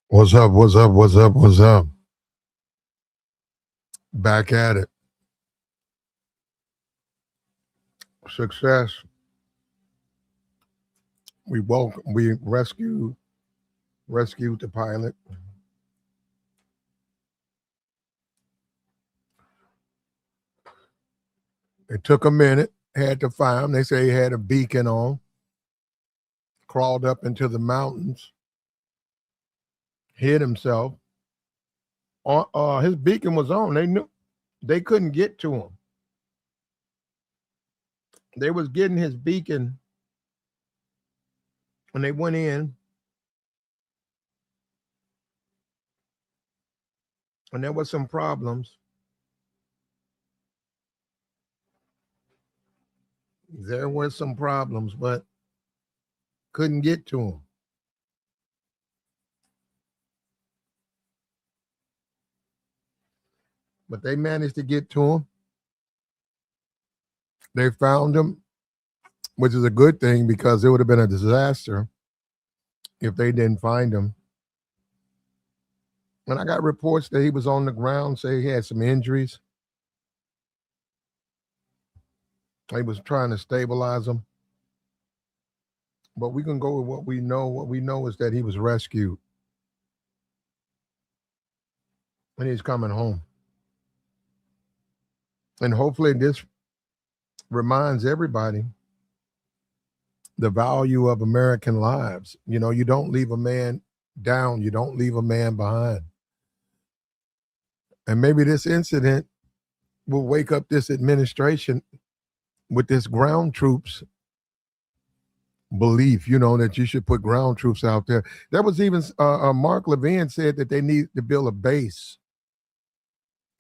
What's up? What's up? What's up? What's up? Back at it. Success. We rescued the pilot. It took a minute. Had to find him. They say he had a beacon on. Crawled up into the mountains. Hid himself. His beacon was on. They knew they couldn't get to him. They was getting his beacon when they went in, and there was some problems. There were some problems, but couldn't get to him. But they managed to get to him. They found him, which is a good thing because it would have been a disaster if they didn't find him. And I got reports that he was on the ground, say he had some injuries. He was trying to stabilize him. But we can go with what we know. What we know is that he was rescued. And he's coming home. And hopefully this reminds everybody the value of American lives. You know, you don't leave a man down. You don't leave a man behind. And maybe this incident will wake up this administration with this ground troops belief, you know, that you should put ground troops out there. There was even Mark Levin said that they need to build a base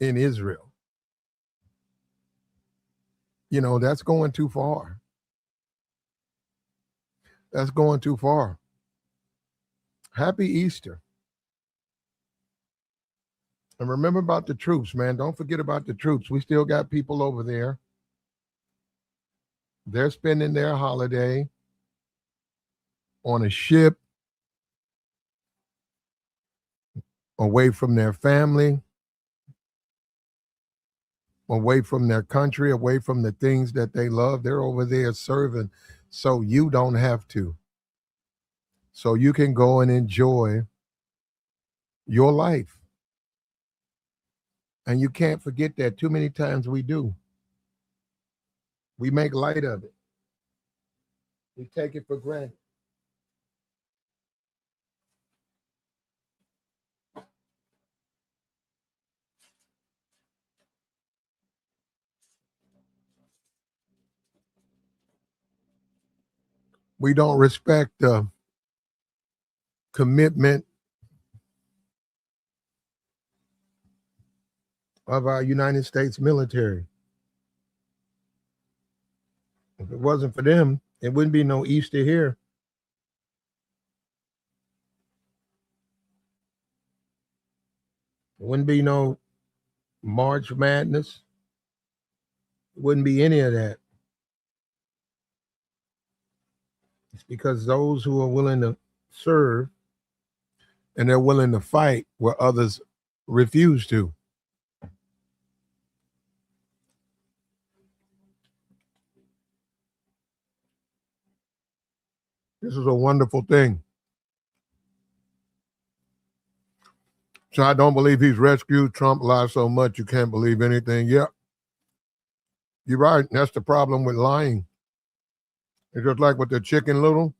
in Israel. You know, that's going too far. That's going too far. Happy Easter. And remember about the troops, man. Don't forget about the troops. We still got people over there. They're spending their holiday on a ship away from their family, away from their country, away from the things that they love. They're over there serving so you don't have to. So you can go and enjoy your life. And you can't forget that. Too many times we do. We make light of it. We take it for granted. We don't respect the commitment of our United States military. If it wasn't for them, it wouldn't be no Easter here. It wouldn't be no March Madness. It wouldn't be any of that. It's because those who are willing to serve and they're willing to fight where others refuse to. This is a wonderful thing. So I don't believe he's rescued. Trump lies so much you can't believe anything. Yeah, you're right. That's the problem with lying. It's just like with the Chicken Little.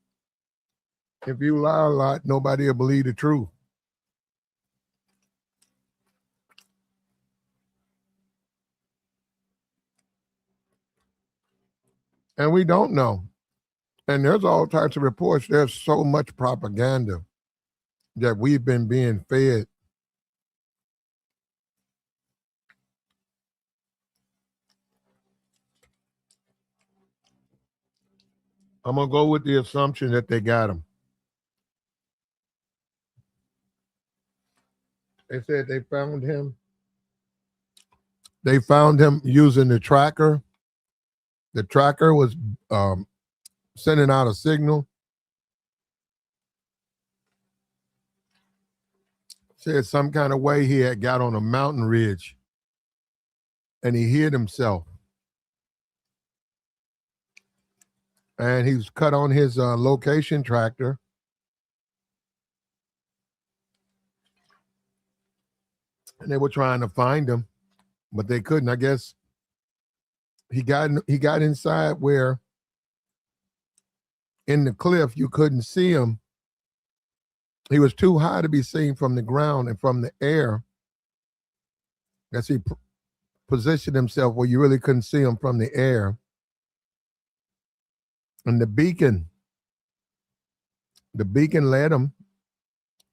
If you lie a lot, nobody will believe the truth. And we don't know. And there's all types of reports. There's so much propaganda that we've been being fed. I'm going to go with the assumption that they got him. They said they found him. They found him using the tracker. The tracker was sending out a signal. Said some kind of way he had got on a mountain ridge and he hid himself. And he was cut on his location tractor. And they were trying to find him, but they couldn't. I guess he got inside where in the cliff you couldn't see him. He was too high to be seen from the ground and from the air. As he positioned himself where you really couldn't see him from the air. And the beacon led him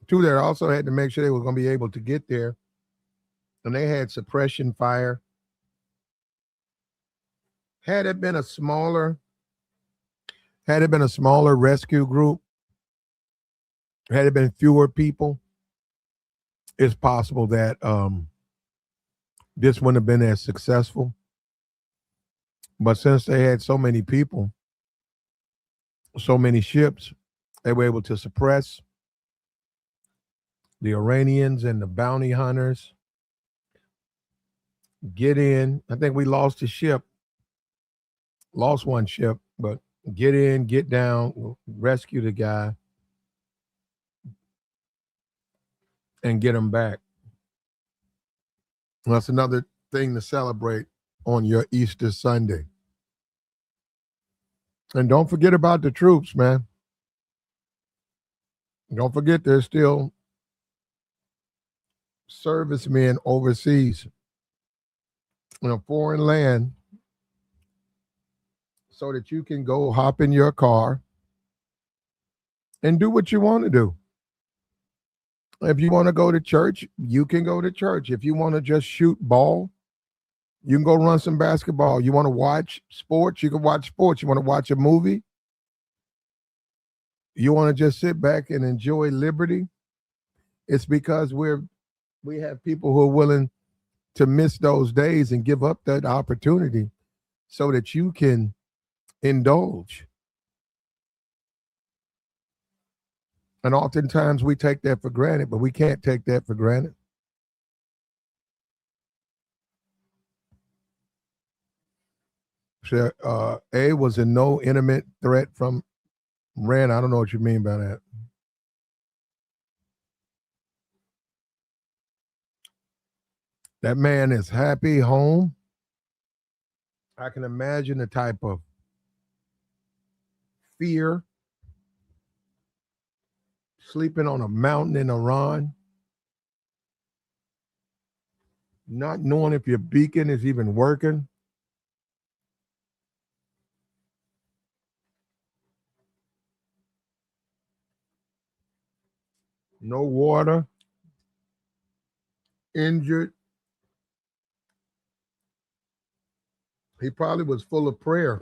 to there. Also had to make sure they were going to be able to get there. And they had suppression fire. Had it been a smaller rescue group, had it been fewer people, it's possible that this wouldn't have been as successful. But since they had so many people, so many ships, they were able to suppress the Iranians and the bounty hunters, get in. I think we lost one ship, but get in, get down, rescue the guy, and get him back. That's another thing to celebrate on your Easter Sunday. And don't forget about the troops, man. Don't forget there's still servicemen overseas in a foreign land so that you can go hop in your car and do what you want to do. If you want to go to church, you can go to church. If you want to just shoot ball, you can go run some basketball. You want to watch sports, you can watch sports. You want to watch a movie, you want to just sit back and enjoy liberty. It's because we have people who are willing to miss those days and give up that opportunity so that you can indulge. And oftentimes we take that for granted, but we can't take that for granted. So, A was in no imminent threat from Iran. I don't know what you mean by that. That man is happy home. I can imagine the type of fear sleeping on a mountain in Iran, not knowing if your beacon is even working. No water, injured. He probably was full of prayer.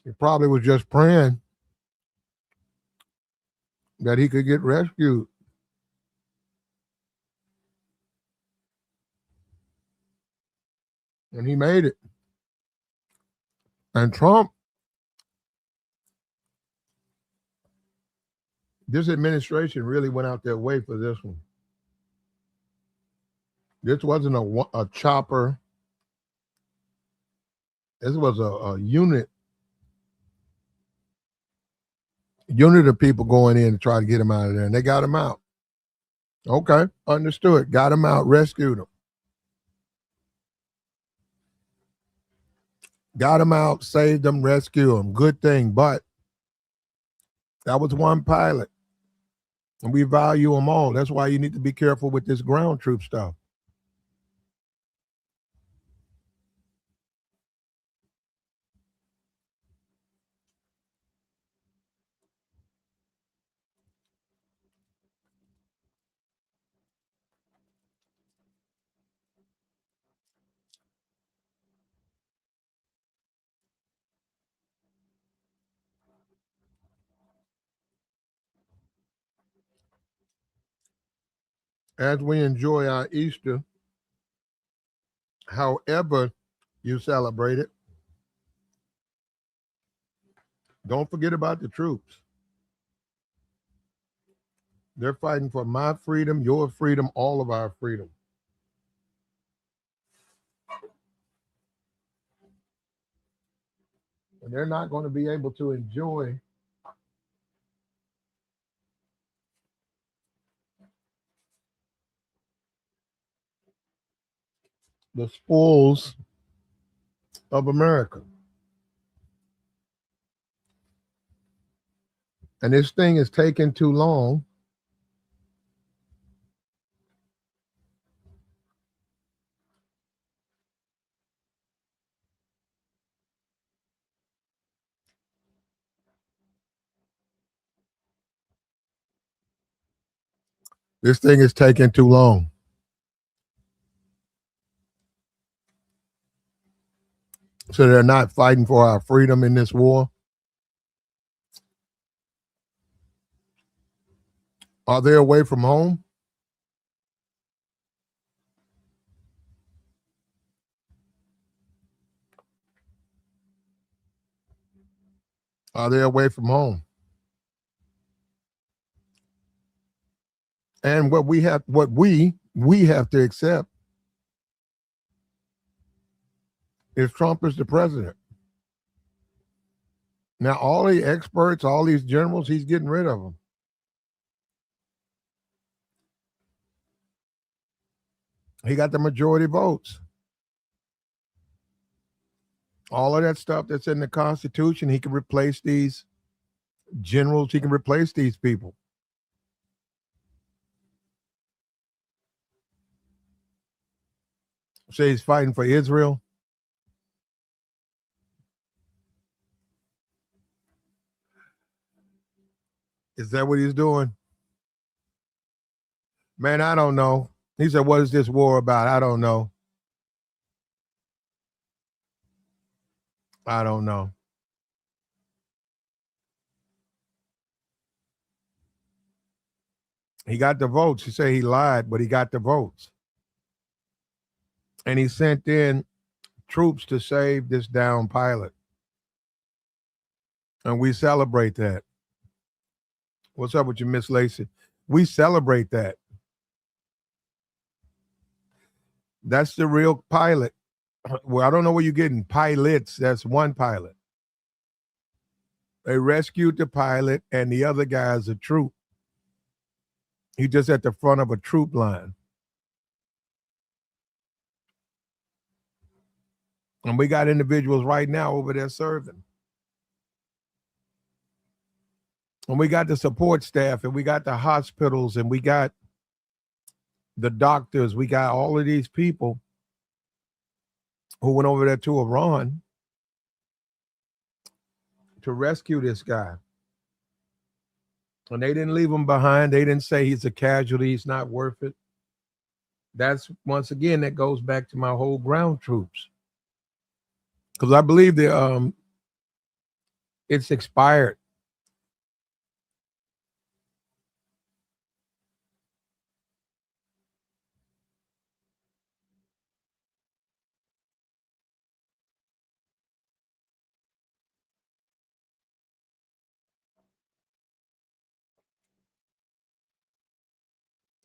He probably was just praying that he could get rescued. And he made it. And Trump, this administration really went out their way for this one. This wasn't a chopper. This was a unit of people going in to try to get him out of there. And they got him out. Okay, understood. Got him out, rescued him. Got him out, saved him, rescued him. Good thing. But that was one pilot. And we value them all. That's why you need to be careful with this ground troop stuff. As we enjoy our Easter, however you celebrate it, Don't forget about the troops. They're fighting for my freedom, your freedom, all of our freedom. And they're not going to be able to enjoy the spoils of America. And this thing is taking too long. This thing is taking too long. So they're not fighting for our freedom in this war. Are they away from home? Are they away from home? And what we have to accept is Trump is the president. Now, all the experts, all these generals, he's getting rid of them. He got the majority votes. All of that stuff that's in the Constitution, he can replace these generals. He can replace these people. Say he's fighting for Israel. Is that what he's doing? Man, I don't know. He said, what is this war about? I don't know. I don't know. He got the votes. He said he lied, but he got the votes. And he sent in troops to save this downed pilot. And we celebrate that. What's up with you, Miss Lacey? We celebrate that. That's the real pilot. Well, I don't know where you're getting pilots. That's one pilot. They rescued the pilot, and the other guy is a troop. He's just at the front of a troop line. And we got individuals right now over there serving. And we got the support staff, and we got the hospitals, and we got the doctors. We got all of these people who went over there to Iran to rescue this guy. And they didn't leave him behind. They didn't say he's a casualty. He's not worth it. That's, once again, that goes back to my whole ground troops. Because I believe that it's expired.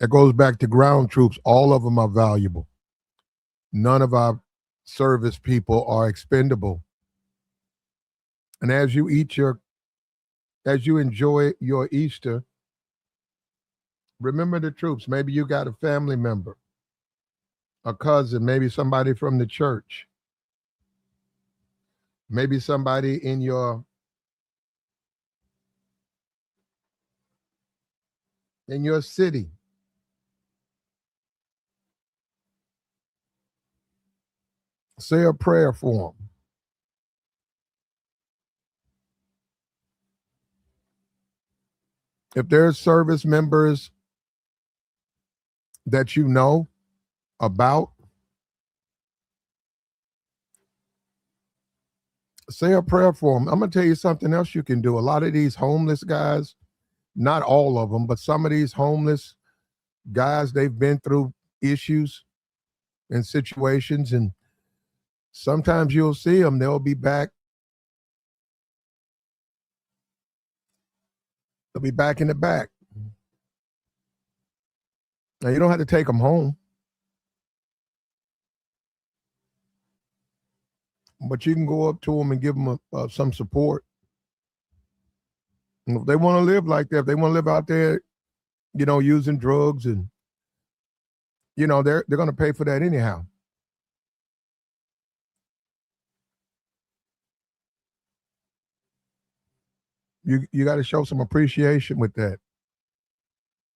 It goes back to ground troops. All of them are valuable. None of our service people are expendable. And as you enjoy your Easter, remember the troops. Maybe you got a family member, a cousin, maybe somebody from the church, maybe somebody in your city. Say a prayer for them. If there's service members that you know about, say a prayer for them. I'm going to tell you something else you can do. A lot of these homeless guys, not all of them, but some of these homeless guys, they've been through issues and situations, and sometimes you'll see them, they'll be back They'll be back in the back. Now, you don't have to take them home, but you can go up to them and give them some support. And if they want to live like that, if they want to live out there, using drugs and, they're going to pay for that anyhow. You got to show some appreciation with that.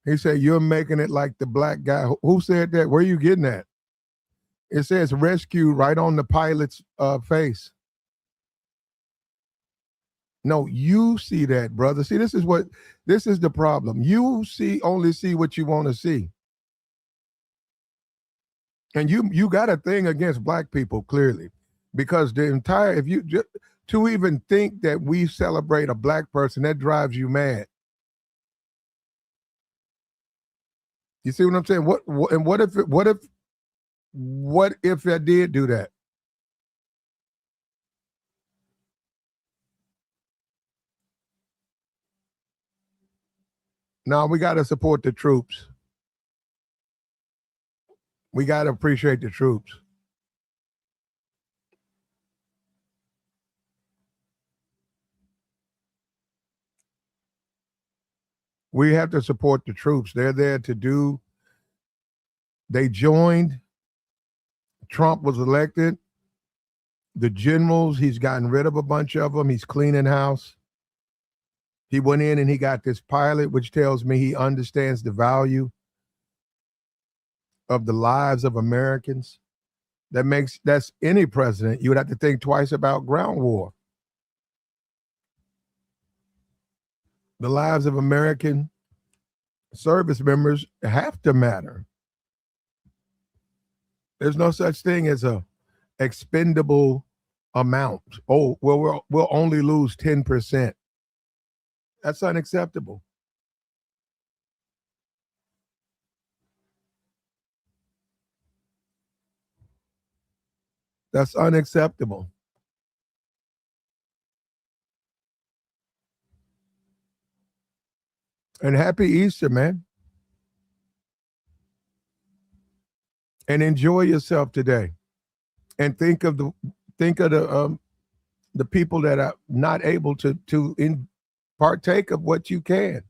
He said, you're making it like the black guy. Who said that? Where are you getting at? It says rescue right on the pilot's face. No, you see that, brother. See, this is the problem. You only see what you want to see. And you got a thing against black people, clearly, because if you just to even think that we celebrate a black person, that drives you mad. You see what I'm saying? What if I did do that? Now we got to support the troops. We got to appreciate the troops. We have to support the troops. They're there to do. They joined. Trump was elected. The generals, he's gotten rid of a bunch of them. He's cleaning house. He went in and he got this pilot, which tells me he understands the value of the lives of Americans. That's any president. You would have to think twice about ground war. The lives of American service members have to matter. There's no such thing as a expendable amount. Oh, well, we'll only lose 10%. That's unacceptable. That's unacceptable. And happy Easter, man. And enjoy yourself today. And think of the people that are not able to partake of what you can.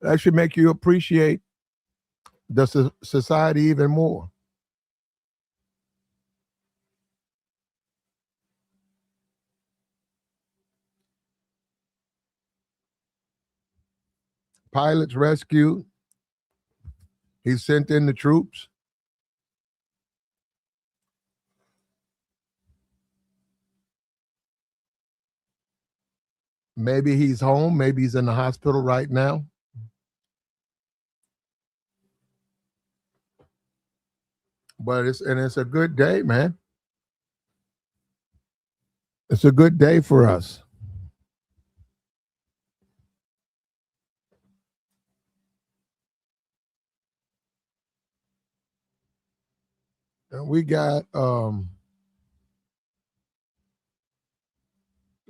That should make you appreciate the society even more. Pilots rescued. He sent in the troops. Maybe he's home. Maybe he's in the hospital right now. But it's a good day, man. It's a good day for us. And we got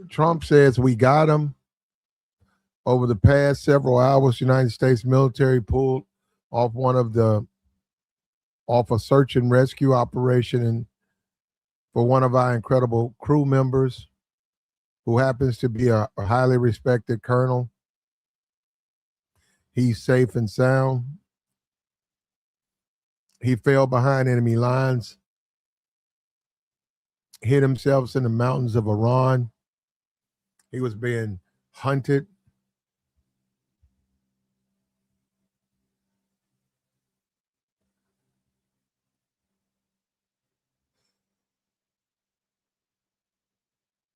Trump says we got him. Over the past several hours, United States military pulled off a search and rescue operation for one of our incredible crew members, who happens to be a highly respected colonel. He's safe and sound. He fell behind enemy lines, hid himself in the mountains of Iran. He was being hunted.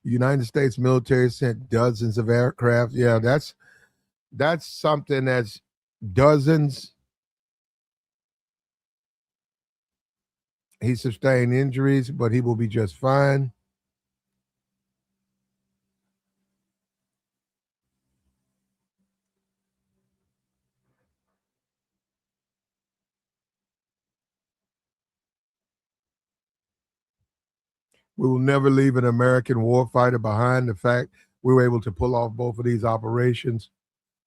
The United States military sent dozens of aircraft. Yeah, that's something that's dozens. He sustained injuries, but he will be just fine. We will never leave an American warfighter behind. The fact we were able to pull off both of these operations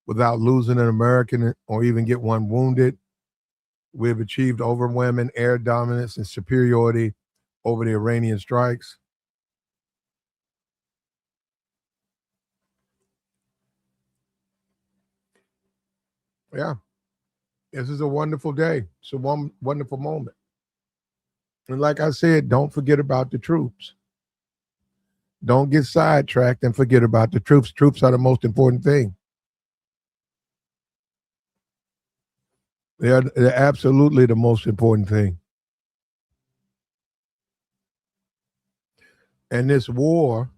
without losing an American or even get one wounded. We have achieved overwhelming air dominance and superiority over the Iranian strikes. Yeah, this is a wonderful day. It's a wonderful moment. And like I said, don't forget about the troops. Don't get sidetracked and forget about the troops. Troops are the most important thing. They're absolutely the most important thing. And this war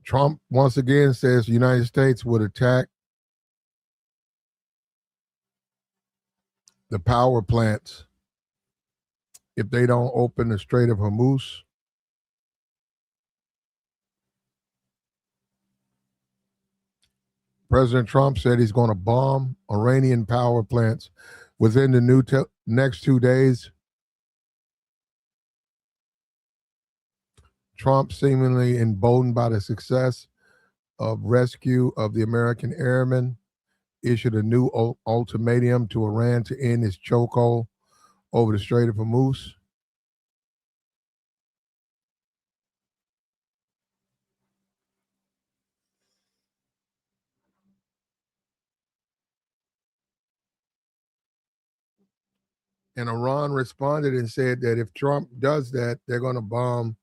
Trump once again says the United States would attack the power plants if they don't open the Strait of Hormuz. President Trump said he's going to bomb Iranian power plants within the next 2 days. Trump, seemingly emboldened by the success of rescue of the American airmen, issued a new ultimatum to Iran to end its chokehold over the Strait of Hormuz. And Iran responded and said that if Trump does that, they're going to bomb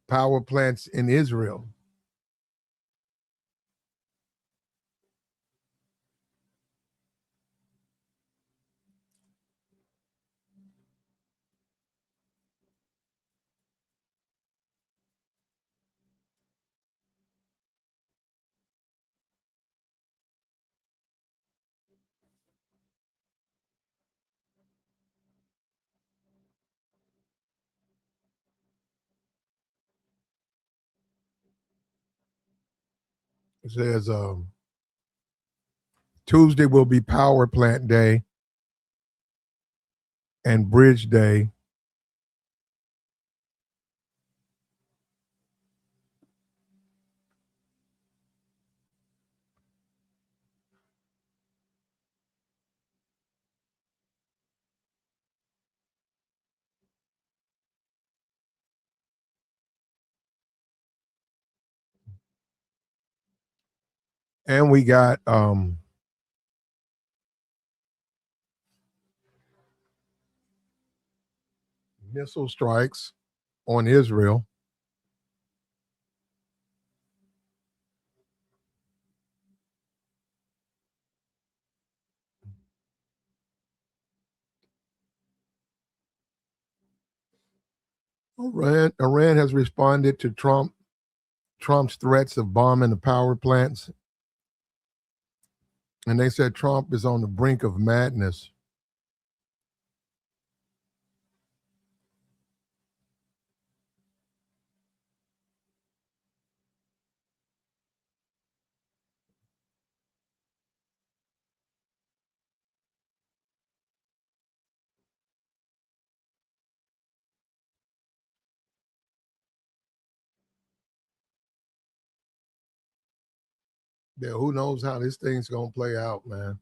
power plants in Israel. It says Tuesday will be power plant day and bridge day. And we got missile strikes on Israel. Iran has responded to Trump's threats of bombing the power plants. And they said Trump is on the brink of madness. Yeah, who knows how this thing's gonna play out, man.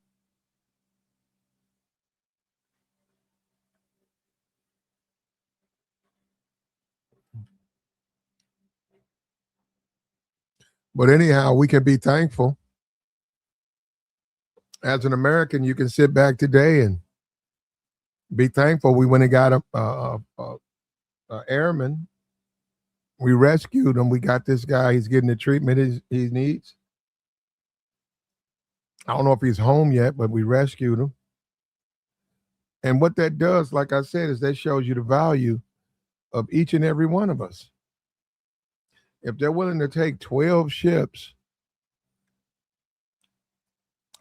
But anyhow, we can be thankful. As an American, you can sit back today and be thankful. We went and got a airman. We rescued him. We got this guy. He's getting the treatment he needs. I don't know if he's home yet, but we rescued him. And what that does, like I said, is that shows you the value of each and every one of us. If they're willing to take 12 ships,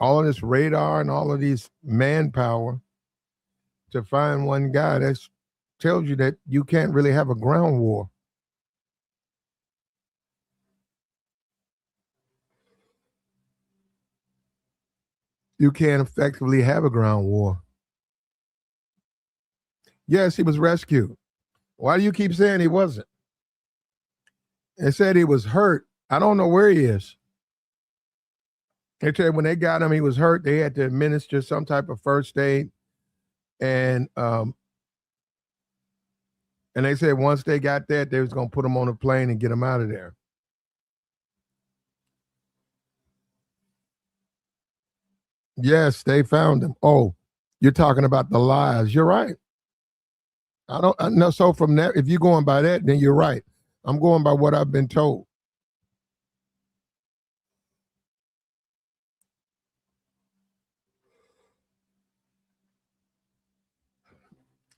all of this radar and all of these manpower to find one guy, that tells you that you can't really have a ground war. You can't effectively have a ground war. Yes, he was rescued. Why do you keep saying he wasn't? They said he was hurt. I don't know where he is. They said when they got him, he was hurt. They had to administer some type of first aid, and they said once they got that, they was gonna put him on a plane and get him out of there. Yes, they found him. Oh, you're talking about the lies. You're right. I don't I know. So from that, if you're going by that, then you're right. I'm going by what I've been told.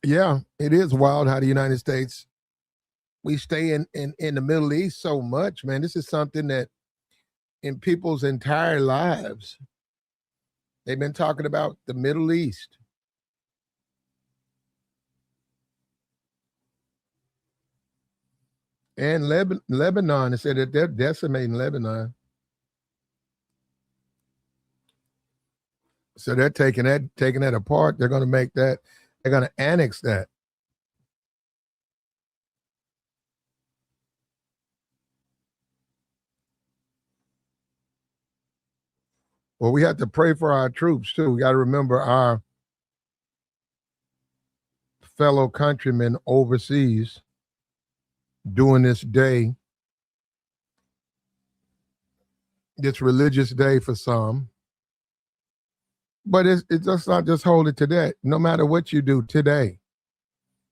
Yeah, it is wild how the United States we stay in the Middle East so much, man. This is something that in people's entire lives they've been talking about the Middle East. And Lebanon, they said that they're decimating Lebanon. So they're taking that apart. They're going to make that. They're going to annex that. Well, we have to pray for our troops too. We got to remember our fellow countrymen overseas during this day, this religious day for some. But it's just not just hold it to that. No matter what you do today,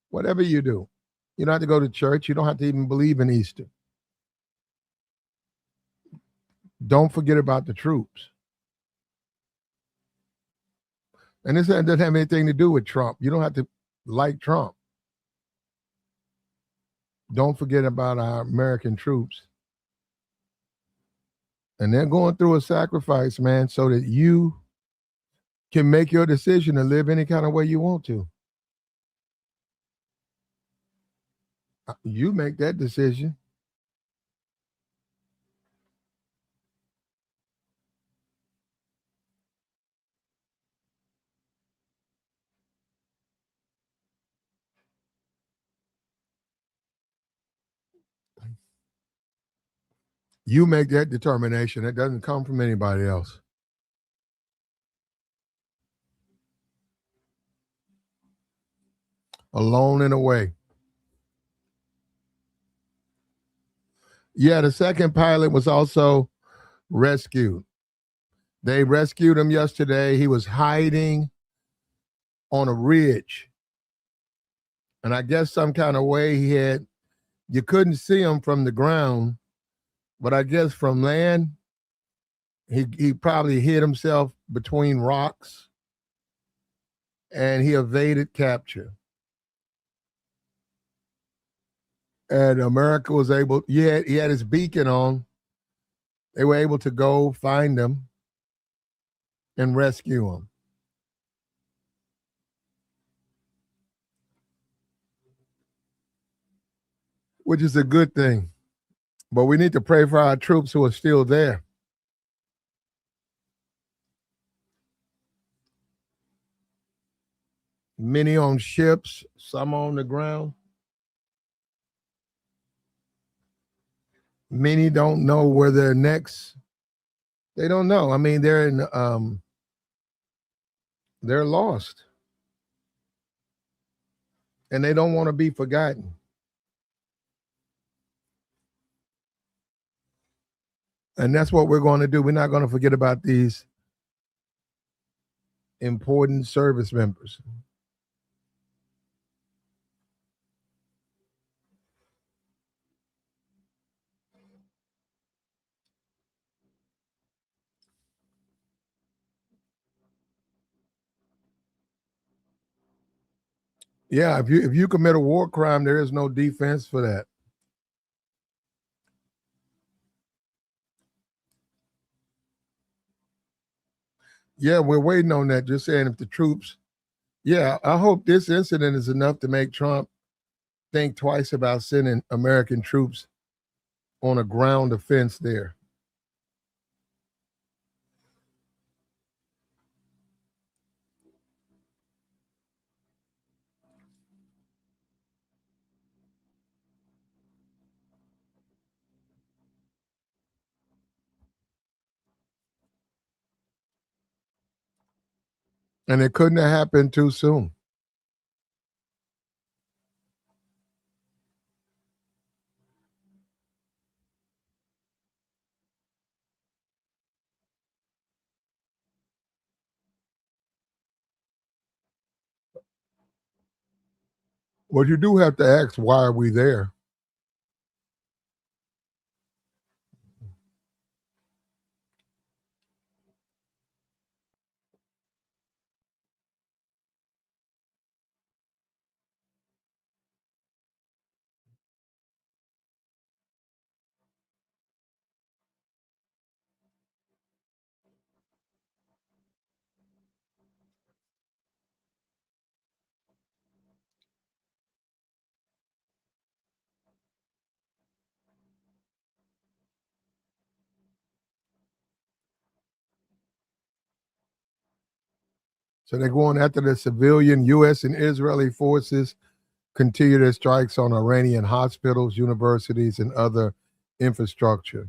whatever you do, you don't have to go to church. You don't have to even believe in Easter. Don't forget about the troops. And this doesn't have anything to do with Trump. You don't have to like Trump. Don't forget about our American troops. And they're going through a sacrifice, man, so that you can make your decision to live any kind of way you want to. You make that decision. You make that determination. It doesn't come from anybody else. Alone in a way. Yeah, the second pilot was also rescued. They rescued him yesterday. He was hiding on a ridge. And I guess some kind of way you couldn't see him from the ground, but I guess from land, he probably hid himself between rocks and he evaded capture. And America was able, he had his beacon on. They were able to go find him and rescue him, which is a good thing. But we need to pray for our troops who are still there. Many on ships, some on the ground. Many don't know where they're next. They don't know. I mean, they're lost, and they don't want to be forgotten. And that's what we're going to do. We're not going to forget about these important service members. Yeah, if you commit a war crime, there is no defense for that. Yeah, we're waiting on that. Just saying if the troops. Yeah, I hope this incident is enough to make Trump think twice about sending American troops on a ground offense there. And it couldn't have happened too soon. Well, you do have to ask, why are we there? So they're going after the civilian U.S. and Israeli forces continue their strikes on Iranian hospitals, universities, and other infrastructure.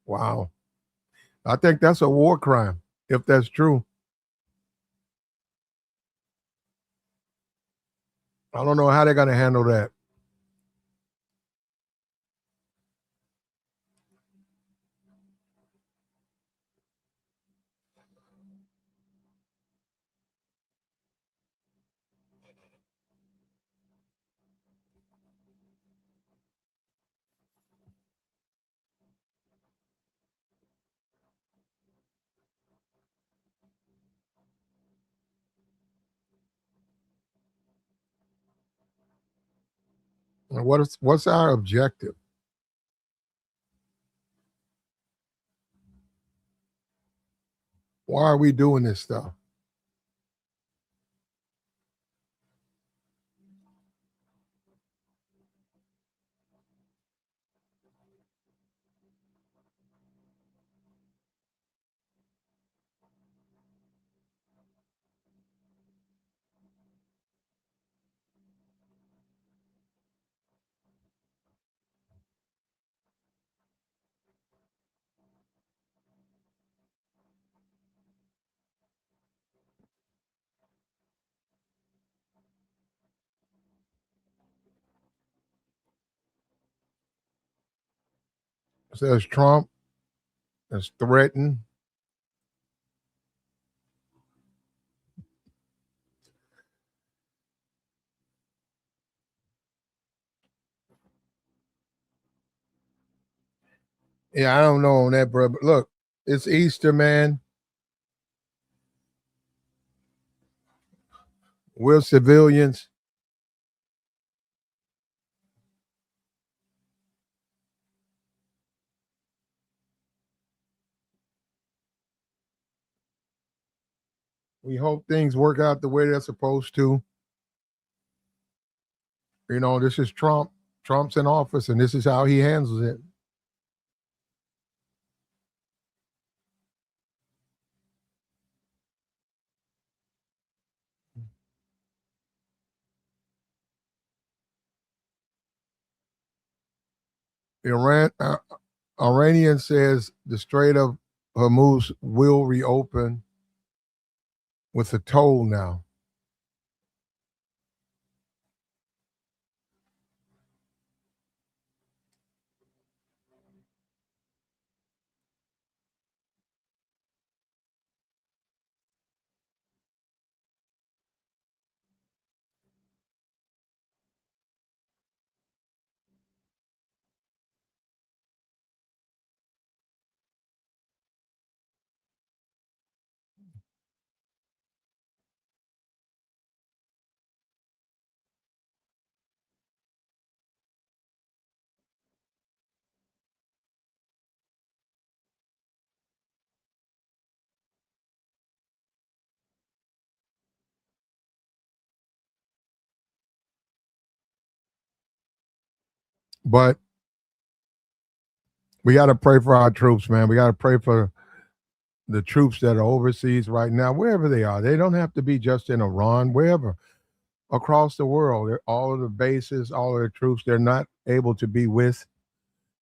Wow. I think that's a war crime, if that's true. I don't know how they're going to handle that. And what's our objective? Why are we doing this stuff? Says Trump is threatened. Yeah, I don't know on that, bro. But look, it's Easter, man. We're civilians. We hope things work out the way they're supposed to. You know, this is Trump. Trump's in office, and this is how he handles it. Iran, Iranian says the Strait of Hormuz will reopen with a toll now. But we got to pray for our troops, man. We got to pray for the troops that are overseas right now, wherever they are. They don't have to be just in Iran, wherever across the world. All of the bases, all of the troops, they're not able to be with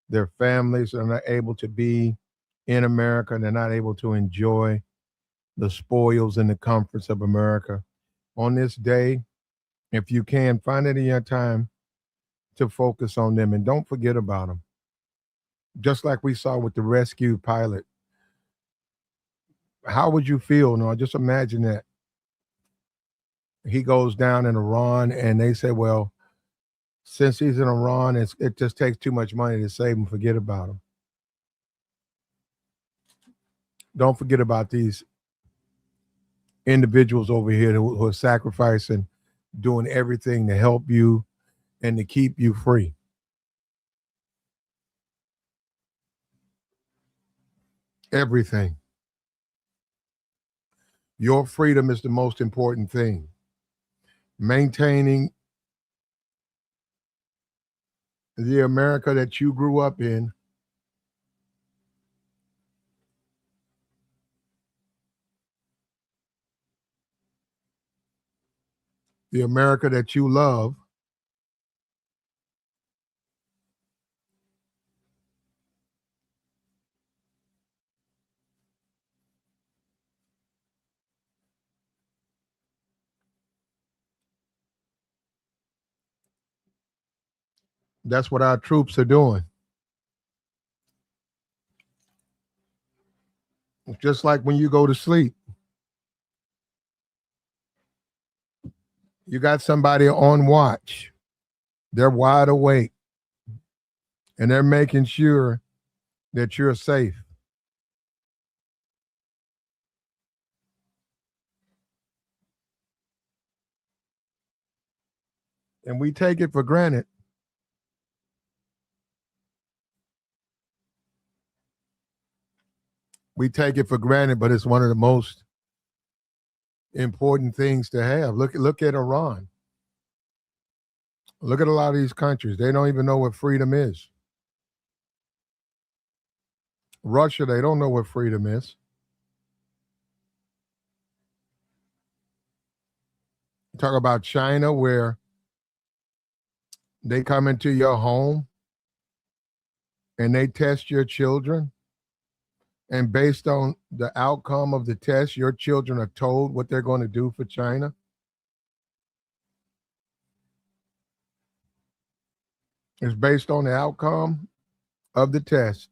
their families. They're not able to be in America. They're not able to enjoy the spoils and the comforts of America. On this day, if you can, find it in your time to focus on them and don't forget about them. Just like we saw with the rescue pilot. How would you feel? No, just imagine that. He goes down in Iran and they say, well, since he's in Iran, it just takes too much money to save him. Forget about him. Don't forget about these individuals over here who are sacrificing, doing everything to help you and to keep you free. Everything. Your freedom is the most important thing. Maintaining the America that you grew up in, the America that you love, that's what our troops are doing. Just like when you go to sleep, you got somebody on watch. They're wide awake and they're making sure that you're safe. And we take it for granted. We take it for granted, but it's one of the most important things to have. Look at Iran. Look at a lot of these countries. They don't even know what freedom is. Russia, they don't know what freedom is. Talk about China, where they come into your home and they test your children. And based on the outcome of the test, your children are told what they're going to do for China. It's based on the outcome of the test.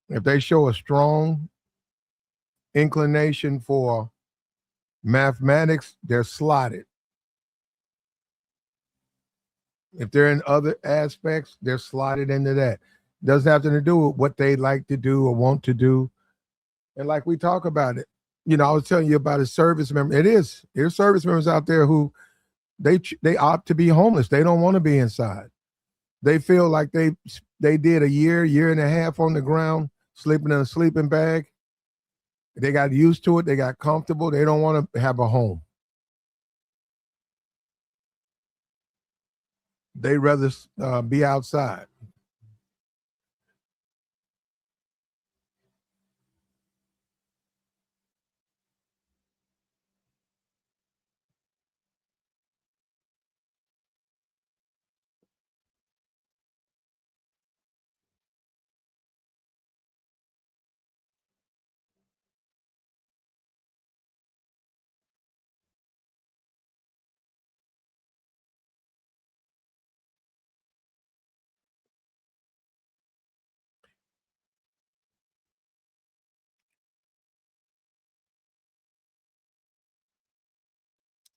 If they show a strong inclination for mathematics, they're slotted. If they're in other aspects, they're slotted into that. Doesn't have to do with what they like to do or want to do. And like we talk about it, I was telling you about a service member. There's service members out there who they opt to be homeless. They don't want to be inside. They feel like they did a year and a half on the ground, sleeping in a sleeping bag. They got used to it. They got comfortable. They don't want to have a home. They rather be outside.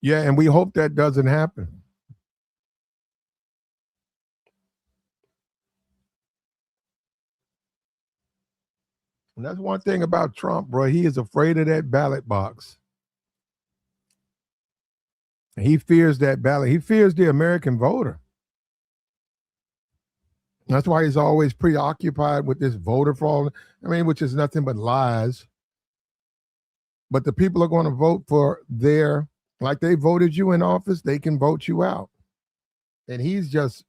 Yeah, and we hope that doesn't happen. And that's one thing about Trump, bro. He is afraid of that ballot box. He fears that ballot. He fears the American voter. That's why he's always preoccupied with this voter fraud. I mean, which is nothing but lies. But the people are going to vote for like they voted you in office, they can vote you out. And he's just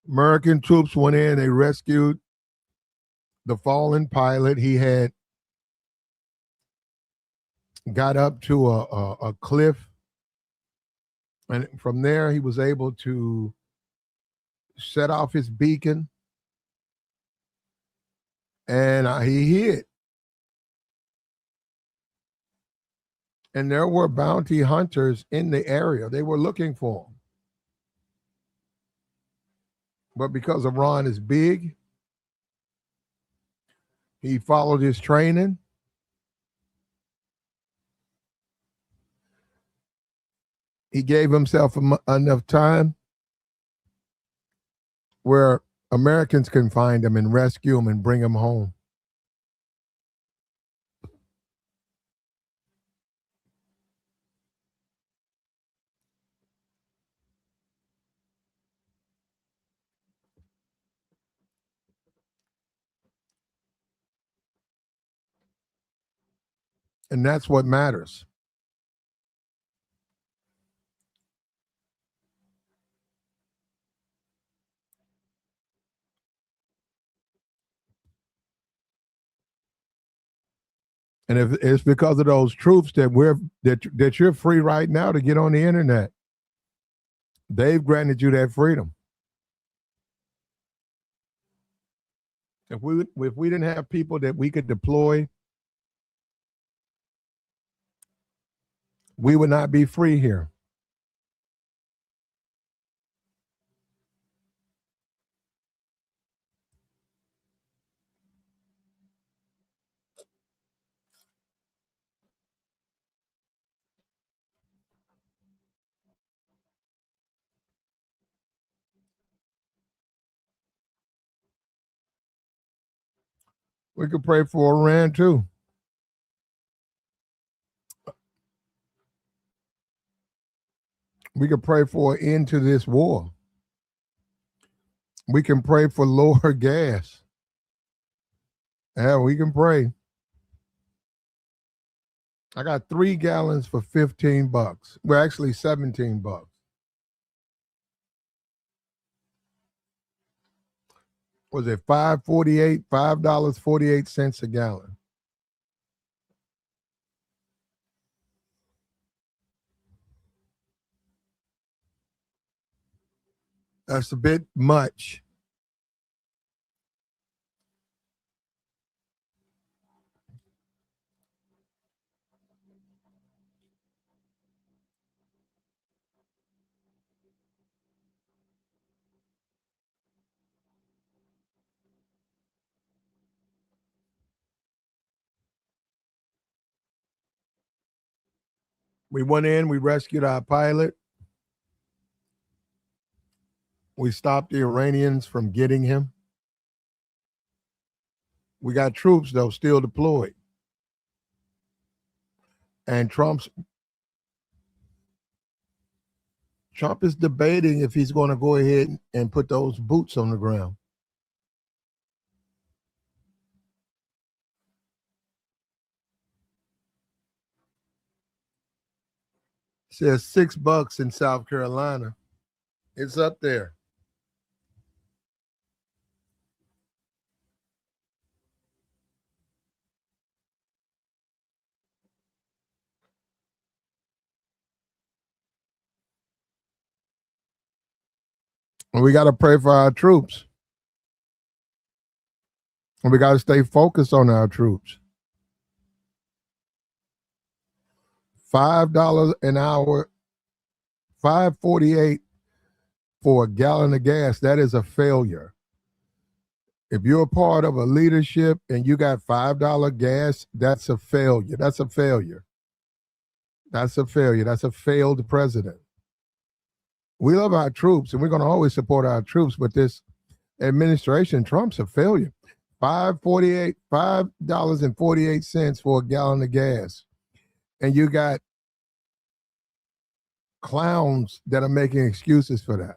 American troops went in, they rescued the fallen pilot. He had got up to a cliff, and from there he was able to set off his beacon, and he hid. And there were bounty hunters in the area. They were looking for him. But because Iran is big, he followed his training. He gave himself enough time where Americans can find him and rescue him and bring him home. And that's what matters. And if it's because of those troops that you're free right now to get on the internet, they've granted you that freedom. If we didn't have people that we could deploy, we would not be free here. We could pray for Iran too. We could pray for an end to this war. We can pray for lower gas. Yeah, we can pray. I got 3 gallons for $15. Well, actually $17. Was it $5.48 a gallon? That's a bit much. We went in, we rescued our pilot. We stopped the Iranians from getting him. We got troops, though, still deployed. And Trump is debating if he's going to go ahead and put those boots on the ground. It says $6 in South Carolina. It's up there. And we got to pray for our troops. And we got to stay focused on our troops. $5 an hour, $5.48 for a gallon of gas. That is a failure. If you're a part of a leadership and you got $5 gas, that's a failure. That's a failure. That's a failure. That's a failed president. We love our troops and we're going to always support our troops, but this administration, Trump's a failure. $5.48 for a gallon of gas. And you got clowns that are making excuses for that.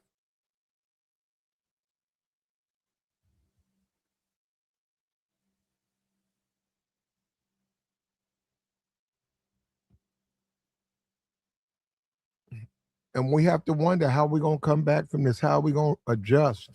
And we have to wonder how we're going to come back from this, how we're going to adjust.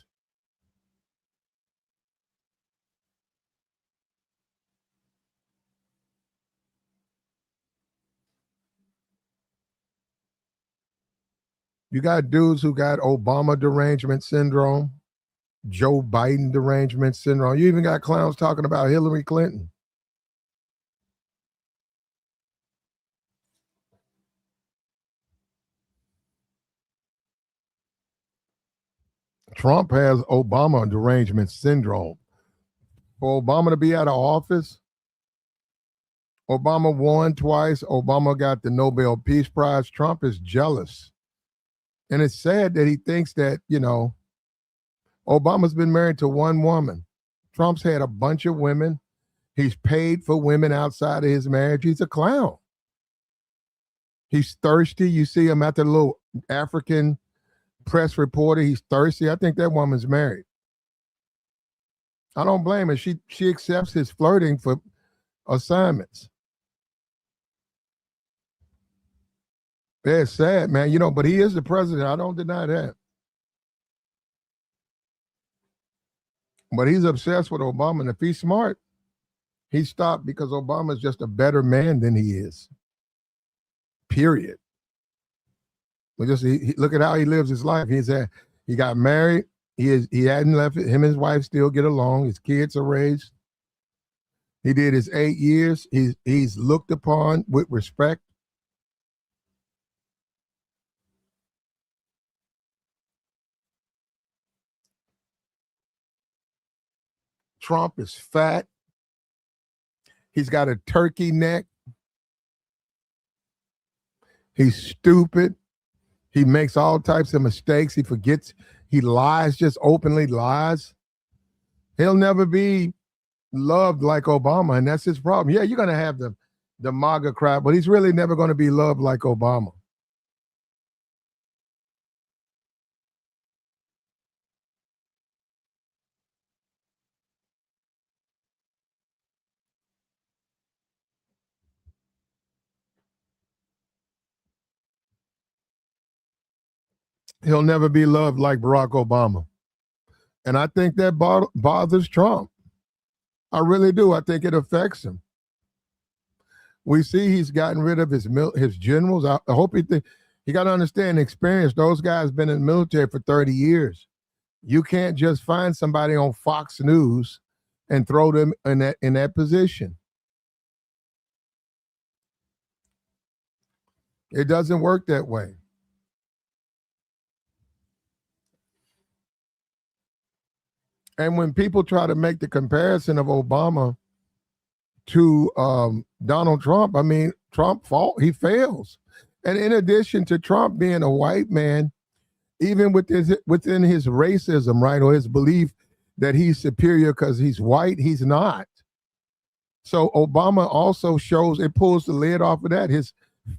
You got dudes who got Obama derangement syndrome, Joe Biden derangement syndrome. You even got clowns talking about Hillary Clinton. Trump has Obama derangement syndrome. For Obama to be out of office, Obama won twice. Obama got the Nobel Peace Prize. Trump is jealous. And it's sad that he thinks that, Obama's been married to one woman. Trump's had a bunch of women. He's paid for women outside of his marriage. He's a clown. He's thirsty. You see him at the little African press reporter. He's thirsty. I think that woman's married. I don't blame her. She accepts his flirting for assignments. Yeah, it's sad, man. But he is the president. I don't deny that. But he's obsessed with Obama. And if he's smart, he stopped because Obama's just a better man than he is. Period. But just look at how he lives his life. He got married. He hadn't left it. Him and his wife still get along. His kids are raised. He did his 8 years. He's looked upon with respect. Trump is fat. He's got a turkey neck. He's stupid. He makes all types of mistakes. He forgets. He lies, just openly lies. He'll never be loved like Obama, and that's his problem. Yeah, you're going to have the MAGA crowd, but he's really never going to be loved like Obama. He'll never be loved like Barack Obama. And I think that bothers Trump. I really do. I think it affects him. We see he's gotten rid of his generals. I hope he got to understand the experience. Those guys been in the military for 30 years. You can't just find somebody on Fox News and throw them in that position. It doesn't work that way. And when people try to make the comparison of Obama to Donald Trump, I mean, he fails. And in addition to Trump being a white man, even within his racism, right, or his belief that he's superior because he's white, he's not. So Obama also pulls the lid off of that, his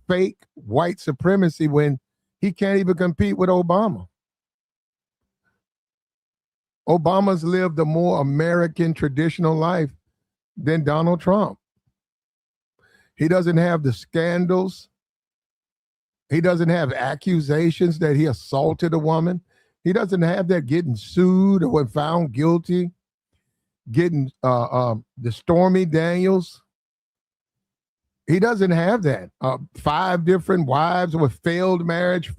fake white supremacy, when he can't even compete with Obama. Obama's lived a more American traditional life than Donald Trump. He doesn't have the scandals. He doesn't have accusations that he assaulted a woman. He doesn't have that getting sued or when found guilty, getting the Stormy Daniels. He doesn't have that. 5 different wives with failed marriage.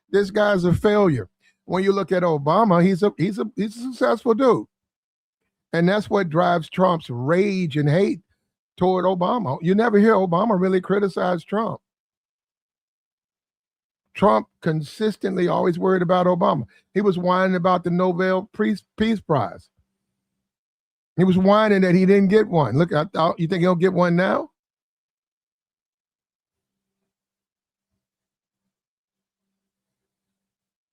This guy's a failure. When you look at Obama, he's a successful dude. And that's what drives Trump's rage and hate toward Obama. You never hear Obama really criticize Trump. Trump consistently always worried about Obama. He was whining about the Nobel Peace Prize. He was whining that he didn't get one. Look, you think he'll get one now?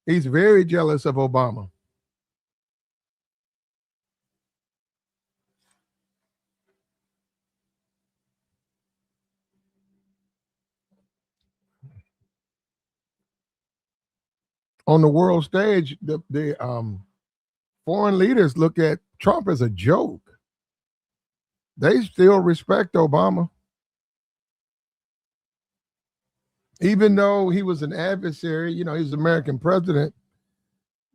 He's very jealous of Obama. On the world stage, the foreign leaders look at Trump as a joke. They still respect Obama. Even though he was an adversary, he's the American president,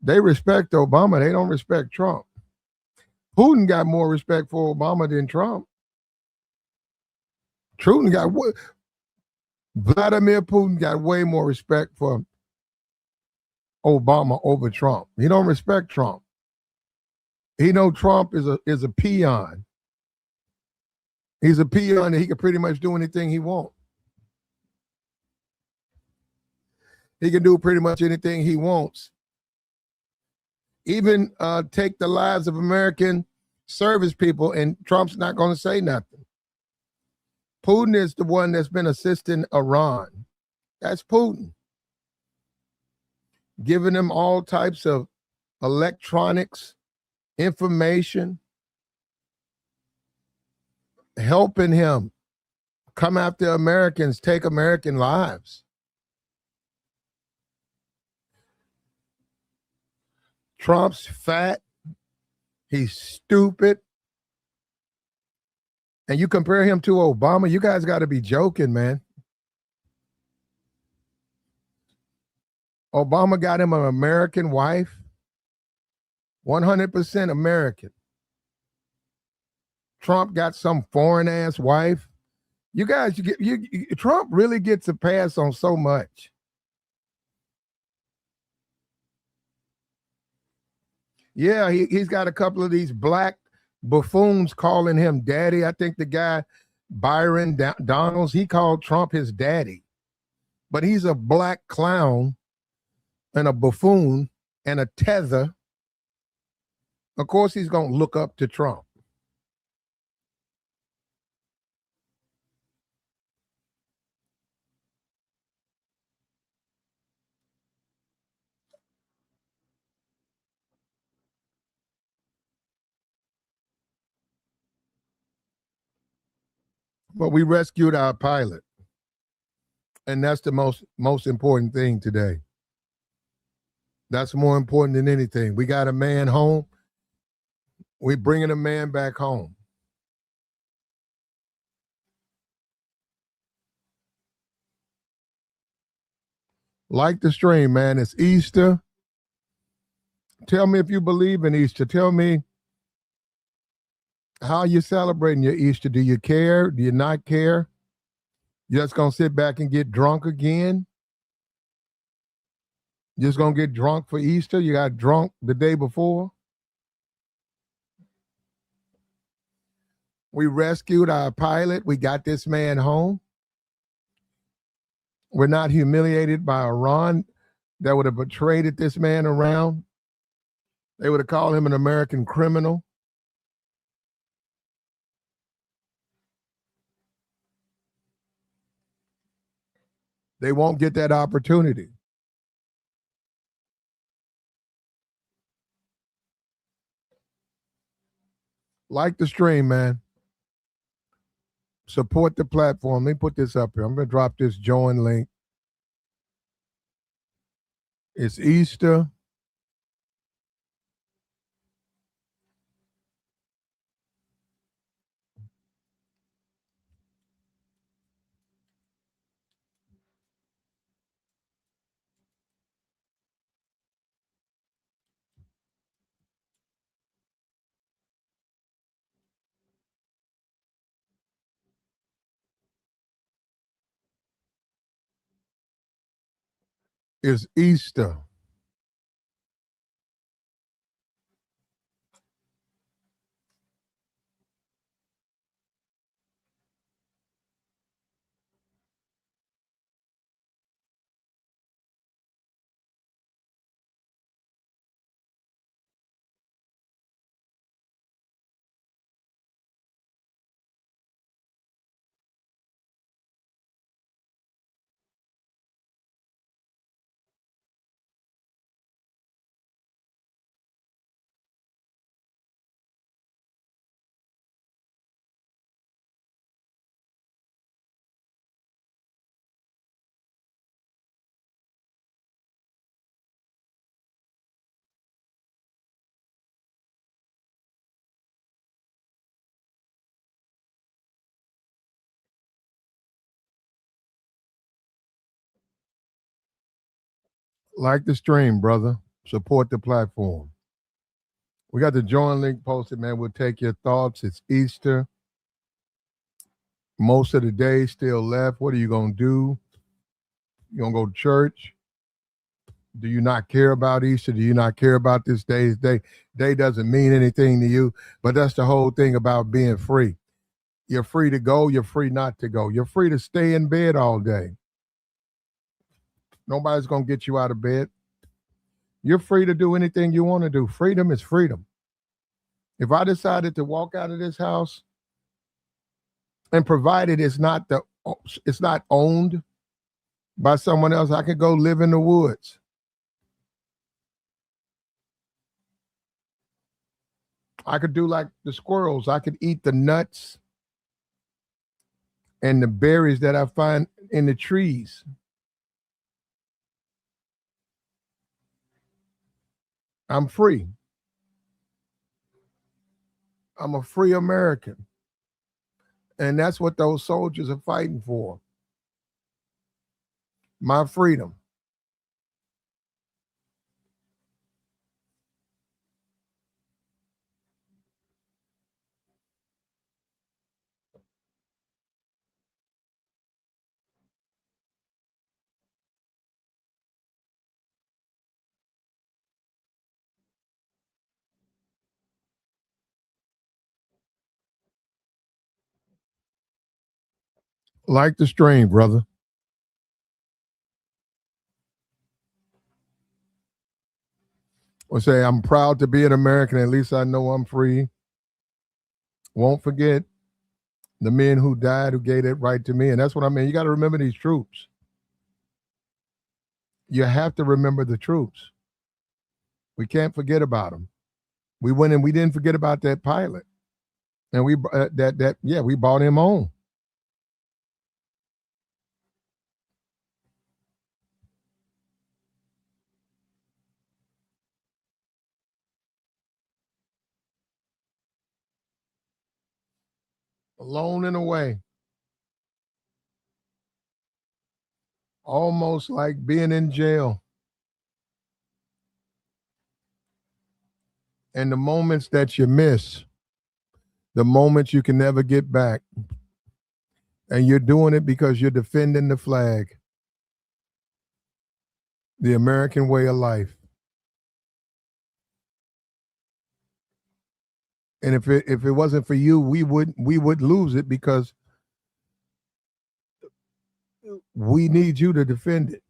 they respect Obama. They don't respect Trump. Putin got more respect for Obama than Trump. Putin got Vladimir Putin got way more respect for Obama over Trump. He don't respect Trump. He know Trump is a peon. He's a peon and he can pretty much do anything he wants. He can do pretty much anything he wants. Even take the lives of American service people, and Trump's not going to say nothing. Putin is the one that's been assisting Iran. That's Putin. Giving them all types of electronics, information, helping him come after Americans, take American lives. Trump's fat. He's stupid. And you compare him to Obama, you guys got to be joking, man. Obama got him an American wife, 100% American. Trump got some foreign-ass wife. You guys, Trump really gets a pass on so much. Yeah, he's got a couple of these black buffoons calling him daddy. I think the guy, Byron Donalds, he called Trump his daddy. But he's a black clown and a buffoon and a tether. Of course, he's going to look up to Trump. But we rescued our pilot. And that's the most important thing today. That's more important than anything. We got a man home. We're bringing a man back home. Like the stream, man. It's Easter. Tell me if you believe in Easter. Tell me how you celebrating your Easter. Do you care? Do you not care? You just gonna sit back and get drunk again? Just gonna get drunk for Easter? You got drunk the day before? We rescued our pilot. We got this man home. We're not humiliated by Iran that would have betrayed this man around. They would have called him an American criminal. They won't get that opportunity. Like the stream, man. Support the platform. Let me put this up here. I'm going to drop this join link. It's Easter. It's Easter. Like the stream, brother. Support the platform. We got the join link posted, man. We'll take your thoughts. It's Easter. Most of the day still left. What are you going to do? You don't go to church. Do you not care about Easter? Do you not care about this day? Day doesn't mean anything to you. But that's the whole thing about being free. You're free to go. You're free not to go. You're free to stay in bed all day. Nobody's going to get you out of bed. You're free to do anything you want to do. Freedom is freedom. If I decided to walk out of this house, and provided it's not owned by someone else, I could go live in the woods. I could do like the squirrels. I could eat the nuts and the berries that I find in the trees. I'm free. I'm a free American. And that's what those soldiers are fighting for. My freedom. Like the stream, brother. Or say, I'm proud to be an American. At least I know I'm free. Won't forget the men who died, who gave it right to me. And that's what I mean. You got to remember these troops. You have to remember the troops. We can't forget about them. We went and we didn't forget about that pilot. And we we brought him on. Alone and away. Almost like being in jail. And the moments that you miss, the moments you can never get back. And you're doing it because you're defending the flag, the American way of life. And if it wasn't for you, we would lose it because we need you to defend it.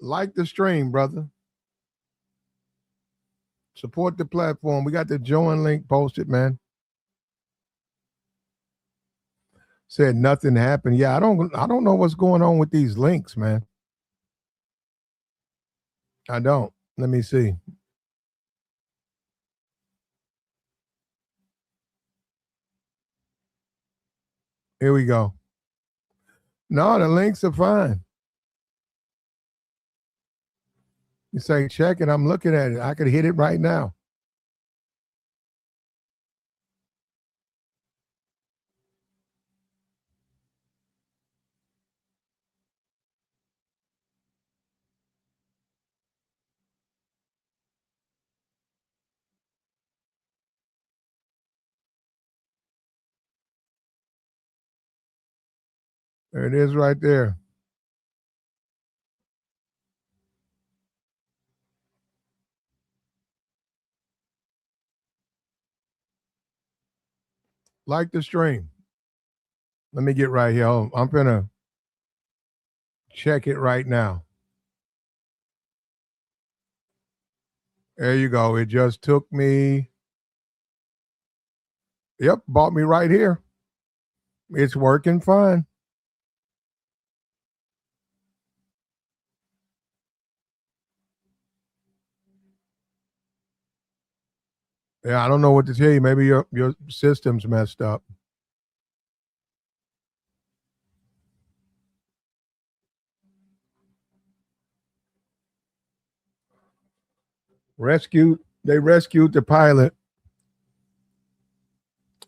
Like the stream, brother. Support the platform. We got the join link posted, man. Said nothing happened. Yeah, I don't know what's going on with these links, man. I don't. Let me see. Here we go. No, the links are fine. You say check it. I'm looking at it. I could hit it right now. There it is right there. Like the stream. Let me get right here. I'm going to check it right now. There you go. It just took me. Yep, bought me right here. It's working fine. Yeah, I don't know what to tell you. Maybe your system's messed up. They rescued the pilot,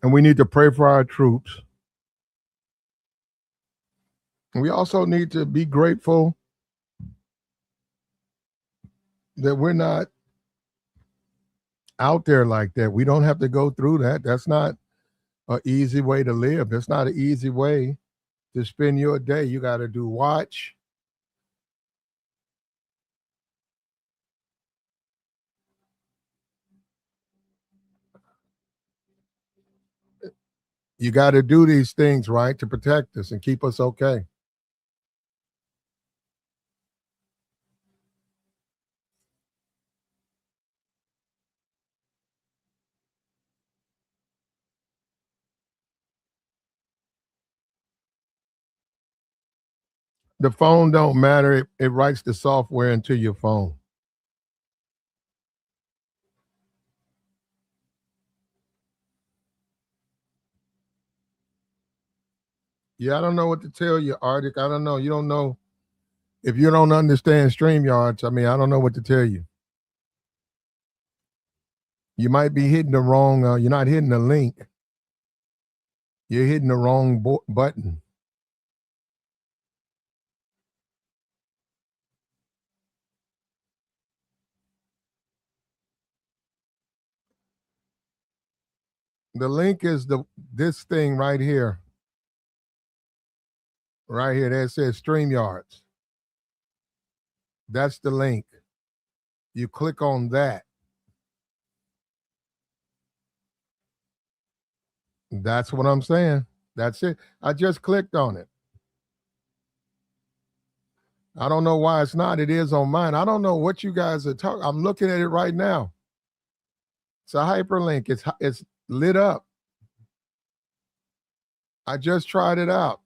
and we need to pray for our troops. And we also need to be grateful that we're not out there like that. We don't have to go through that. That's not a easy way to live. It's not an easy way to spend your day. You got to do watch. You got to do these things, right, to protect us and keep us okay. The phone don't matter. It writes the software into your phone. Yeah, I don't know what to tell you, Arctic. I don't know. You don't know if you don't understand StreamYards. I mean, I don't know what to tell you. You might be hitting the wrong. You're not hitting the link. You're hitting the wrong button. The link is this thing right here. Right here that says StreamYards. That's the link. You click on that. That's what I'm saying. That's it. I just clicked on it. I don't know why it's not. It is on mine. I don't know what you guys are talking. I'm looking at it right now. It's a hyperlink. It's lit up. I just tried it out.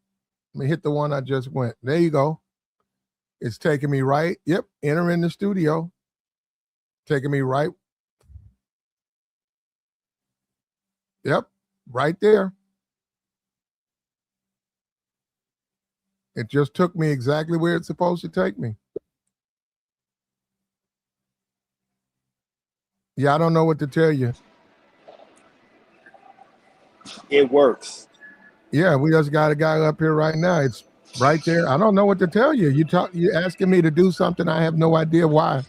Let me hit the one I just went. There you go. It's taking me right. Yep. Enter in the studio. Taking me right. Yep. Right there. It just took me exactly where it's supposed to take me. Yeah, I don't know what to tell you. It works. Yeah, we just got a guy up here right now. It's right there. I don't know what to tell you. You asking me to do something. I have no idea why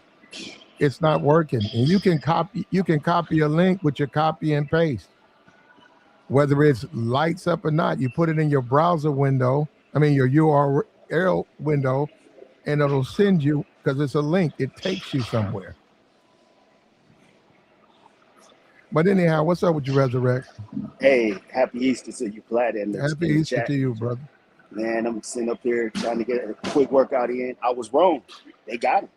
it's not working. And you can copy a link with your copy and paste. Whether it's lights up or not, you put it in your browser window. I mean your URL window, and it'll send you because it's a link. It takes you somewhere. But anyhow, what's up with you, Resurrect? Hey, happy Easter to you, Platt, in Happy the Easter chat. to you, brother. Man, I'm sitting up here trying to get a quick workout in. I was wrong. They got him.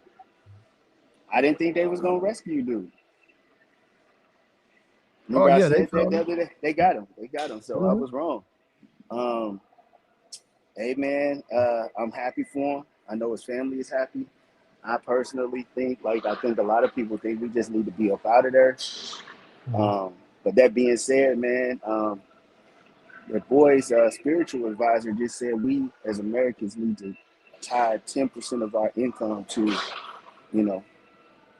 I didn't think they was gonna rescue dude. Oh Remember I yeah, they said that found the him. other day? They got him. They got him. So I Mhm. was wrong. Um, hey man, I'm happy for him. I know his family is happy. I personally think, I think a lot of people think we just need to be up out of there. Mhm. But that being said, man, the boy's spiritual advisor just said we as Americans need to tie 10% of our income to, you know,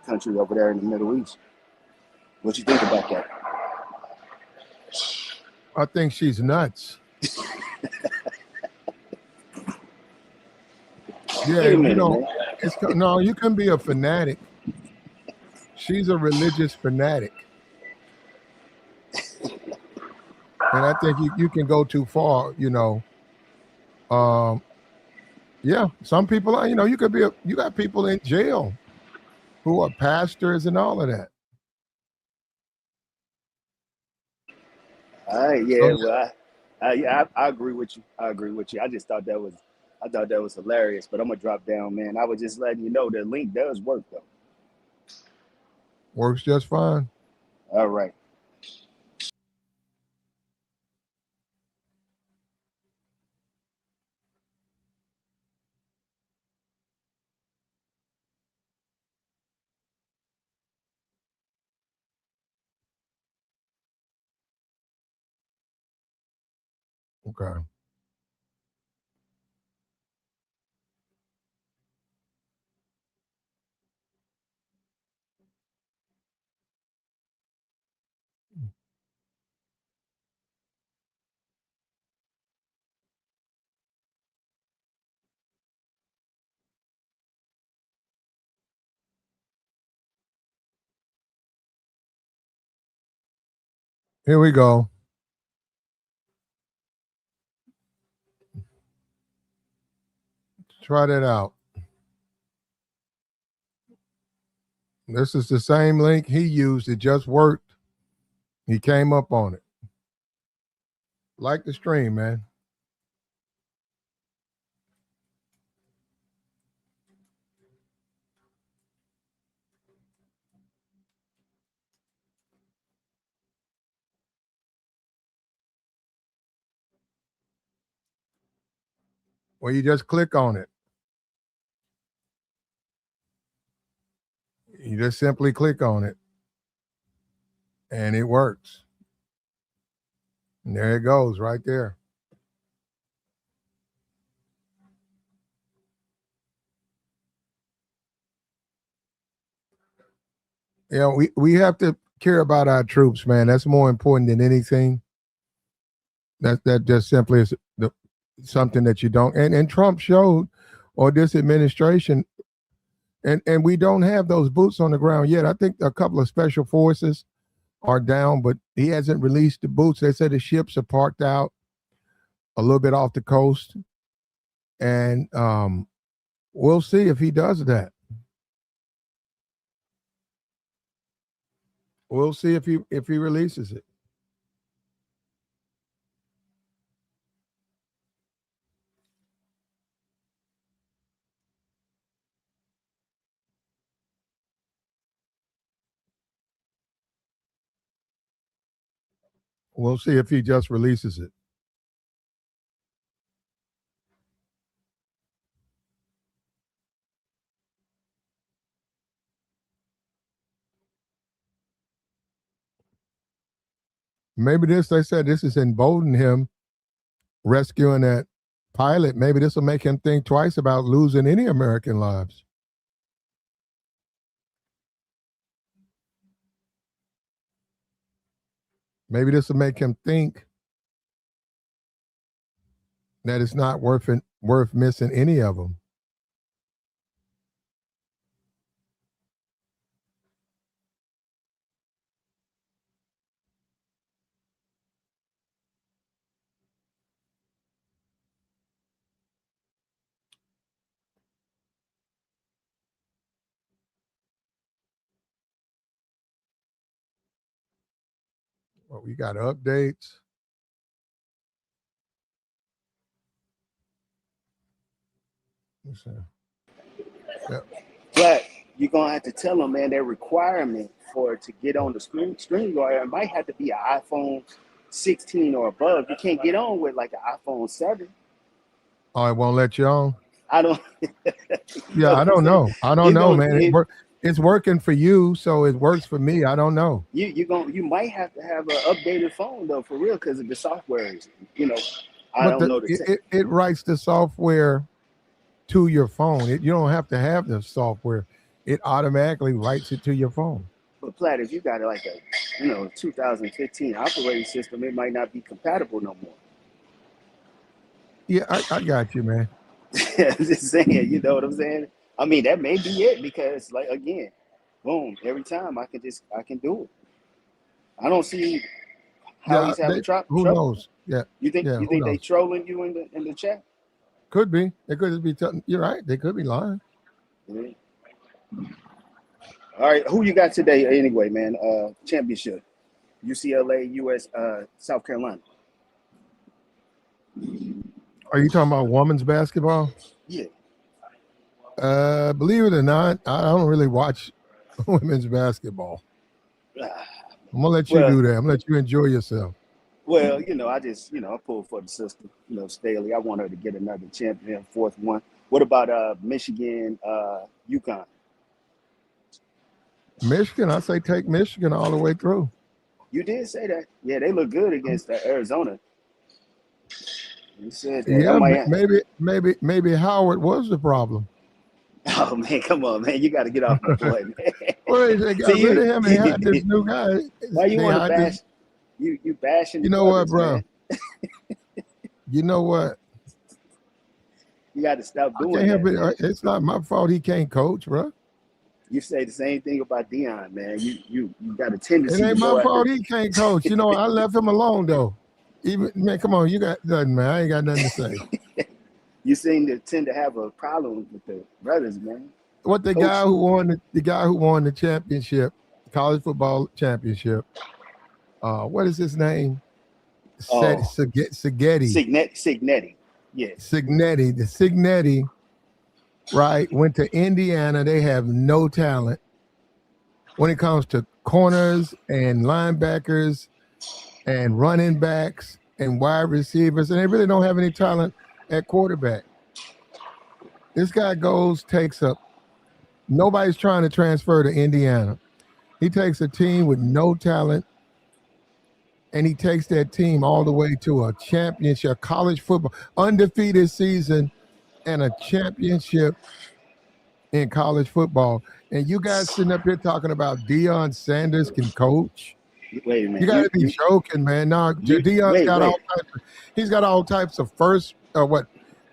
country over there in the Middle East. What you think about that? I think she's nuts. Yeah, Wait a if you minute, don't, man. no, you can be a fanatic. She's a religious fanatic, and I think you can go too far. Um, yeah, some people are. You could be. You got people in jail who are pastors and all of that. All right, So yeah, well, yeah, I agree with you. I agree with you. I thought that was hilarious. But I'm gonna drop down, man. I was just letting you know the link does work though. works just fine. All right. Okay. Here we go. Try that out. This is the same link he used. It just worked. He came up on it. Like the stream, man. Well, you just click on it. You just simply click on it. And it works. And there it goes right there. You know, we have to care about our troops, man. That's more important than anything. That just simply is something that you don't. And Trump showed, or this administration, and we don't have those boots on the ground yet. I think a couple of special forces are down, but he hasn't released the boots. They said the ships are parked out a little bit off the coast, and we'll see if he does that. We'll see if he releases it. We'll see if he just releases it. Maybe they said this is emboldened him rescuing that pilot. Maybe this will make him think twice about losing any American lives. Maybe this will make him think that it's not worth missing any of them. Well, we got updates. But you're gonna have to tell them, man, their requirement for it to get on the screen guard, it might have to be an iPhone 16 or above. You can't get on with like an iPhone 7. Oh, it won't let you on? I don't. Yeah, I don't know. I don't know, man. It's working for you, so it works for me. I don't know. You might have to have an updated phone though, for real, because of the software. I don't know. It writes the software to your phone. You don't have to have the software. It automatically writes it to your phone. But Platt, if you got like a 2015 operating system, it might not be compatible no more. Yeah, I got you, man. I'm just saying, you know what I'm saying? I mean, that may be it, because like, again, boom, every time I can do it. I don't see how he's having trouble. Who knows? Yeah. You think they trolling you in the chat? Could be. They could be telling. You're right. They could be lying. Yeah. All right, who you got today anyway, man? Championship, UCLA, US, South Carolina. Are you talking about women's basketball? Yeah. Believe it or not, I don't really watch women's basketball. I'm gonna let you do that. I'm gonna let you enjoy yourself. Well, I just, I pull for the sister, Staley. I want her to get another champion, fourth one. What about Michigan, UConn? Michigan, I say take Michigan all the way through. You did say that. Yeah, they look good against Arizona. You said that. Yeah, maybe Howard was the problem. Oh man, come on, man! You got to get off my boy, man. Well, they got rid of him and had this new guy. Why you want to bash? You bashing? You know what, bro? You know what? You got to stop doing that. It's not my fault he can't coach, bro. You say the same thing about Dion, man. You got a tendency. It ain't my fault he can't coach. I left him alone though. Even man, come on, you got nothing, man. I ain't got nothing to say. You seem to tend to have a problem with the brothers, man. What the Coach, guy who won the guy who won the championship, college football championship? What is his name? oh, Signetti. Signetti. Yeah. Signetti. The Signetti, right? Went to Indiana. They have no talent when it comes to corners and linebackers and running backs and wide receivers, and they really don't have any talent at quarterback. This guy goes, takes up. Nobody's trying to transfer to Indiana. He takes a team with no talent, and he takes that team all the way to a championship, college football, undefeated season, and a championship in college football. And you guys sitting up here talking about Deion Sanders can coach. Wait a minute. You got to be joking, man. No, Deion's got all types. He's got all types of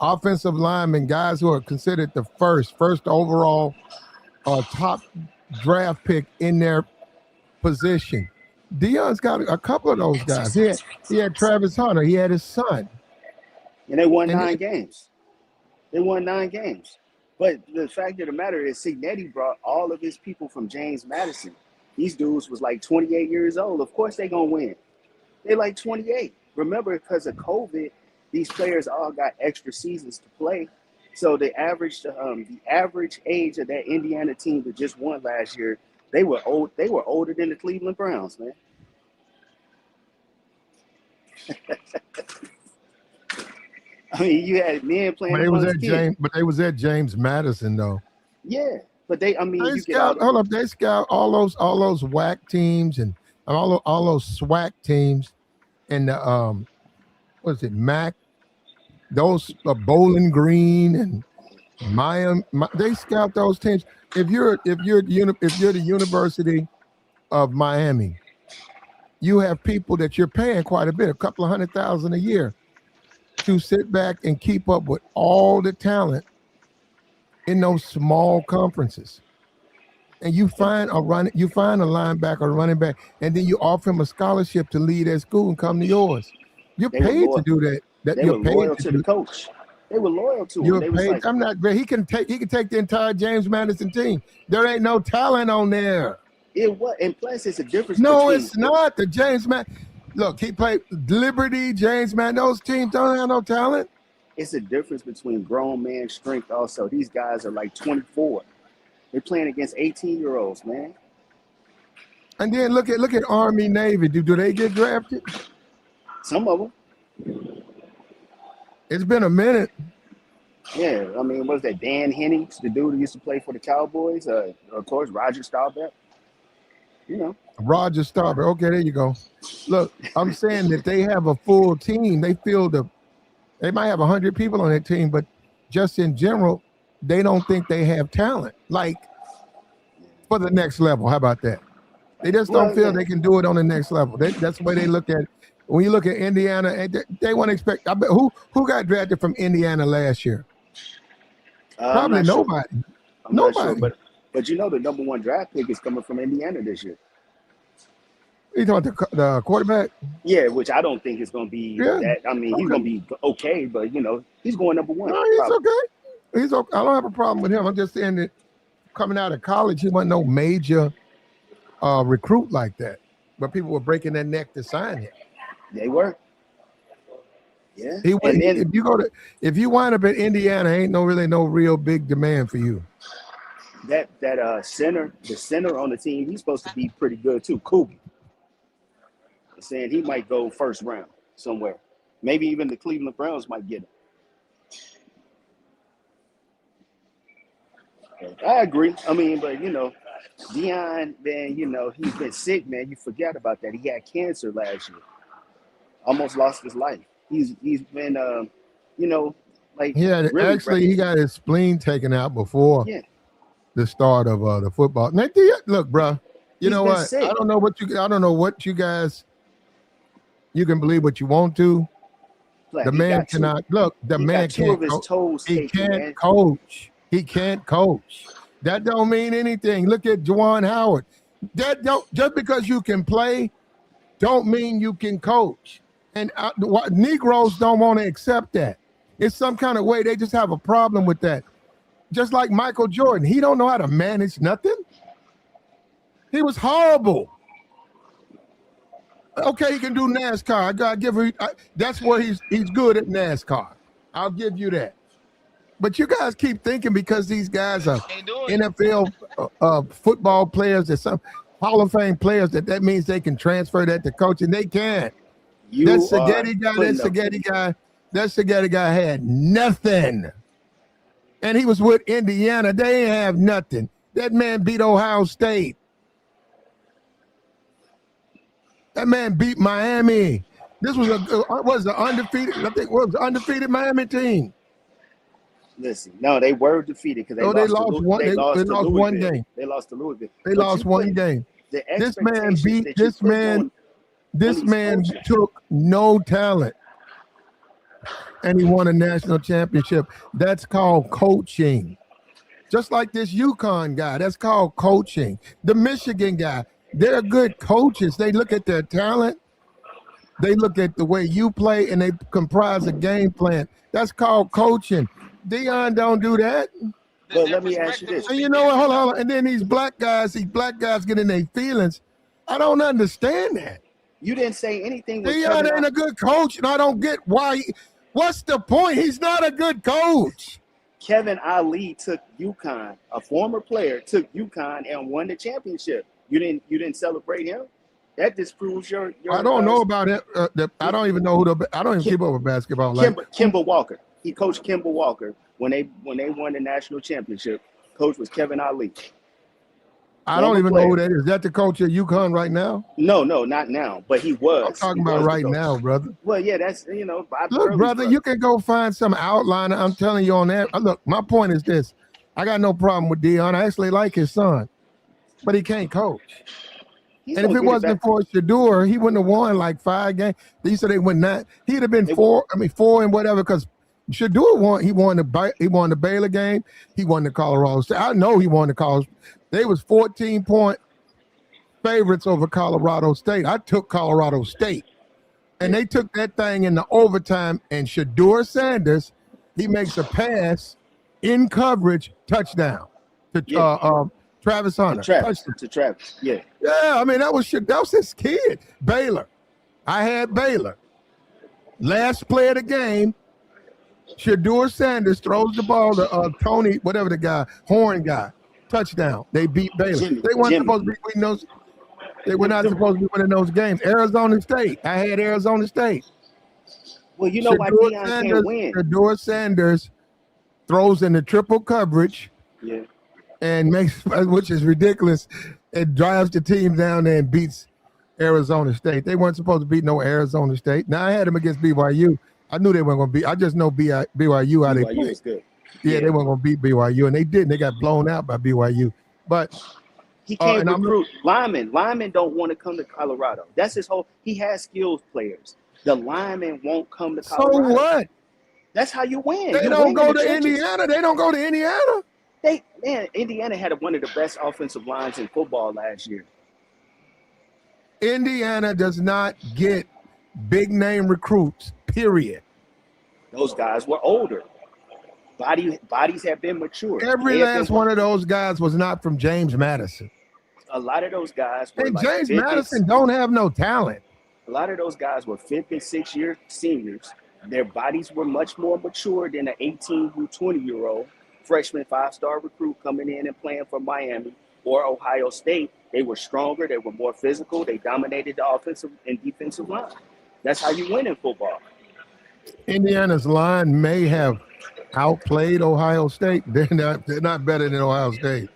offensive linemen, guys who are considered the first overall top draft pick in their position. Deion's got a couple of those guys. He had Travis Hunter. He had his son. And they won 9 games. They won 9 games. But the fact of the matter is Signetti brought all of his people from James Madison. These dudes was like 28 years old. Of course they going to win. They like 28. Remember, because of COVID, these players all got extra seasons to play. So the average age of that Indiana team that just won last year, they were old. They were older than the Cleveland Browns, man. I mean, you had men playing. But they was at James Madison though. Yeah, but they scout all those WAC teams and all those SWAC teams and the what is it, MAC? Those Bowling Green and they scout those teams. If you're the University of Miami, you have people that you're paying quite a bit, a couple of $100,000 a year, to sit back and keep up with all the talent in those small conferences. And you find a linebacker or running back, and then you offer him a scholarship to lead at school and come to yours. You're paid to do that. They were loyal to the coach. They were loyal to him. You're paid. I'm not. He can take the entire James Madison team. There ain't no talent on there. It was, and plus it's a difference. No, it's not. The James Madison. Look, he played Liberty, James Madison. Those teams don't have no talent. It's a difference between grown man strength. Also, these guys are like 24. They're playing against 18-year-olds, man. And then look at Army, Navy. Do they get drafted? Some of them. It's been a minute. Yeah, I mean, what was that? Dan Henney, the dude who used to play for the Cowboys. Of course, Roger Staubach. You know. Roger Staubach. Okay, there you go. Look, I'm saying that they have a full team. They might have 100 people on that team, but just in general, they don't think they have talent. Like for the next level. How about that? They just don't feel they can do it on the next level. That's the way they look at it. When you look at Indiana, they want to expect. I bet who got drafted from Indiana last year? Probably nobody. Sure. Nobody. Sure, but you know the number 1 draft pick is coming from Indiana this year. You talking about the quarterback? Yeah, which I don't think is going to be that. I mean, he's going to be okay, but he's going number 1. No, he's probably okay. He's okay. I don't have a problem with him. I'm just saying that coming out of college, he wasn't no major recruit like that. But people were breaking their neck to sign him. They were. Yeah. If you wind up at Indiana, ain't no real big demand for you. The center on the team, he's supposed to be pretty good too. Kubi. Saying he might go first round somewhere. Maybe even the Cleveland Browns might get him. I agree. I mean, but Deion, man, he's been sick, man. You forget about that. He had cancer last year. Almost lost his life. He's been like he got his spleen taken out before the start of the football. Now, look, bro, you know what? Sick. I don't know what you guys. You can believe what you want to. The man cannot look. The man can't. He can't coach. He can't coach. That don't mean anything. Look at Juwan Howard. Just because you can play, don't mean you can coach. And Negroes don't want to accept that. It's some kind of way they just have a problem with that. Just like Michael Jordan, he don't know how to manage nothing. He was horrible. Okay, he can do NASCAR. I gotta give him. That's where he's good at NASCAR. I'll give you that. But you guys keep thinking because these guys are NFL football players, that some Hall of Fame players, that means they can transfer that to coaching. They can't. That Spaghetti guy had nothing. And he was with Indiana. They didn't have nothing. That man beat Ohio State. That man beat Miami. This was an undefeated, I think it was an undefeated Miami team. Listen, no, they were defeated because they lost one game. They lost to Louisville. They lost one game. This man took no talent, and he won a national championship. That's called coaching. Just like this UConn guy, that's called coaching. The Michigan guy, they're good coaches. They look at their talent. They look at the way you play, and they comprise a game plan. That's called coaching. Deion don't do that. But let me ask you this. And you know what? Hold on. And then these black guys get in their feelings. I don't understand that. You didn't say anything. Deion ain't a good coach, and I don't get why. What's the point? He's not a good coach. Kevin Ali took UConn, a former player, took UConn and won the championship. You didn't celebrate him? That disproves your I don't know about it. I don't even know I don't even keep up with basketball. Kemba Walker. He coached Kemba Walker when they won the national championship. Coach was Kevin Ali. I don't even know who that is. Is that the coach at UConn right now? No, not now, but he was. I'm talking about right now, brother. Well, yeah, that's Look, brother, you can go find some outliner. I'm telling you on that. Look, my point is this: I got no problem with Deion. I actually like his son, but he can't coach. And if it wasn't for Shador, he wouldn't have won like 5 games. They said they won 9. He'd have been 4 and whatever, because Shador won. He won the Baylor game. He won the Colorado State. I know he won the college. They was 14-point favorites over Colorado State. I took Colorado State. And they took that thing in the overtime, and Shador Sanders, he makes a pass in coverage, touchdown to Travis Hunter. To Travis, yeah. Yeah, I mean, that was his kid. Baylor. I had Baylor. Last play of the game, Shador Sanders throws the ball to Tony, whatever the guy, Horn guy. Touchdown. They beat Baylor. They weren't supposed to be winning those. They were not supposed to be winning those games. Arizona State. I had Arizona State. Well, you know why Deion can't win. Shador Sanders throws in the triple coverage. Yeah. And makes, which is ridiculous. It drives the team down there and beats Arizona State. They weren't supposed to beat no Arizona State. Now I had them against BYU. I knew they weren't going to beat. I just know BYU how they play. Is good. Yeah, they weren't going to beat BYU, and they didn't. They got blown out by BYU. But he can't recruit linemen. Linemen don't want to come to Colorado. That's his whole. He has skills players. The linemen won't come to Colorado. So what? That's how you win. They don't go to Indiana. They don't go to Indiana. Indiana had one of the best offensive lines in football last year. Indiana does not get big name recruits, period. Those guys were older. Bodies have been matured. Every last one of those guys was not from James Madison. A lot of those guys were James Madison don't have no talent. A lot of those guys were 5th and 6th year seniors. Their bodies were much more mature than an 18 to 20-year-old freshman 5-star recruit coming in and playing for Miami or Ohio State. They were stronger. They were more physical. They dominated the offensive and defensive line. That's how you win in football. Indiana's line may have outplayed Ohio State. They're not better than Ohio State.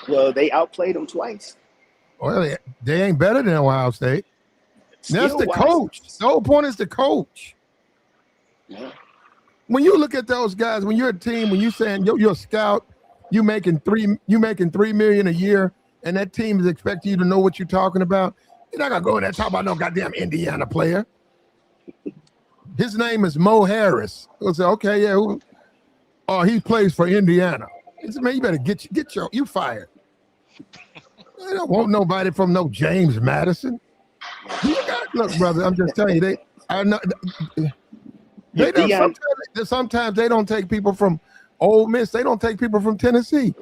Well, they outplayed them twice. Well, they ain't better than Ohio State. That's the coach. The whole point is the coach. Yeah. When you look at those guys, when you're a team, when you're saying you're a scout, you making $3 million a year, and that team is expecting you to know what you're talking about, you're not gonna go in there and talk about no goddamn Indiana player. His name is Mo Harris. We'll say, okay, yeah, he plays for Indiana. He said, man, you better get you fired. I don't want nobody from no James Madison. Look, brother, I'm just telling you, Yeah, They don't. Dion. Sometimes they don't take people from Ole Miss. They don't take people from Tennessee,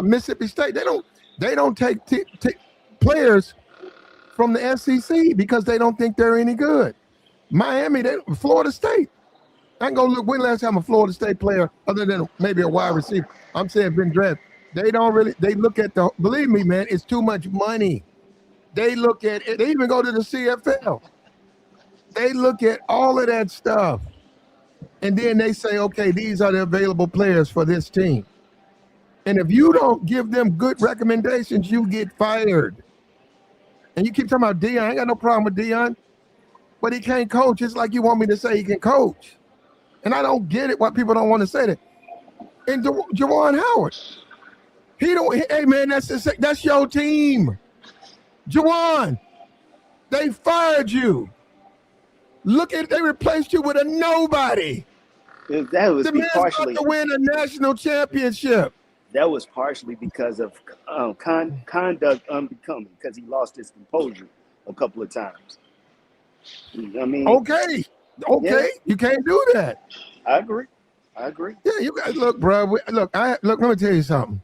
Mississippi State. They don't take players from the SEC because they don't think they're any good. Miami, Florida State. I can go look when last time a Florida State player, other than maybe a wide receiver, I'm saying been drafted. They don't really. They look at the. Believe me, man, it's too much money. They look at it. They even go to the CFL. They look at all of that stuff. And then they say, okay, these are the available players for this team. And if you don't give them good recommendations, you get fired. And you keep talking about Dion. I ain't got no problem with Dion, but he can't coach. It's like you want me to say he can coach. And I don't get it why people don't want to say that. And Juwan Howard, he don't. Hey man, that's your team. Juwan, they fired you. They replaced you with a nobody. That was the man's partially about to win a national championship. That was partially because of conduct unbecoming, because he lost his composure a couple of times. I mean, okay, yeah. You can't do that. I agree. Yeah, you guys look, bro. Look. Let me tell you something.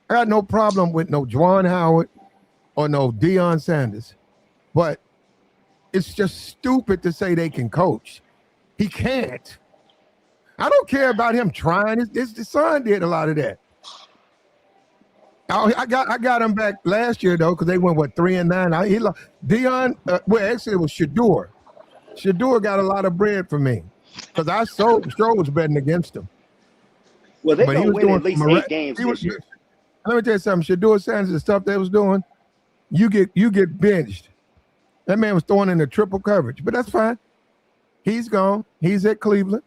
I got no problem with no Juwan Howard or no Deion Sanders, but it's just stupid to say they can coach. He can't. I don't care about him trying. His son did a lot of that. I got him back last year though, because they went 3-9. He lost Deion. Well, actually, it was Shador. Shador got a lot of bread for me because I sure was betting against him. Well, they gonna win at least 8 games this year. Let me tell you something. Shador Sanders, the stuff they was doing, you get binged. That man was throwing in the triple coverage, but that's fine. He's gone. He's at Cleveland.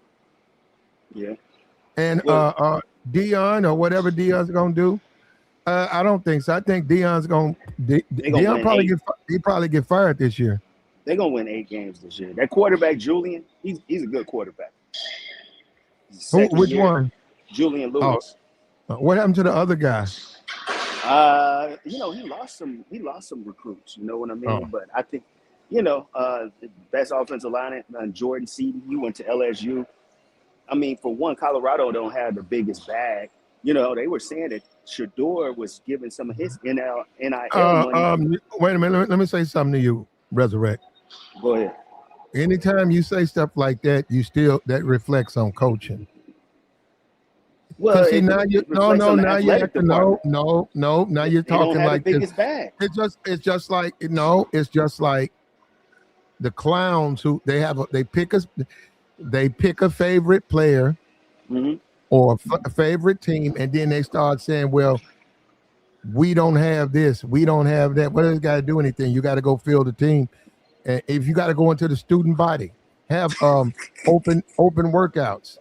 Yeah. And Dion or whatever Dion's gonna do, I don't think so. I think Dion's gonna Dion probably get fired this year. They're gonna win 8 games this year. That quarterback Julian, he's a good quarterback. Which one? Julian Lewis. What happened to the other guy? He lost some recruits. You know what I mean? But I think, the best offensive line, Jordan Seedy, he went to LSU. I mean, for one, Colorado don't have the biggest bag. They were saying that Shador was giving some of his NIL money. Wait a minute. Let me say something to you, Resurrect. Go ahead. Anytime you say stuff like that, that reflects on coaching. Well, see, now you're talking like this. Bag. It's just like the clowns who they pick a favorite player or a favorite team, and then they start saying, well, we don't have this, we don't have that. What does it got to do anything? You got to go field the team. And if you got to go into the student body, have open workouts.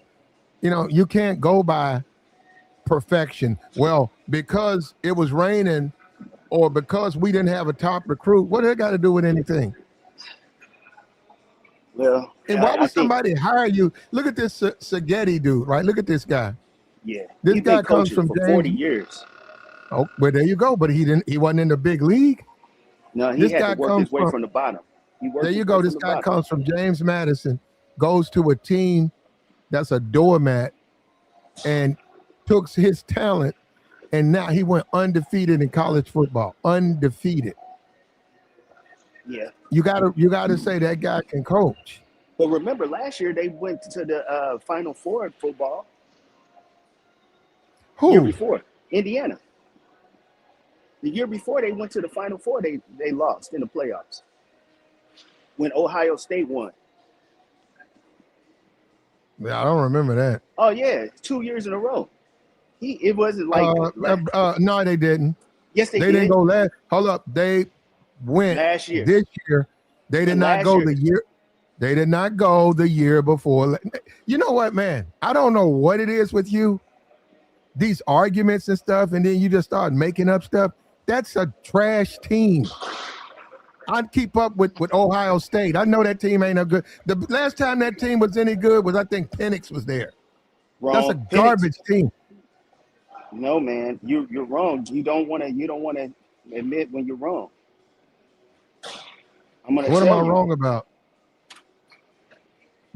You can't go by perfection. Well, because it was raining or because we didn't have a top recruit, what did it got to do with anything? Well, and why would somebody hire you? Look at this Sagetti dude, right? Look at this guy. Yeah, this guy comes from for 40 years. Oh, well, there you go. But he wasn't in the big league. No, he had to work his way from the bottom. There you go. This guy comes from James Madison, goes to a team that's a doormat, and took his talent, and now he went undefeated in college football. Undefeated. Yeah. You gotta say that guy can coach. But remember, last year they went to the Final Four in football. Who? Year before, Indiana. The year before they went to the Final Four, they lost in the playoffs when Ohio State won. Yeah, I don't remember that. Oh yeah, 2 years in a row. It wasn't like no, they didn't. Yes, they did. They didn't go last. Hold up, they went last year. This year, they did not go the year. They did not go the year before. You know what, man? I don't know what it is with you. These arguments and stuff, and then you just start making up stuff. That's a trash team. I'd keep up with Ohio State. I know that team ain't no good. The last time that team was any good was, I think, Penix was there. Wrong. That's a garbage team. No, man, you're wrong. You don't want to admit when you're wrong. What am I wrong about?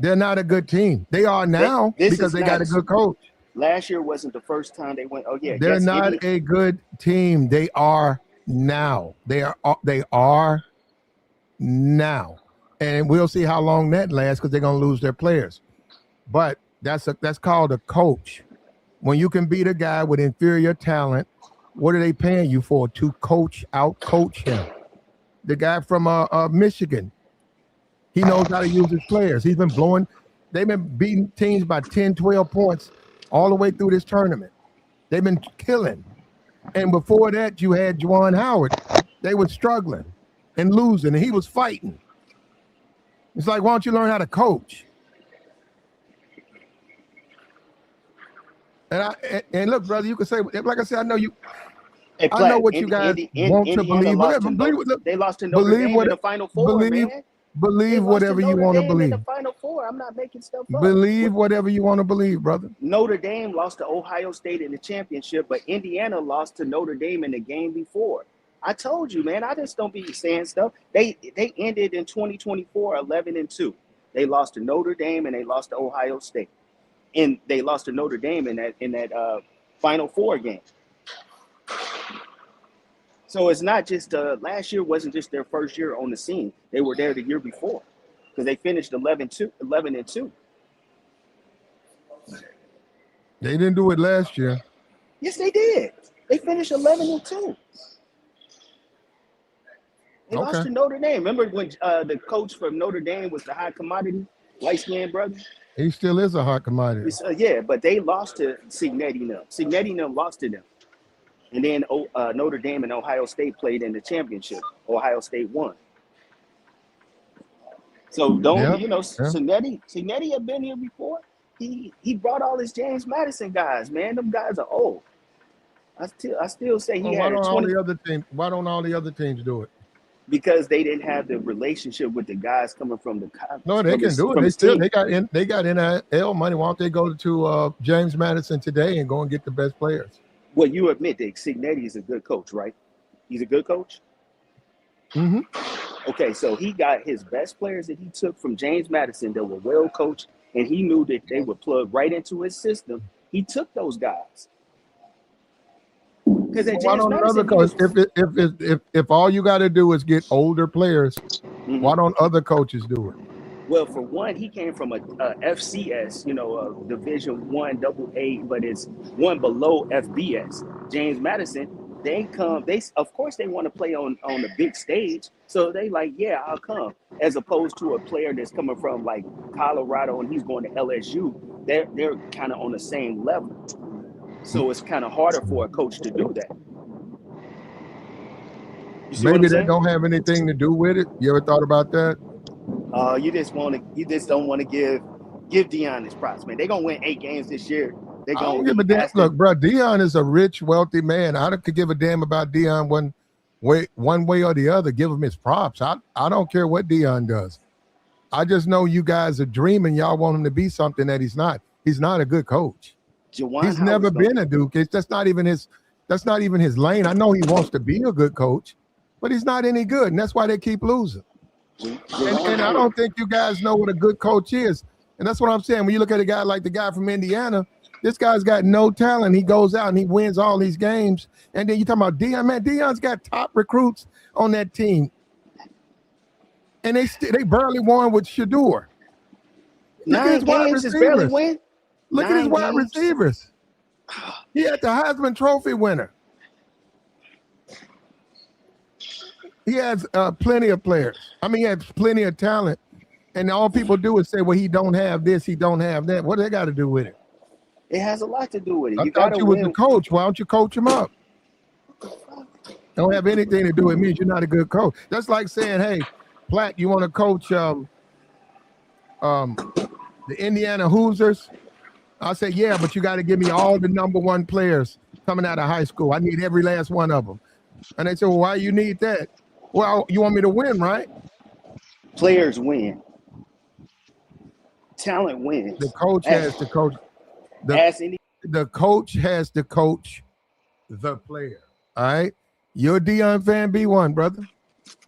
They're not a good team. They are now because they got a good coach. Last year wasn't the first time they went. Oh yeah, they're not a good team. They are now. They are now, and we'll see how long that lasts because they're going to lose their players. But that's called a coach. When you can beat a guy with inferior talent, what are they paying you for? To out coach him. The guy from Michigan, he knows how to use his players. They've been beating teams by 10, 12 points all the way through this tournament. They've been killing. And before that, you had Juwan Howard. They were struggling and losing, and he was fighting. It's like, why don't you learn how to coach? And look, brother, you can say, like I said, I know you. Hey, I know what you guys want to believe. They lost to Notre Dame in the Final Four, man. Believe whatever you want to believe. In the Final Four. I'm not making stuff up. Believe whatever you want to believe, brother. Notre Dame lost to Ohio State in the championship, but Indiana lost to Notre Dame in the game before. I told you, man. I just don't be saying stuff. They ended in 2024 11-2. They lost to Notre Dame and they lost to Ohio State, and they lost to Notre Dame in that Final Four game. So it's not just last year wasn't just their first year on the scene. They were there the year before because they finished 11-2. They didn't do it last year. Yes, they did. They finished 11-2. They lost to Notre Dame. Remember when the coach from Notre Dame was the hot commodity, light-skinned brother? He still is a hot commodity. Yeah, but they lost to Signetti now. Signetti now lost to them. And then Notre Dame and Ohio State played in the championship. Ohio State won. So Signetti had been here before. He brought all his James Madison guys, man. Them guys are old. I still say he had 20. Why don't all the other teams do it? Because they didn't have the relationship with the guys coming from the college. No, they can do it. They got NIL money. Why don't they go to James Madison today and go and get the best players? Well, you admit that Signetti is a good coach, right? He's a good coach? Mm-hmm. Okay, so he got his best players that he took from James Madison that were well coached, and he knew that they would plug right into his system. He took those guys. Because at James Madison, if all you got to do is get older players, why don't other coaches do it? Well, for one, he came from a FCS, a Division I AA, but it's one below FBS. James Madison, of course they want to play on the big stage. So they like, yeah, I'll come. As opposed to a player that's coming from like Colorado and he's going to LSU, they're kind of on the same level. So it's kind of harder for a coach to do that. Maybe that don't have anything to do with it. You ever thought about that? You just don't want to give Deion his props, man. They're gonna win 8 games this year. I don't give a damn. Look, bro, Deion is a rich, wealthy man. I could give a damn about Deion one way or the other. Give him his props. I don't care what Deion does. I just know you guys are dreaming. Y'all want him to be something that he's not. He's not a good coach. He's never been a Duke. That's not even his lane. I know he wants to be a good coach, but he's not any good, and that's why they keep losing. And I don't think you guys know what a good coach is. And that's what I'm saying. When you look at a guy like the guy from Indiana, this guy's got no talent. He goes out and he wins all these games. And then you talking about Deion, man. Deion's got top recruits on that team. And they barely won with Shador. Look at his wide receivers. Look at his wide receivers. He had the Heisman Trophy winner. He has plenty of players. I mean, he has plenty of talent. And all people do is say, well, he don't have this, he don't have that. What do they got to do with it? It has a lot to do with it. I thought you was the coach. Why don't you coach him up? Don't have anything to do with it. It means you're not a good coach. That's like saying, hey, Platt, you want to coach the Indiana Hoosiers? I say, yeah, but you got to give me all the #1 players coming out of high school. I need every last one of them. And they say, well, why you need that? Well, you want me to win, right? Players win. Talent wins. The coach has to coach. The coach has to coach the player. All right? You're a Deion fan, be one, brother.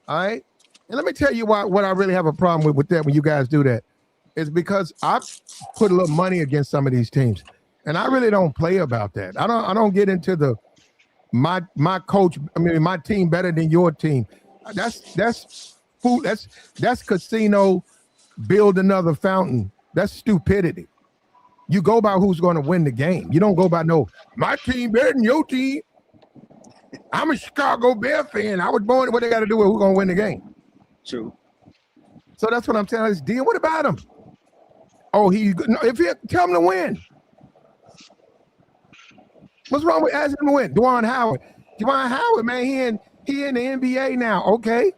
All right? And let me tell you what I really have a problem with that when you guys do that. is because I put a little money against some of these teams, and I really don't play about that. I don't get into the my coach. I mean, my team better than your team. That's food. That's casino. Build another fountain. That's stupidity. You go by who's going to win the game. You don't go by my team better than your team. I'm a Chicago Bear fan. I was born. What they got to do with who's going to win the game? True. So that's what I'm telling this deal. What about him? Oh, if he tell him to win. What's wrong with asking him to win? Juwan Howard. Juwan Howard, man, he in the NBA now. Okay.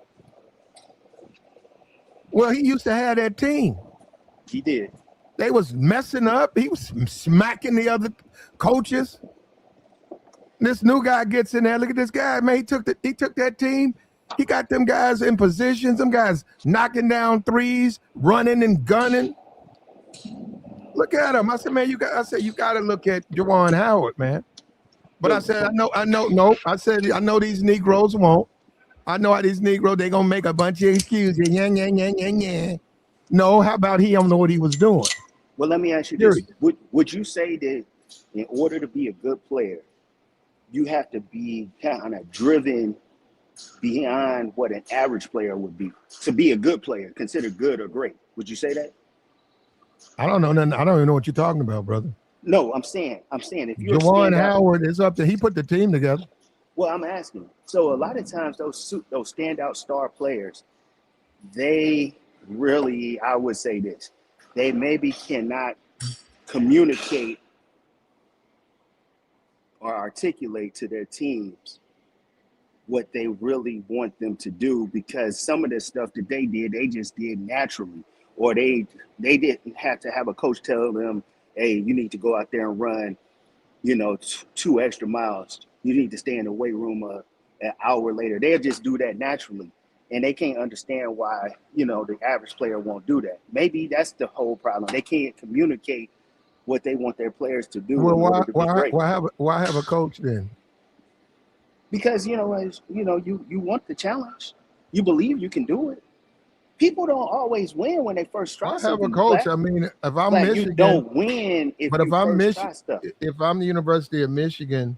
Well, he used to have that team. He did. They was messing up. He was smacking the other coaches. This new guy gets in there. Look at this guy, man. He took that team. He got them guys in position. Some guys knocking down threes, running and gunning. Look at him. I said, man, you got to look at Juwan Howard, man. But I said, I know. No, I said, I know these Negroes won't. I know how these Negroes, they gonna make a bunch of excuses. Yeah. No, how about he don't know what he was doing? Well, let me ask you this. Would you say that in order to be a good player, you have to be kind of driven beyond what an average player would be to be a good player, considered good or great? Would you say that? I don't know nothing. I don't even know what you're talking about, brother. No, I'm saying if you're Juwan Howard is up there. He put the team together. Well, I'm asking. So a lot of times those standout star players, they really, I would say this, they maybe cannot communicate or articulate to their teams what they really want them to do, because some of the stuff that they did, they just did naturally, or they didn't have to have a coach tell them, hey, you need to go out there and run, 2 extra miles. You need to stay in the weight room an hour later. They'll just do that naturally. And they can't understand why, the average player won't do that. Maybe that's the whole problem. They can't communicate what they want their players to do. Well, why have a coach then? Because, you want the challenge. You believe you can do it. People don't always win when they first try something. I have a coach. I mean, if I'm Michigan, you don't win if I'm Michigan. If I'm the University of Michigan,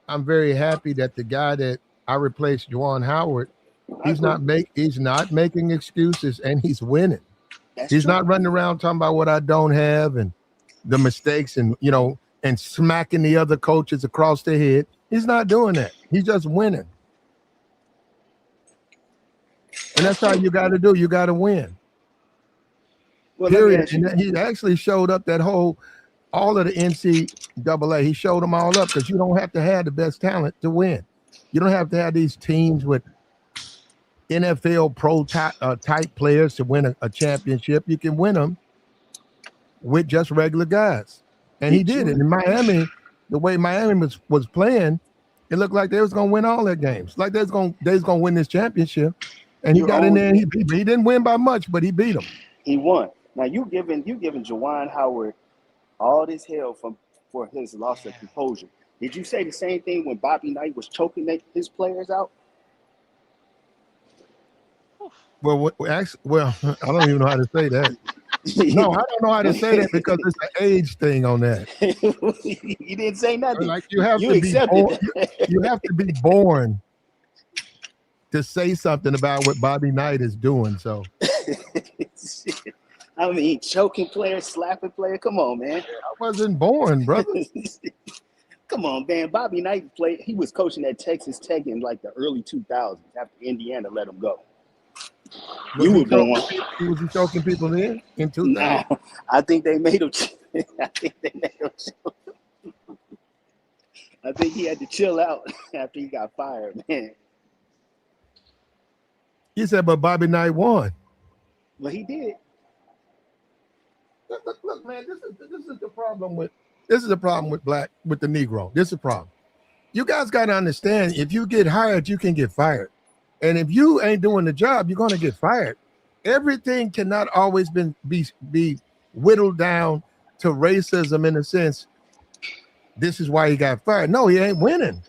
I'm very happy that the guy that I replaced, Juwan Howard, he's not making excuses, and he's winning. He's not running around talking about what I don't have and the mistakes and and smacking the other coaches across the head. He's not doing that. He's just winning. And that's how you got to do. You got to win. Well, period. And he actually showed up all of the NCAA. He showed them all up, because you don't have to have the best talent to win. You don't have to have these teams with NFL pro type players to win a championship. You can win them with just regular guys. And he did it. In Miami, the way Miami was playing, it looked like they was going to win all their games. Like they was going to win this championship. And he got in there and he didn't win by much, but he beat them. He won. Now you giving Juwan Howard all this hell for his loss of composure. Did you say the same thing when Bobby Knight was choking his players out? Well, I don't even know how to say that. No, I don't know how to say that, because it's an age thing on that. You didn't say nothing. Like you have to be born to say something about what Bobby Knight is doing. So, I mean, choking player, slapping player. Come on, man. I wasn't born, brother. Come on, man. Bobby Knight played. He was coaching at Texas Tech in like the early 2000s after Indiana let him go. You were born. Was he choking people in 2000? No, I think they made him. I think he had to chill out after he got fired, man. He said, but Bobby Knight won. Well, he did. Look, man, this is the problem with the Negro. This is the problem. You guys got to understand, if you get hired, you can get fired. And if you ain't doing the job, you're going to get fired. Everything cannot always be whittled down to racism, in a sense. This is why he got fired. No, he ain't winning.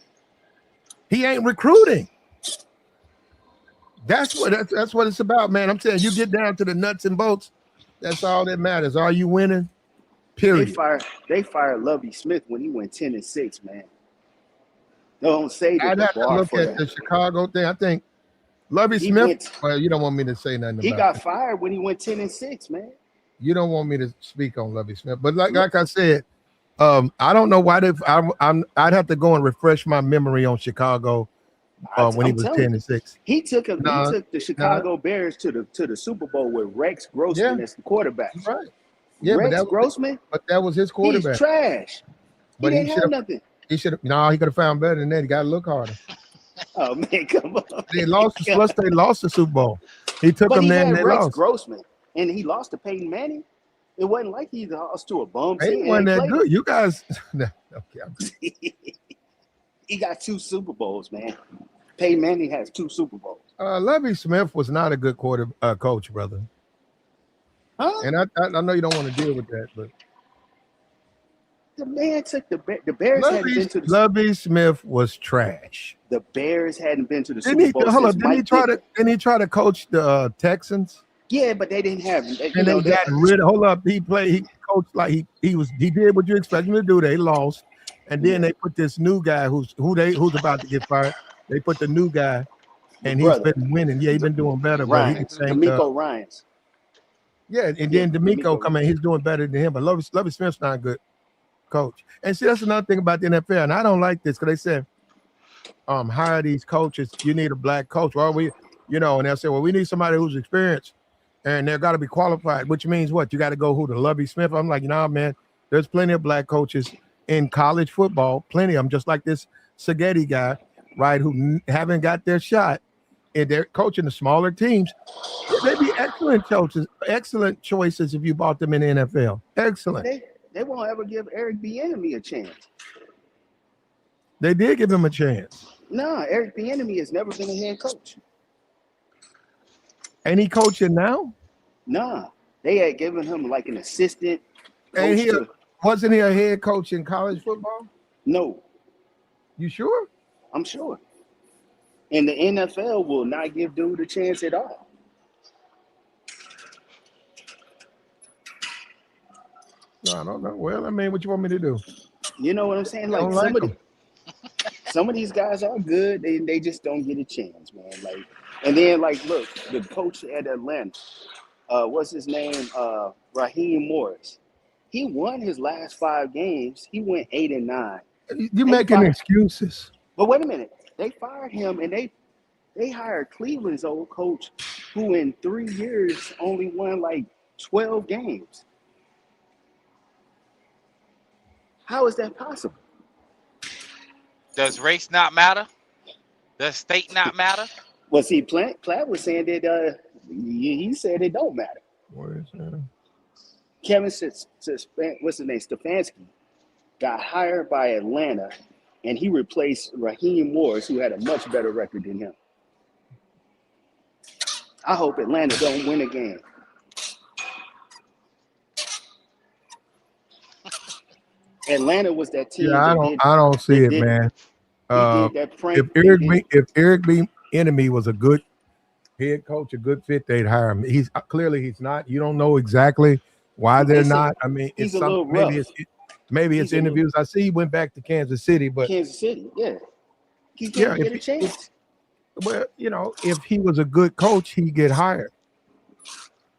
He ain't recruiting. That's what it's about, man. I'm saying, you get down to the nuts and bolts. That's all that matters. Are you winning? They Period. fired Lovie Smith when he went 10-6, man. Don't say that I'd the have to bar look for at the that. Chicago thing. I think Lovey He Smith. went. Well, you don't want me to say nothing He about got it. fired when he went 10-6, man. You don't want me to speak on Lovey Smith, but like I said, I don't know why I'd have to go and refresh my memory on Chicago when he I'm was telling 10-6. you, he took Nah, the Chicago Bears to the Super Bowl with Rex yeah, Grossman as the quarterback. you're right. Yeah, Rex Grossman, but that was his he's quarterback. trash. He But he didn't should have have. nothing. He should have. No, he could have found better than that. He got to look harder. Oh man, come on. They lost. Plus, they lost the Super Bowl. He took But them he there and had they Rex lost. Grossman, and he lost to Peyton Manning. It wasn't like he lost to a bum He team. wasn't And that good. You guys. Okay. he got 2 Super Bowls, man. Peyton Manning has 2 Super Bowls. Lovey Smith was not a good coach, brother. Huh? And I know you don't want to deal with that, but The man took the Bears hadn't been to the Lovey Smith was trash. the Bears hadn't been to the Super Bowl since Didn't Mike Ditka. he try to coach the Texans? Yeah, but they didn't have. And they got rid of. Hold up, he coached like he did what you expect him to do. They lost, and then they put this new guy who's about to get fired. They put the new guy, and he's been winning. Yeah, he's been doing better. Ryan, but he D'Amico Ryans. Yeah, and then D'Amico come in. He's doing better than him. But Lovey Smith's not a good coach. And see, that's another thing about the NFL. And I don't like this because they said, hire these coaches. You need a black coach. Well, and they'll say, well, we need somebody who's experienced. And they've got to be qualified, which means what? You got to go who to Lovey Smith. I'm like, man, there's plenty of black coaches in college football, plenty of them, just like this Saghetti guy, right, who haven't got their shot, and they're coaching the smaller teams. They'd be excellent choices if you bought them in the NFL. Excellent. They won't ever give Eric Bieniemy a chance. They did give him a chance. No, Eric Bieniemy has never been a head coach. Ain't he coaching now? Nah, they had given him like an assistant. And wasn't he a head coach in college football? No. You sure? I'm sure. And the NFL will not give dude a chance at all. No, I don't know. Well, I mean, what you want me to do? You know what I'm saying? Like some of these guys are good. They just don't get a chance, man. Like, and then look, the coach at Atlanta, what's his name? Raheem Morris. He won his last 5 games. He went 8-9. You're making excuses. But wait a minute. They fired him and they hired Cleveland's old coach, who in 3 years only won like 12 games. How is that possible? Does race not matter? Does state not matter? Well, see, Platt was saying that he said it don't matter. Where is that? Kevin, what's his name? Stefanski got hired by Atlanta, and he replaced Raheem Morris, who had a much better record than him. I hope Atlanta don't win again. Atlanta was that team. Yeah, I don't see it, man. If Eric Bieniemy was a good head coach, a good fit, they'd hire him. He's not. You don't know exactly why they're not. I mean, it's a little rough. Maybe it's interviews. I see he went back to Kansas City, but Kansas City, yeah, he can't get a chance. Well, if he was a good coach, he'd get hired.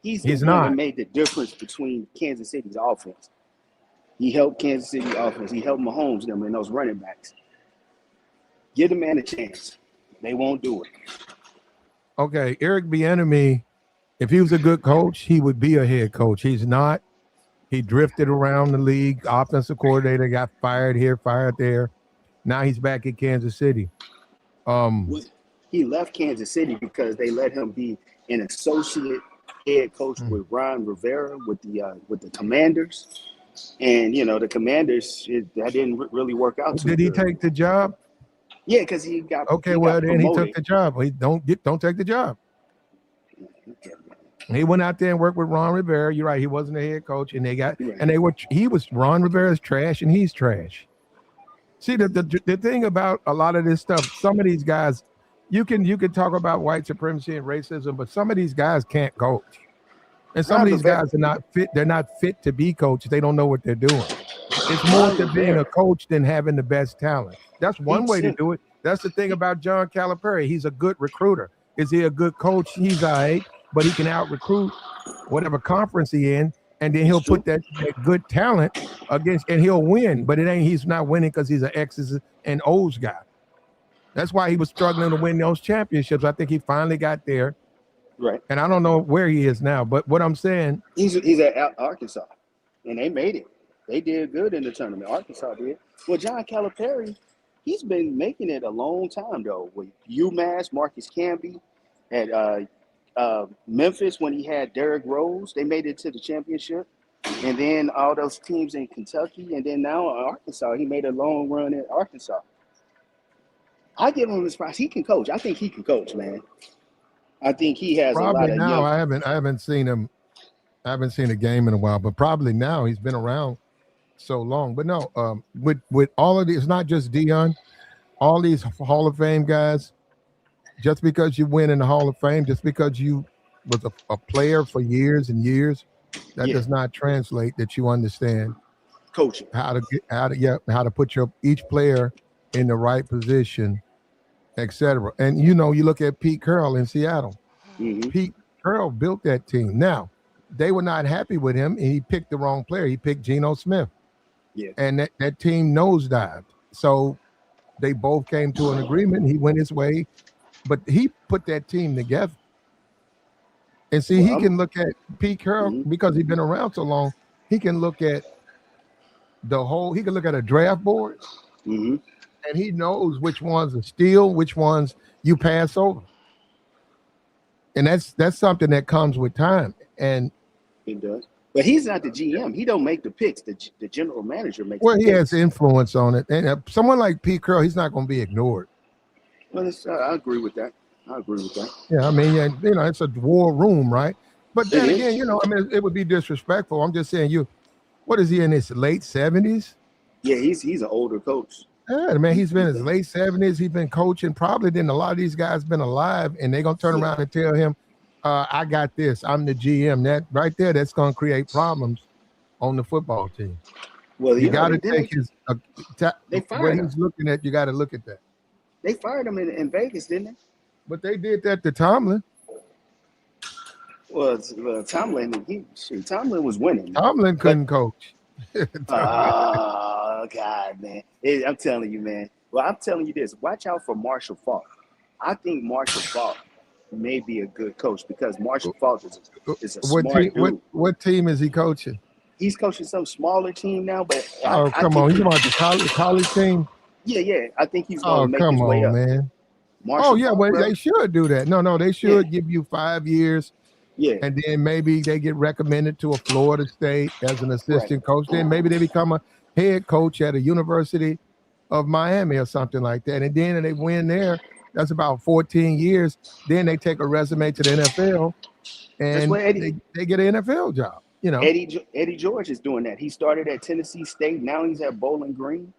He's the one that made the difference between Kansas City's offense. He helped Kansas City offense. He helped Mahomes them and those running backs. Give the man a chance. They won't do it. Okay, Eric Bieniemy, if he was a good coach, he would be a head coach. He's not. He drifted around the league. Offensive coordinator, got fired here, fired there. Now he's back at Kansas City. He left Kansas City because they let him be an associate head coach with Ron Rivera with the Commanders. And the Commanders, that didn't really work out. Did he take the job? Yeah, because he got then he took the job. He don't take the job. Okay. He went out there and worked with Ron Rivera. You're right. He wasn't a head coach, and Ron Rivera's trash, and he's trash. See, the thing about a lot of this stuff, some of these guys, you can talk about white supremacy and racism, but some of these guys can't coach. And some of these guys are not fit. They're not fit to be coaches. They don't know what they're doing. It's more to being a coach than having the best talent. That's one way to do it. That's the thing about John Calipari. He's a good recruiter. Is he a good coach? He's all right, but he can out recruit whatever conference he in, and then he'll put that good talent against, and he'll win. But he's not winning because he's an X's and O's guy. That's why he was struggling to win those championships. I think he finally got there. Right. And I don't know where he is now, but what I'm saying, he's at Arkansas, and they made it. They did good in the tournament. Arkansas did. Well, John Calipari, he's been making it a long time though. With UMass, Marcus Camby, at Memphis when he had Derrick Rose, they made it to the championship. And then all those teams in Kentucky, and then now in Arkansas, he made a long run at Arkansas. I give him his prize. He can coach. I think he can coach, man. I think he has probably a lot of now. young. I haven't seen him. I haven't seen a game in a while, but probably now he's been around so long. But no, with all of these, it's not just Dion. All these Hall of Fame guys. Just because you win in the Hall of Fame, just because you was a player for years and years, that does not translate that you understand Coaching how to put each player in the right position, etc. And you look at Pete Carroll in Seattle. Mm-hmm. Pete Carroll built that team. Now they were not happy with him, and he picked the wrong player. He picked Geno Smith, and that team nosedived. So they both came to an agreement. He went his way, but he put that team together. And see, he can look at Pete Carroll because he's been around so long. He can look at he can look at a draft board, and he knows which ones are steal, which ones you pass over. And that's something that comes with time. And it does. But he's not the GM. He don't make the picks. The general manager makes. Well, the he picks. has influence on it. And someone like Pete Carroll, he's not going to be ignored. Well, I agree with that. Yeah, I mean, it's a war room, right? But then again, it would be disrespectful. I'm just saying, what is he in his late 70s? Yeah, he's an older coach. Yeah, man, he's been in his late 70s. He's been coaching. Probably then a lot of these guys been alive, and they're gonna turn around and tell him, "I got this. I'm the GM." That right there, that's gonna create problems on the football team. Well, you got to take his. They fired him. He's looking at. You got to look at that. They fired him in Vegas, didn't they? But they did that to Tomlin. Well, Tomlin was winning. Tomlin couldn't coach. Oh, God, man. I'm telling you, man. Well, I'm telling you this. Watch out for Marshall Faulk. I think Marshall Faulk may be a good coach because Marshall Faulk is a smart dude. What team is he coaching? He's coaching some smaller team now, but come on. He's about the college team? Yeah. I think he's going to make his way up. Man. Marshall Faulk, they should do that. No, they should give you 5 years. Yeah. And then maybe they get recommended to a Florida State as an assistant coach. Then maybe they become a head coach at a University of Miami or something like that. And then they win there. That's about 14 years. Then they take a resume to the NFL and they get an NFL job. Eddie George is doing that. He started at Tennessee State. Now he's at Bowling Green.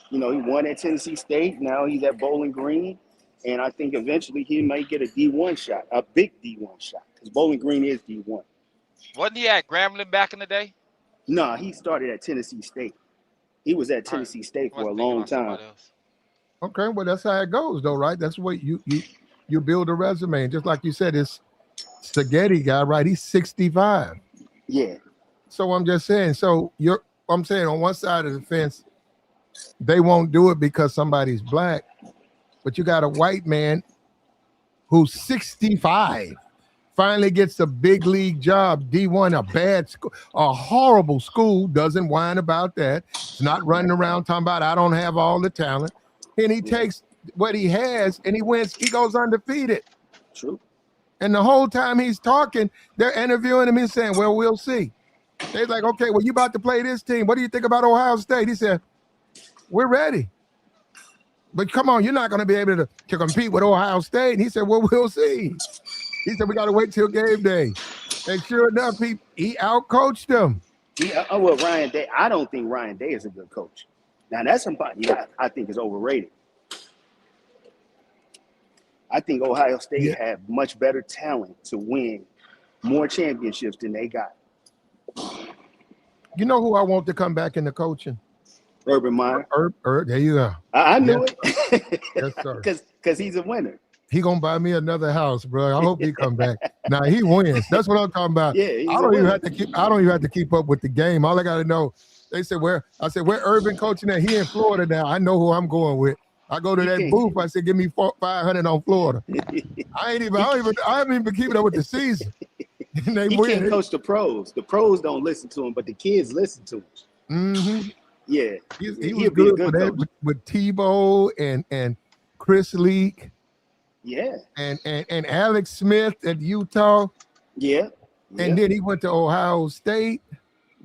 He won at Tennessee State. Now he's at Bowling Green. And I think eventually he might get a D1 shot, a big D1 shot, because Bowling Green is D1. Wasn't he at Grambling back in the day? No, he started at Tennessee State. He was at Tennessee State for a long time. Okay, well, that's how it goes, though, right? That's what you build a resume. And just like you said, this Spaghetti guy, right? He's 65. Yeah. So I'm just saying, I'm saying on one side of the fence, they won't do it because somebody's black. But you got a white man who's 65, finally gets a big league job, D1, a bad school, a horrible school, doesn't whine about that. It's not running around talking about, I don't have all the talent. And he takes what he has and he wins, he goes undefeated. True. And the whole time he's talking, they're interviewing him and saying, well, we'll see. They're like, okay, well, you about to play this team. What do you think about Ohio State? He said, we're ready. But come on, you're not going to be able to compete with Ohio State. And he said, well, we'll see. He said, we got to wait till game day. And sure enough, he outcoached them. Well, Ryan Day, I don't think Ryan Day is a good coach. Now, that's somebody I think is overrated. I think Ohio State had much better talent to win more championships than they got. You know who I want to come back into coaching? Urban Meyer. There you go. I knew Yes, it. yes, sir. Because he's a winner. He gonna buy me another house, bro. I hope he come back. Now he wins. That's what I'm talking about. Yeah, he's I don't even have to keep up with the game. All I gotta know. They said where Urban coaching at? He in Florida now. I know who I'm going with. I go to that booth. I said, give me 500 on Florida. I haven't even been keeping up with the season. And they he win. can't coach the pros. The pros don't listen to him, but the kids listen to him. Mm-hmm. Yeah, he was good for that with Tebow and Chris Leak. Yeah, and Alex Smith at Utah. Yeah. And then he went to Ohio State.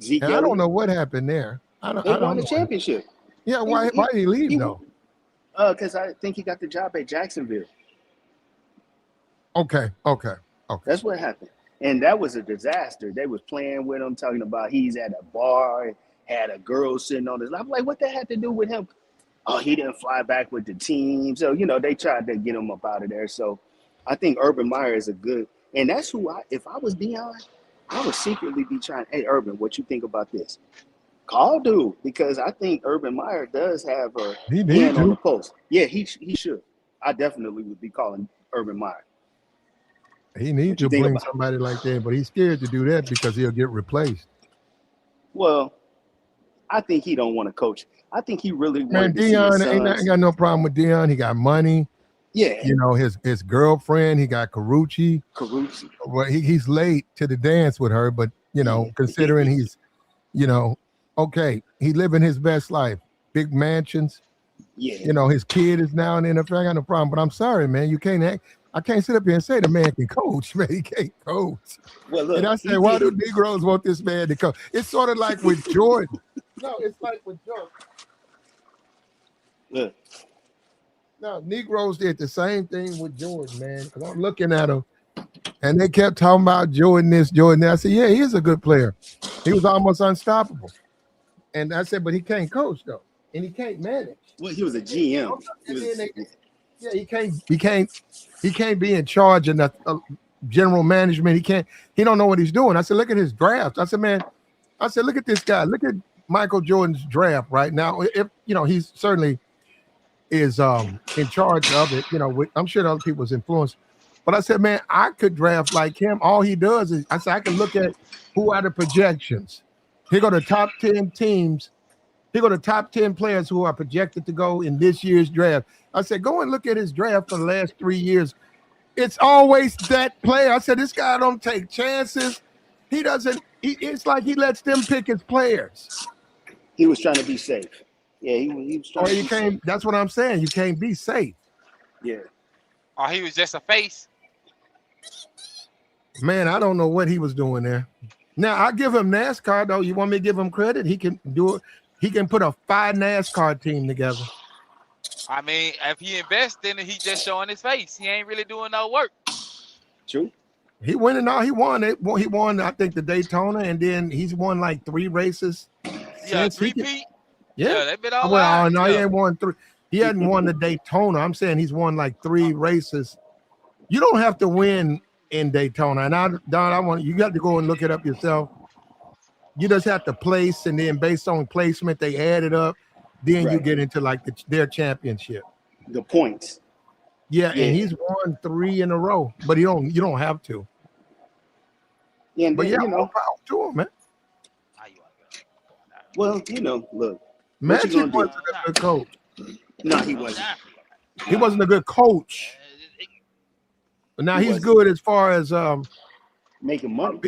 Zeke and I don't know what happened there. They won the championship. Yeah, why did he leave though? Because I think he got the job at Jacksonville. Okay. That's what happened. And that was a disaster. They was playing with him, talking about he's at a bar, had a girl sitting on his lap. I'm like, what that had to do with him? Oh, he didn't fly back with the team. So, they tried to get him up out of there. So I think Urban Meyer is a good, and that's who if I was Deion, I would secretly be trying, hey, Urban, what you think about this? Call dude, because I think Urban Meyer does have a hand on the pulse. Yeah, he should. I definitely would be calling Urban Meyer. He needs to bring somebody like that, but he's scared to do that because he'll get replaced. Well, I think he don't want to coach. I think he really wants to see his sons. Ain't got no problem with Deion. He got money. Yeah. His girlfriend, he got Carucci. Well, he's late to the dance with her, but, considering he's, okay, he living his best life. Big mansions. Yeah. His kid is now in the NFL. I got no problem, but I'm sorry, man. You can't act. I can't sit up here and say the man can coach, man. He can't coach. Well, look, and I said, why do Negroes want this man to coach? It's sort of like with Jordan. No, it's like with Jordan. Look. No, Negroes did the same thing with Jordan, man. Because I'm looking at him, and they kept talking about Jordan this, Jordan that. I said, yeah, he is a good player. He was almost unstoppable. And I said, but he can't coach, though. And he can't manage. Well, he was a GM. Yeah, he can't be in charge of the general management. He don't know what he's doing. I said, look at his draft. I said, look at this guy. Look at Michael Jordan's draft right now. If he certainly is in charge of it, I'm sure other people's influence. But I said, man, I could draft like him. All he does is I can look at who are the projections. Here go the top 10 teams. Here go the top 10 players who are projected to go in this year's draft. I said, go and look at his draft for the last 3 years. It's always that player. I said, this guy don't take chances. He doesn't. It's like he lets them pick his players. He was trying to be safe. Yeah, he was trying to be safe. That's what I'm saying. You can't be safe. Yeah. Or he was just a face. Man, I don't know what he was doing there. Now, I give him NASCAR, though. You want me to give him credit? He can do it. He can put a 5 NASCAR team together. I mean, if he invests, then he's just showing his face. He ain't really doing no work. True. He winning all. He won it. He won, I think, the Daytona, and then he's won like 3 races. Yeah, 3-peat. Yeah, they've been all well, no, he ain't won 3. He hadn't won the Daytona. I'm saying he's won like 3 races. You don't have to win in Daytona, and Don, you got to go and look it up yourself. You just have to place, and then based on placement, they add it up. Then you get into like their championship. The points. Yeah, and he's won 3 in a row, but you don't have to. Yeah, but more power to him, man. Well, look. Magic wasn't a good coach. No, he wasn't. He wasn't a good coach. But now he's good as far as making money.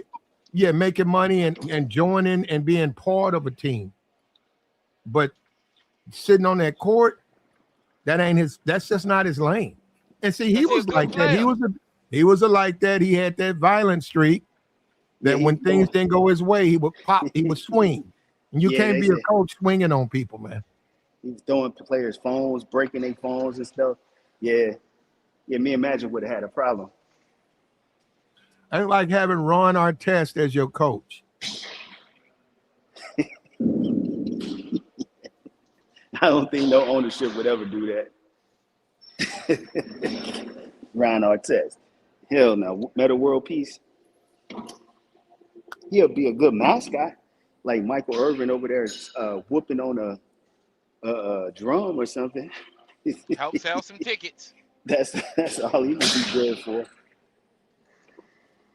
Yeah, making money and joining and being part of a team. But sitting on that court, that's just not his lane. And see, he was like that. He was like that. He had that violent streak that when things didn't go his way, he would pop, he would swing. And you can't be a coach swinging on people, man. He was throwing players' phones, breaking their phones and stuff. Yeah. Yeah, me and Magic would have had a problem. I don't like having Ron Artest as your coach. I don't think no ownership would ever do that. Ron Artest. Hell no. Meta World Peace. He'll be a good mascot, like Michael Irvin over there whooping on a drum or something. Help sell some tickets. That's all he would be good for.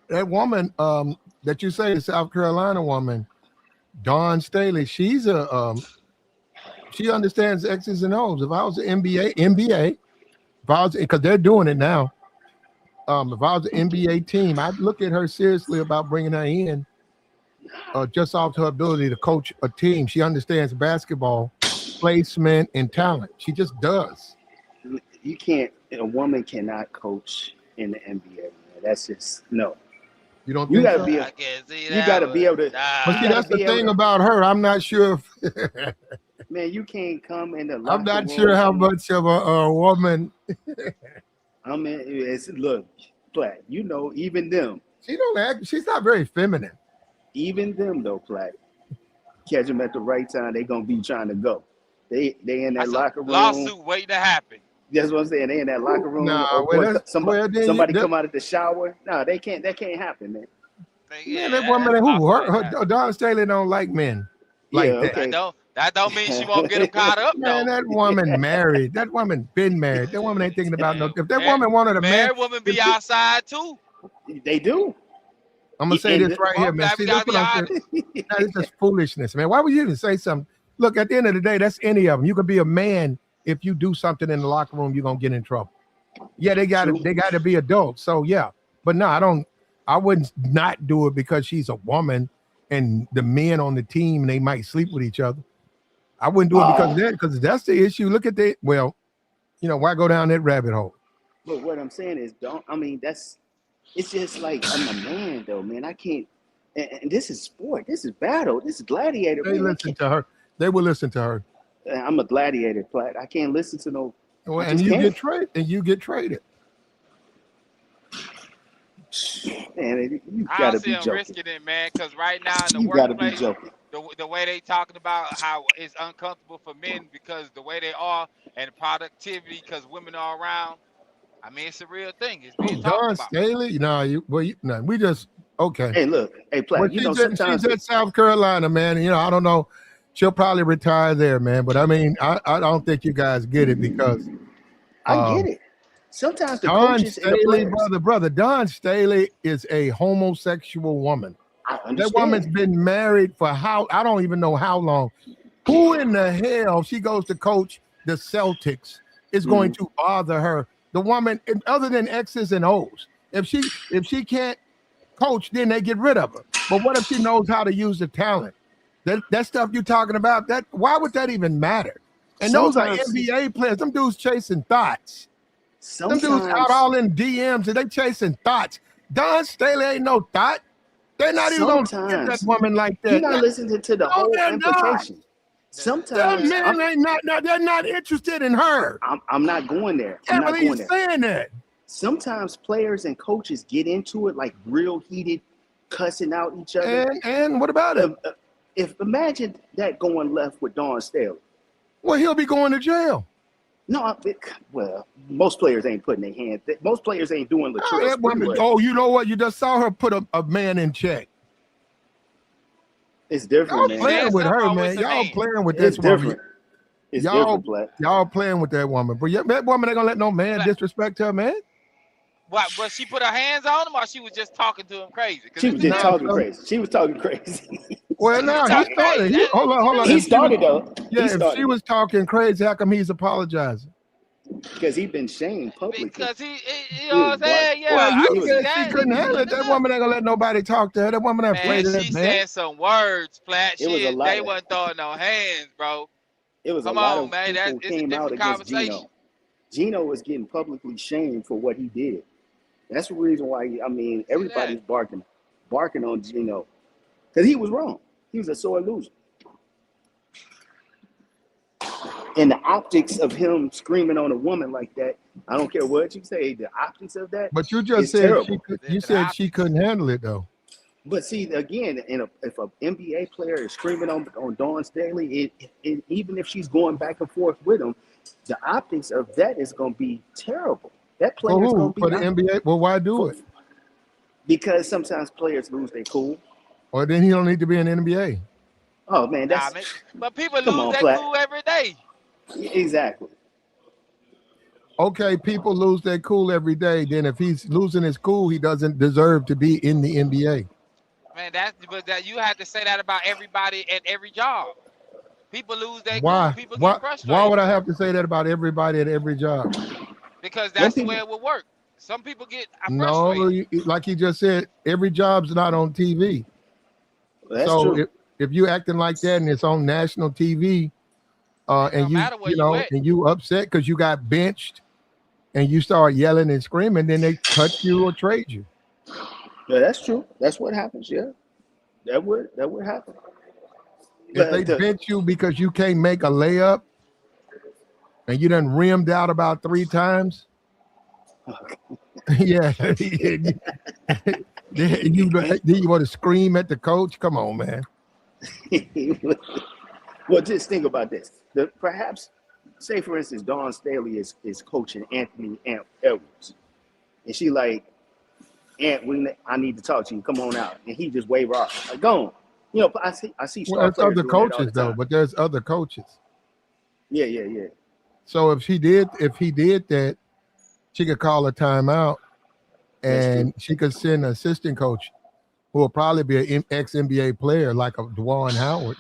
That woman that you say, the South Carolina woman, Dawn Staley, she's she understands X's and O's. If I was an NBA, if I was, because they're doing it now. If I was an NBA team, I'd look at her seriously about bringing her in, just off her ability to coach a team. She understands basketball, placement, and talent. She just does. You can't. A woman cannot coach in the NBA. Man. That's just no. You don't You think gotta so? be. You gotta be able to. But see, that's the thing about her. I'm not sure. Man, you can't come in the locker I'm not room sure how much of a woman. I mean, look, Platt. You know, even them. She don't act. She's not very feminine. Even them though, Platt. Catch them at the right time. They gonna be trying to go. They in that locker room. Lawsuit waiting to happen. That's what I'm saying. They in that locker room. Nah, somebody come out of the shower. No, they can't. That can't happen, man. Yeah, that woman who her Dawn Staley don't like men like that. Okay. That don't mean she won't get them caught up. Man, though. that woman married. That woman been married. That woman ain't thinking about no. If that woman wanted a man, married woman be outside too. They do. I'm gonna say this right here, man. See, that's what I'm saying. It's just foolishness, man. Why would you even say something? Look, at the end of the day, that's any of them. You could be a man. If you do something in the locker room, you're gonna get in trouble. Yeah, they got to be adults. So yeah, but no, I wouldn't not do it because she's a woman and the men on the team they might sleep with each other. I wouldn't do it because of that, because that's the issue. Look at that. Well, why go down that rabbit hole? But what I'm saying is, it's just like I'm a man though, man. I can't. And this is sport. This is battle. This is gladiator. They listen to her. They will listen to her. I'm a gladiator, Platt. I can't listen to no. Well, and you get traded. And you get traded. Man, you gotta be joking. Risking it, man, because right now in the you gotta be workplace, joking. The way they talking about how it's uncomfortable for men because the way they are and productivity because women are around. I mean, it's a real thing. It's being talked about. Staley, we just okay. Hey, look, hey, Platt. Well, sometimes she's at South Carolina, man. I don't know. She'll probably retire there, man. But I mean, I don't think you guys get it because I get it. Sometimes the Dawn coaches Staley, and the brother, Dawn Staley is a homosexual woman. I understand. That woman's been married for I don't even know how long. Who in the hell she goes to coach the Celtics is going to bother her? The woman, other than X's and O's, if she can't coach, then they get rid of her. But what if she knows how to use the talent? That stuff you're talking about, why would that even matter? And those are NBA players. Them dudes chasing thoughts. Them dudes out all in DMs and they chasing thoughts. Dawn Staley ain't no thought. They're not even going to get that woman like that. You're not listening to the whole implication. Sometimes men they're not interested in her. I'm not going there. I'm not going there. Saying that. Sometimes players and coaches get into it like real heated, cussing out each other. And what about it? If imagine that going left with Dawn Staley. Well, he'll be going to jail. No, most players ain't putting their hands. Most players ain't doing treacherous. Oh, you know what? You just saw her put a man in check. It's different, man. Y'all playing with her, man. Y'all playing with this woman. It's different, y'all playing with that woman. But that woman ain't gonna let no man disrespect her, man. What? Was she put her hands on him, or she was just talking to him crazy? She was just talking crazy. She was talking crazy. Well, now he started. Hold on. He started though. Yeah, if she was talking crazy, how come he's apologizing? Because he's been shamed publicly. Because he you know what I'm saying? Yeah. Well, she couldn't handle it. That woman ain't gonna let nobody talk to her. That woman ain't played that, she said some words, Platt. They wasn't throwing no hands, bro. It was Come a lot on, of man. people came out against Gino. Gino was getting publicly shamed for what he did. That's the reason why, everybody's barking on Gino. Because he was wrong. He was a sore loser. And the optics of him screaming on a woman like that, I don't care what you say, the optics of that. But you just said she couldn't handle it, though. But see, again, if an NBA player is screaming on Dawn Staley, even if she's going back and forth with him, the optics of that is going to be terrible. That player is going to be for the NBA. Well, why do it? Because sometimes players lose their cool. Or then he don't need to be in the NBA. Oh man, Nah, that's man. But people come lose on, their Flat. cool every day. Exactly. Okay, people lose their cool every day. Then if he's losing his cool, he doesn't deserve to be in the NBA. Man, but that you have to say that about everybody at every job. People lose their cool. Why? People get Why would frustrated I have to say that about everybody at every job? because Some that's the way people. it will work. Some people get No, frustrated. like he just said, every job's not on TV. That's So true. if you acting like that and it's on national TV, It and don't matter where you at. and you upset because you got benched and you start yelling and screaming, then they cut you or trade you. Yeah, that's true. That's what happens. Yeah, that would happen. If they But bench you because you can't make a layup and you done rimmed out about 3 times, yeah, then you want to scream at the coach. Come on, man. well, just think about this. Perhaps, say for instance, Dawn Staley is coaching Anthony Edwards, and she like, I need to talk to you. Come on out, and he just wave her off. Like, go on. You know, I see Well, star there's players other doing that all coaches the though, time. but there's other coaches. Yeah. So if he did that, she could call a timeout That's true. and she could send an assistant coach who will probably be an ex-NBA player like a Dwan Howard.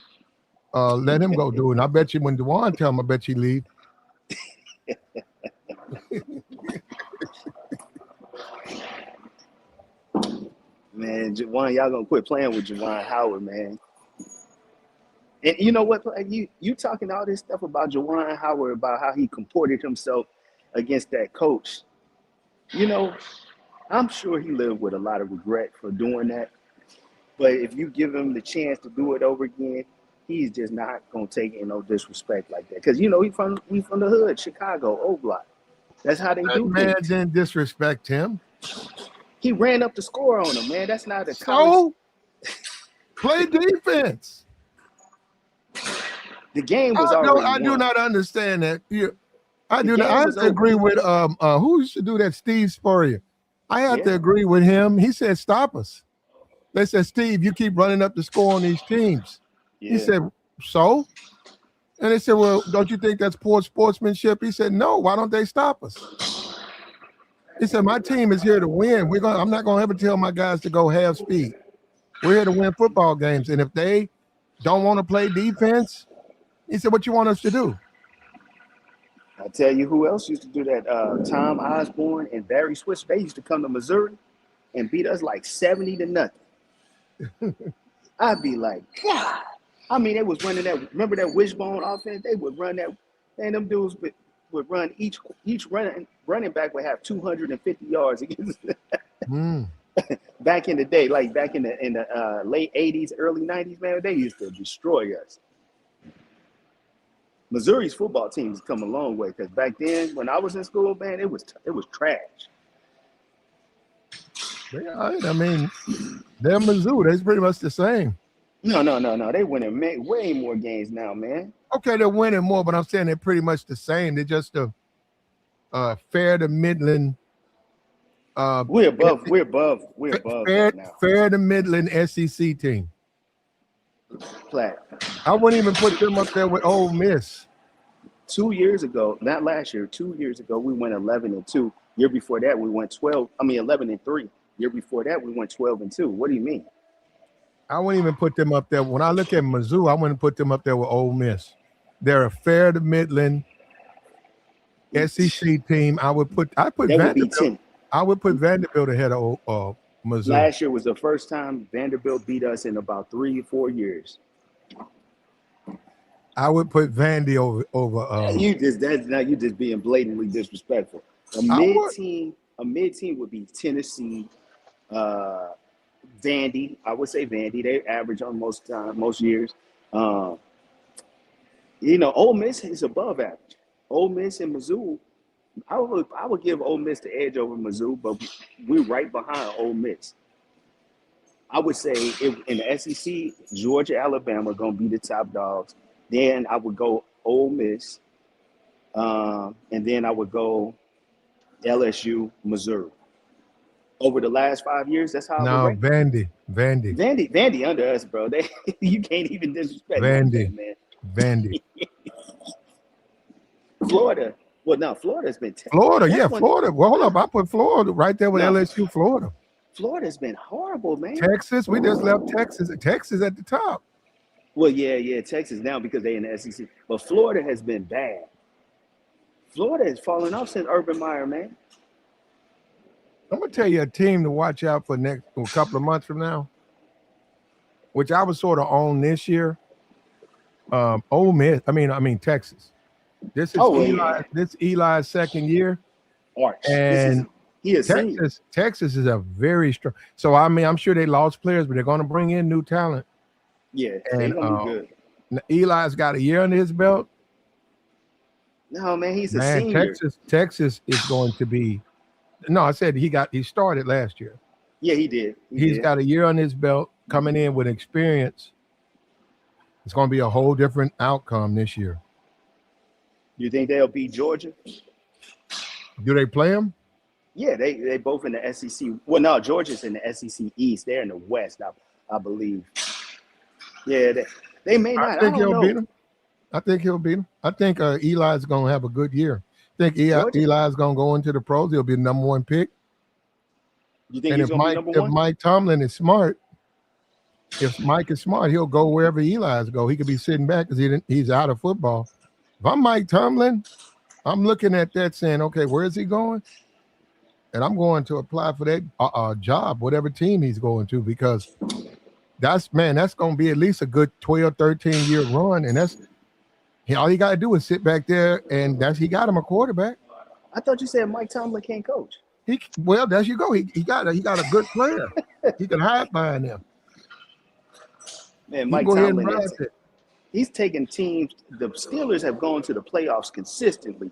Let him go do it. And I bet you when Dwan tell him, I bet you leave. Man, Juwan, y'all gonna quit playing with Juwan Howard, man. And you know what? Like, you talking all this stuff about Juwan Howard, about how he comported himself against that coach. You know, I'm sure he lived with a lot of regret for doing that. But if you give him the chance to do it over again, he's just not gonna take in no disrespect like that. Because you know he's from the hood, Chicago, O Block. That's how they That do man things. didn't disrespect him. He ran up the score on him, man. That's not a college. So play defense. The game was already I do won. not understand that. I The do not. game I have was to over. agree with who used to do that, Steve Spurrier. I have to Yeah. agree with him. He said, "Stop us." They said, "Steve, you keep running up the score on these teams." He Yeah. said, "So?" And they said, "Well, don't you think that's poor sportsmanship?" He said, "No. Why don't they stop us?" He said, "My team is here to win. I'm not gonna ever tell my guys to go half speed. We're here to win football games. And if they don't want to play defense," he said, "What you want us to do?" I tell you who else used to do that. Tom Osborne and Barry Switz. They used to come to Missouri and beat us like 70-0. I'd be like, God. I mean, they was running that. Remember that wishbone offense? They would run that, and them dudes would run each running back would have 250 yards against. Mm. Back in the day, like back in the late 80s, early 90s, man, they used to destroy us. Missouri's football team has come a long way because back then, when I was in school, man, it was trash. I mean, they're Mizzou. They're pretty much the same. No. They winning way more games now, man. Okay, they're winning more, but I'm saying they're pretty much the same. They're just a fair to Midland. We're above that now. Fair to Midland SEC team. Platt. I wouldn't even put them up there with Ole Miss. 2 years ago, not last year, 2 years ago, we went 11-2. Year before that, we went 11-3. Year before that, we went 12-2. What do you mean? I wouldn't even put them up there. When I look at Mizzou, I wouldn't put them up there with Ole Miss. They're a fair to Midland SEC team. I put That would be Vanderbilt. 10. I would put Vanderbilt ahead of Mizzou. Last year was the first time Vanderbilt beat us in about 3 or 4 years. I would put Vandy over. You just being blatantly disrespectful. A mid team would be Tennessee, Vandy. I would say Vandy. They average on most years. Ole Miss is above average. Ole Miss and Mizzou. I would give Ole Miss the edge over Mizzou, but we're right behind Ole Miss. I would say in the SEC, Georgia, Alabama are gonna be the top dogs. Then I would go Ole Miss, and then I would go LSU, Missouri. Over the last 5 years, that's how I would rank. Vandy. Vandy. Vandy under us, bro. You can't even disrespect Vandy. them, man. Vandy. Florida. Well, no, Florida's been Florida. Yeah, Florida. Well, hold up. I put Florida right there with LSU, Florida. Florida's been horrible, man. Texas. We just left Texas. Texas at the top. Well, yeah, Texas now because they're in the SEC. But Florida has been bad. Florida has fallen off since Urban Meyer, man. I'm gonna tell you a team to watch out for next a couple of months from now, which I was sort of on this year. Ole Miss. I mean Texas. This is Eli. This Eli's second year, and Texas is a very strong. So I mean, I'm sure they lost players, but they're going to bring in new talent. Yeah, they're gonna be good. Eli's got a year under his belt. No, man, he's a senior. Texas is going to be. No, I said he started last year. Yeah, he did. He's got a year on his belt, coming in with experience. It's going to be a whole different outcome this year. You think they'll beat Georgia? Do they play them? Yeah, they both in the SEC. Well, no, Georgia's in the SEC East. They're in the West, I believe. Yeah, they may not. I think he'll beat them. I think he'll beat them. I think Eli's going to have a good year. I think Eli's going to go into the pros. He'll be the number one pick. You think he's going to be number one? If Mike Tomlin is smart, if Mike is smart, he'll go wherever Eli's go. He could be sitting back because he's out of football. If I'm Mike Tomlin, I'm looking at that saying, okay, where is he going? And I'm going to apply for that job, whatever team he's going to, because that's going to be at least a good 12, 13-year run. And all you got to do is sit back there, and he got him a quarterback. I thought you said Mike Tomlin can't coach. There you go. He got a good player. He can hide behind him. Man, Mike Tomlin, he's taking teams. The Steelers have gone to the playoffs consistently,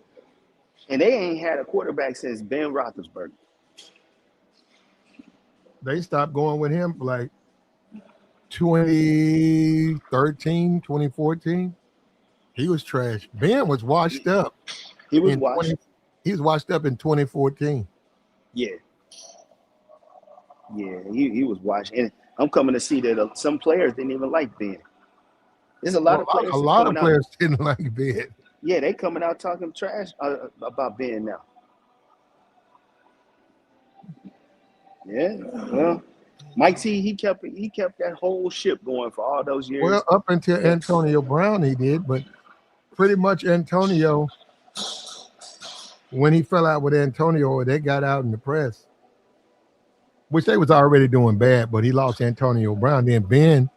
and they ain't had a quarterback since Ben Roethlisberger. They stopped going with him for like 2013, 2014. He was trash. Ben was washed up. He was washed. He was washed up in 2014. Yeah. Yeah, he was washed. And I'm coming to see that some players didn't even like Ben. There's a lot of players. A lot of players didn't like Ben. Yeah, they coming out talking trash about Ben now. Yeah, well, Mike T, he kept that whole ship going for all those years. Well, up until Antonio Brown, he did, but pretty much Antonio, when he fell out with Antonio, they got out in the press, which they was already doing bad, but he lost Antonio Brown. Then Ben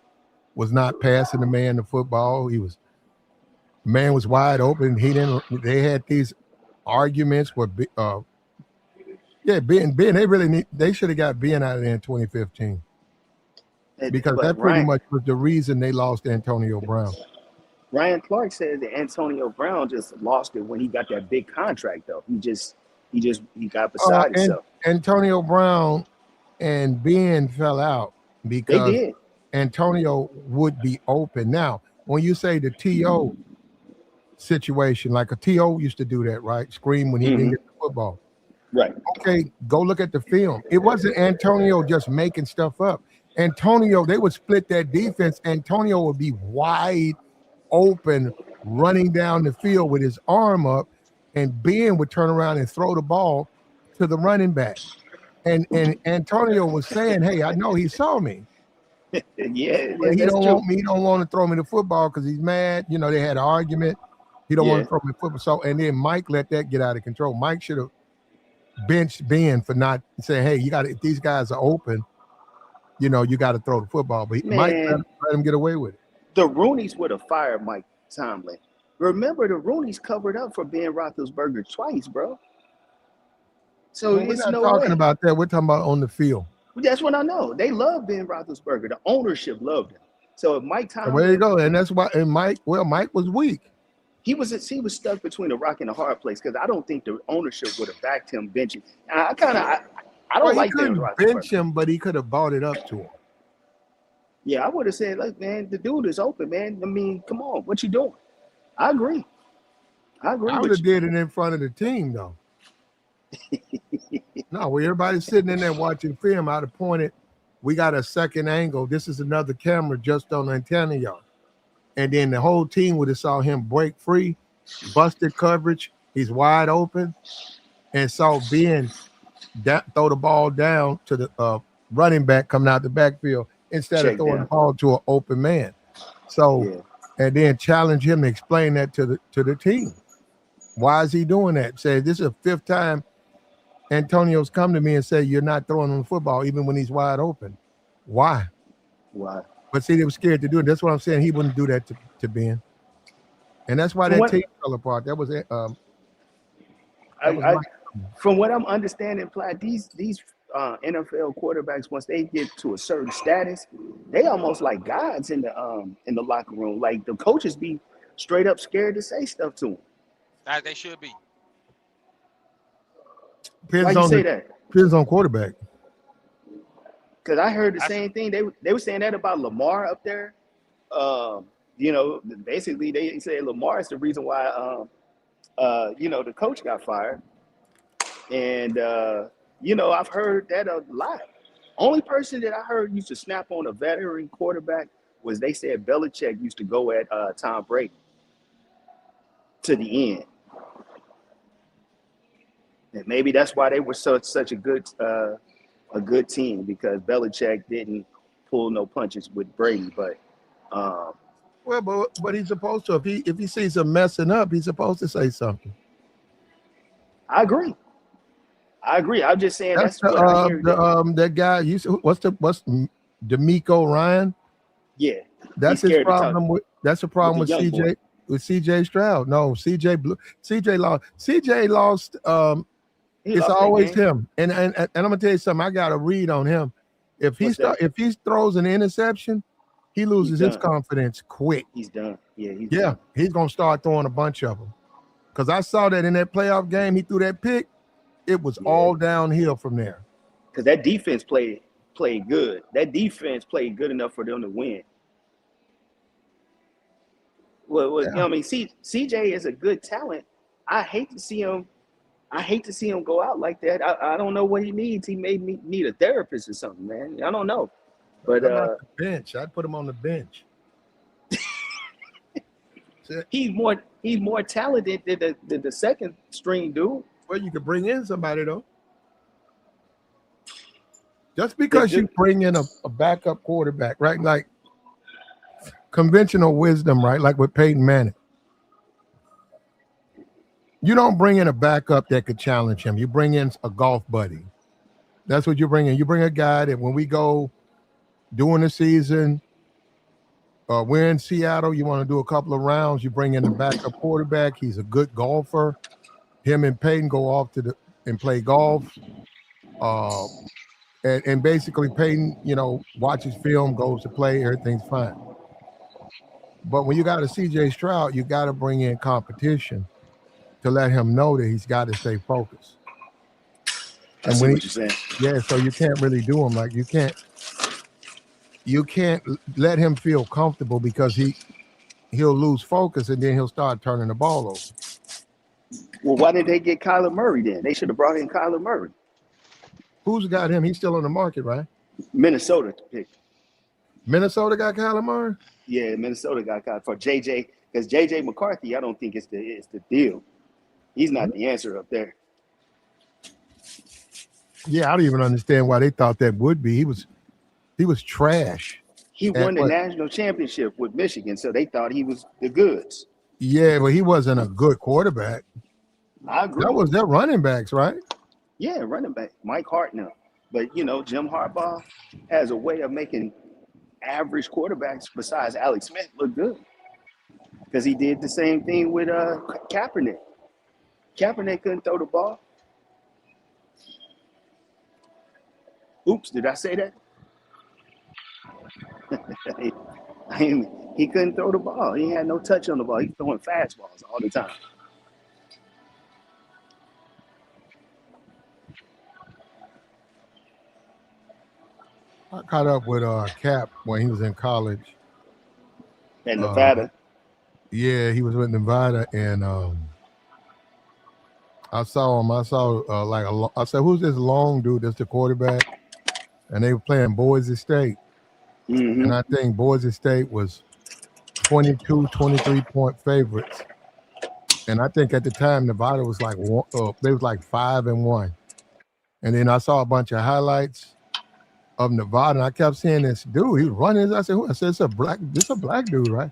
was not passing the man the football. The man was wide open. They had these arguments where Ben, they should have got Ben out of there in 2015. Because that pretty much was the reason they lost Antonio Brown. Ryan Clark said that Antonio Brown just lost it when he got that big contract, though. He got beside himself. Antonio Brown and Ben fell out because Antonio would be open. Now, when you say the T.O. situation, like a T.O. used to do that, right? Scream when he didn't get the football. Right. Okay, go look at the film. It wasn't Antonio just making stuff up. Antonio, they would split that defense. Antonio would be wide open, running down the field with his arm up, and Ben would turn around and throw the ball to the running back. And Antonio was saying, hey, I know he saw me. But he don't want me. He don't want to throw me the football because he's mad. They had an argument. He don't want to throw me the football. So, and then Mike let that get out of control. Mike should have benched Ben for not saying, hey, if these guys are open, you got to throw the football. But Mike let him get away with it. The Rooneys would have fired Mike Tomlin. Remember, the Rooneys covered up for Ben Roethlisberger twice, bro. So we're not talking about that. We're talking about on the field. That's what I know. They love Ben Roethlisberger. The ownership loved him. So if Mike Tomlin, there you go, and that's why. And Mike was weak. He was stuck between a rock and a hard place because I don't think the ownership would have backed him benching. I don't like Ben Roethlisberger. Bench him, but he could have bought it up to him. Yeah, I would have said, look, man, the dude is open, man. I mean, come on, what you doing? I agree. I would have did it in front of the team, though. No, where everybody's sitting in there watching film, I'd have pointed we got a second angle. This is another camera just on Antonio. And then the whole team would have saw him break free, busted coverage. He's wide open, and saw Ben throw the ball down to the running back coming out the backfield instead Check of throwing down. the ball to an open man. So, Yeah. and then challenge him to explain that to the team. Why is he doing that? Say, this is the fifth time Antonio's come to me and say, you're not throwing him the football even when he's wide open. Why? Why? But see, they were scared to do it. That's what I'm saying. He wouldn't do that to Ben. And that's why that team fell apart. That was it. From what I'm understanding, Platt, these NFL quarterbacks, once they get to a certain status, they almost like gods in the locker room. Like the coaches be straight up scared to say stuff to them. As they should be. Why you say that? Depends on quarterback. Because I heard the same thing. They were saying that about Lamar up there. You know, basically they said Lamar is the reason why you know, the coach got fired. And you know, I've heard that a lot. Only person that I heard used to snap on a veteran quarterback was they said Belichick used to go at Tom Brady to the end. And maybe that's why they were such a good team, because Belichick didn't pull no punches with Brady. But well, but he's supposed to. If he sees him messing up, he's supposed to say something. I agree. I'm just saying that's what I hear. That guy. What's D'Amico Ryan? Yeah, that's his problem. That's a problem with CJ. Boy. With CJ Stroud. No, CJ lost. It's always him. And I'm gonna tell you something. I got to read on him. If he throws an interception, he loses his confidence quick. He's done. Yeah, done. He's gonna start throwing a bunch of them. Because I saw that in that playoff game, he threw that pick. It was all downhill from there. Because that defense played good. That defense played good enough for them to win. Well, you know what I mean, CJ is a good talent. I hate to see him go out like that. I don't know what he needs. He may need a therapist or something, man. I don't know. But the bench. I'd put him on the bench. He's more talented than the second string dude. Well, you could bring in somebody though. Just because you bring in a backup quarterback, right? Like conventional wisdom, right? Like with Peyton Manning. You don't bring in a backup that could challenge him. You bring in a golf buddy. That's what you bring in. You bring a guy that when we go during the season, we're in Seattle, you want to do a couple of rounds, you bring in the backup quarterback. He's a good golfer. Him and Peyton go off and play golf. And basically Peyton, you know, watches film, goes to play, everything's fine. But when you got a CJ Stroud, you got to bring in competition to let him know that he's got to stay focused. I see what you're saying. Yeah, so you can't really do him like you can't let him feel comfortable because he'll lose focus and then he'll start turning the ball over. Well, why did they get Kyler Murray then? They should have brought in Kyler Murray. Who's got him? He's still on the market, right? Minnesota picked. Minnesota got Kyler Murray? Yeah, Minnesota got Kyler for JJ, because JJ McCarthy, I don't think it's the deal. He's not the answer up there. Yeah, I don't even understand why they thought that would be. He was trash. He won the national championship with Michigan, so they thought he was the goods. Yeah, but he wasn't a good quarterback. I agree. That was their running backs, right? Yeah, running back, Mike Hartnell. But, you know, Jim Harbaugh has a way of making average quarterbacks besides Alex Smith look good. Because he did the same thing with Kaepernick. Kaepernick couldn't throw the ball. Oops, did I say that? He couldn't throw the ball. He had no touch on the ball. He's throwing fastballs all the time. I caught up with Cap when he was in college. In Nevada. Yeah, he was with Nevada, and I saw him. I saw I said, "Who's this long dude? That's the quarterback." and they were playing Boise State. Mm-hmm. And I think Boise State was 22, 23-point favorites. And I think at the time Nevada was like they was like 5-1. And then I saw a bunch of highlights of Nevada, and I kept seeing this dude. He was running. I said, "Who?" I said, This a black dude, right?"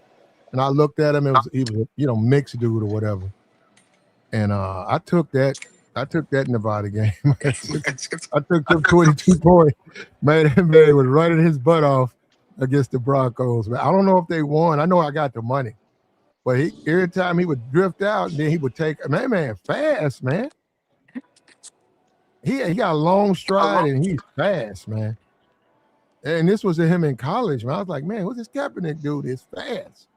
And I looked at him. He was a mixed dude or whatever. And I took that Nevada game. I took them 22 points. Man, that man was running his butt off against the Broncos. Man, I don't know if they won. I know I got the money. But every time he would drift out, and then he would take man fast, man. He got a long stride and he's fast, man. And this was him in college, man. I was like, man, what's this Kaepernick dude? Is fast.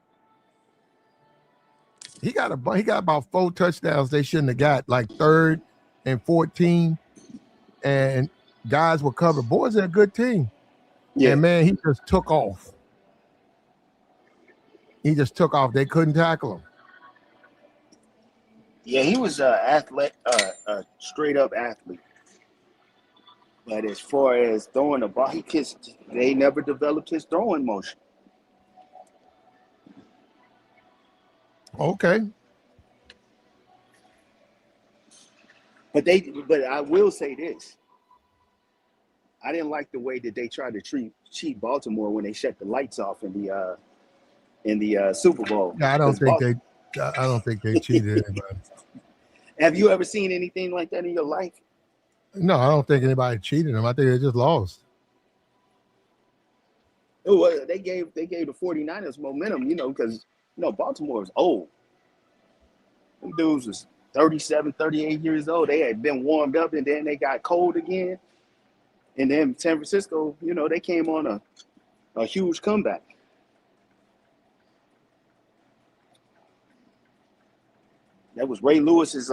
He got about 4 touchdowns they shouldn't have got, like 3rd and 14, and guys were covered. Boys are a good team. Yeah. And man, he just took off. He just took off. They couldn't tackle him. Yeah, he was a straight up athlete. But as far as throwing the ball, they never developed his throwing motion. Okay. But I will say this. I didn't like the way that they tried to cheat Baltimore when they shut the lights off in the Super Bowl. Yeah, I don't think they cheated anybody. Have you ever seen anything like that in your life? No, I don't think anybody cheated them. I think they just lost. Oh, they gave the 49ers momentum, because Baltimore is old. Them dudes was 37, 38 years old. They had been warmed up, and then they got cold again. And then San Francisco, they came on a huge comeback. That was Ray Lewis's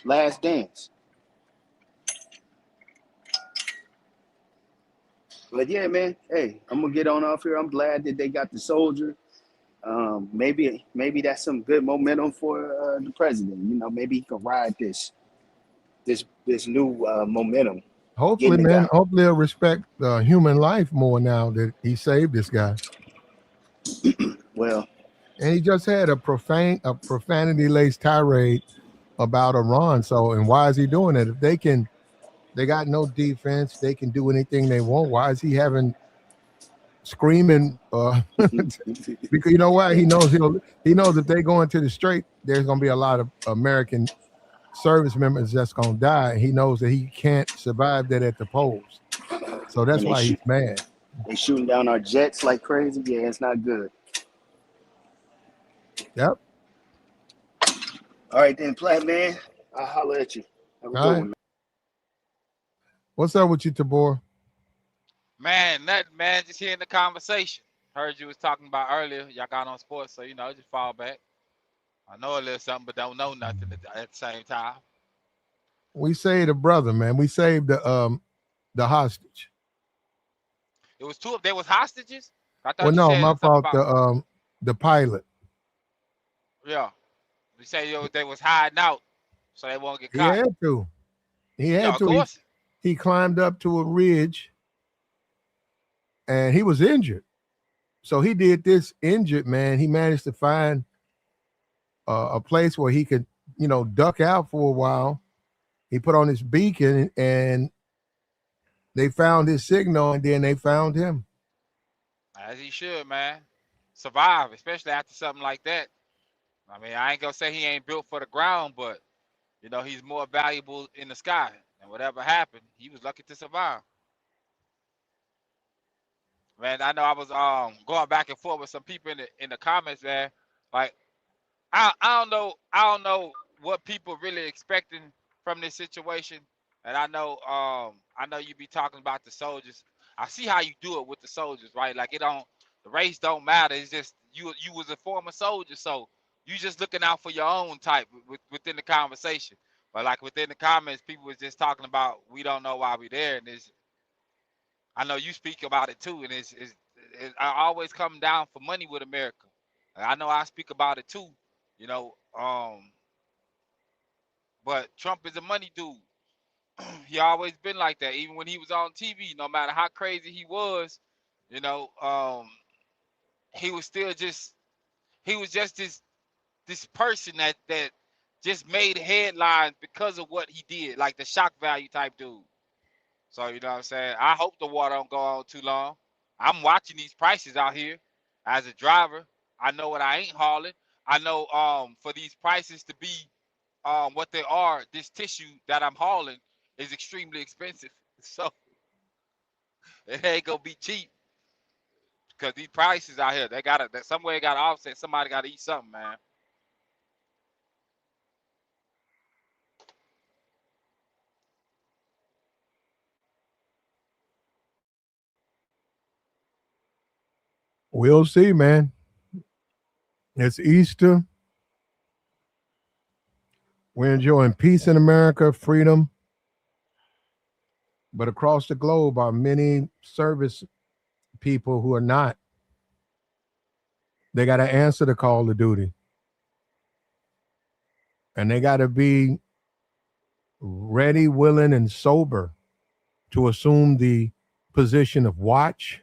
last dance. But yeah, man, hey, I'm gonna get on off here. I'm glad that they got the soldier. Maybe that's some good momentum for the president. Maybe he can ride this new momentum. Hopefully, man. Hopefully, he'll respect human life more now that he saved this guy. Well, and he just had a profanity-laced tirade about Iran. So, and why is he doing it? If they got no defense, they can do anything they want. Why is he having screaming? Because you know what? He knows if they go into the straight, there's going to be a lot of American service members that's going to die. He knows that he can't survive that at the polls. So that's why he's mad. They shooting down our jets like crazy. Yeah, it's not good. Yep. All right, then, Platt, man. I'll holler at you. Have a good one, man. What's up with you, Tabor? Man, just hearing the conversation. Heard you was talking about earlier. Y'all got on sports, so just fall back. I know a little something, but don't know nothing at the same time. We saved a brother, man. We saved the hostage. It was two. There was hostages. I thought well, no, you said my fault. about The pilot. Yeah, you say they was hiding out, so they won't get caught. He had to. Of course. He climbed up to a ridge, and he was injured. So he did this injured, man. He managed to find a place where he could, duck out for a while. He put on his beacon, and they found his signal, and then they found him. As he should, man. Survive, especially after something like that. I mean, I ain't gonna say he ain't built for the ground, but he's more valuable in the sky. And whatever happened, he was lucky to survive. Man, I know I was going back and forth with some people in the comments, man. Like, I don't know what people really expecting from this situation. And I know you be talking about the soldiers. I see how you do it with the soldiers, right? Like the race don't matter. It's just you was a former soldier, so you just looking out for your own type within the conversation. But like within the comments, people was just talking about we don't know why we there, and I know you speak about it too, and I always come down for money with America. I know I speak about it too, but Trump is a money dude. he always been like that. Even when he was on TV, no matter how crazy he was, you know, he was still just he was just this person that just made headlines because of what he did, like the shock value type dude. So you know what I'm saying? I hope the war don't go on too long. I'm watching these prices out here as a driver. I know what I ain't hauling. I know for these prices to be what they are, this tissue that I'm hauling is extremely expensive. So it ain't gonna be cheap because these prices out here, they gotta that somewhere gotta offset. Somebody gotta eat something, man. We'll see, man. It's Easter. We're enjoying peace in America, freedom. But across the globe are many service people who are not. They got to answer the call to duty. And they got to be ready, willing, and sober to assume the position of watch.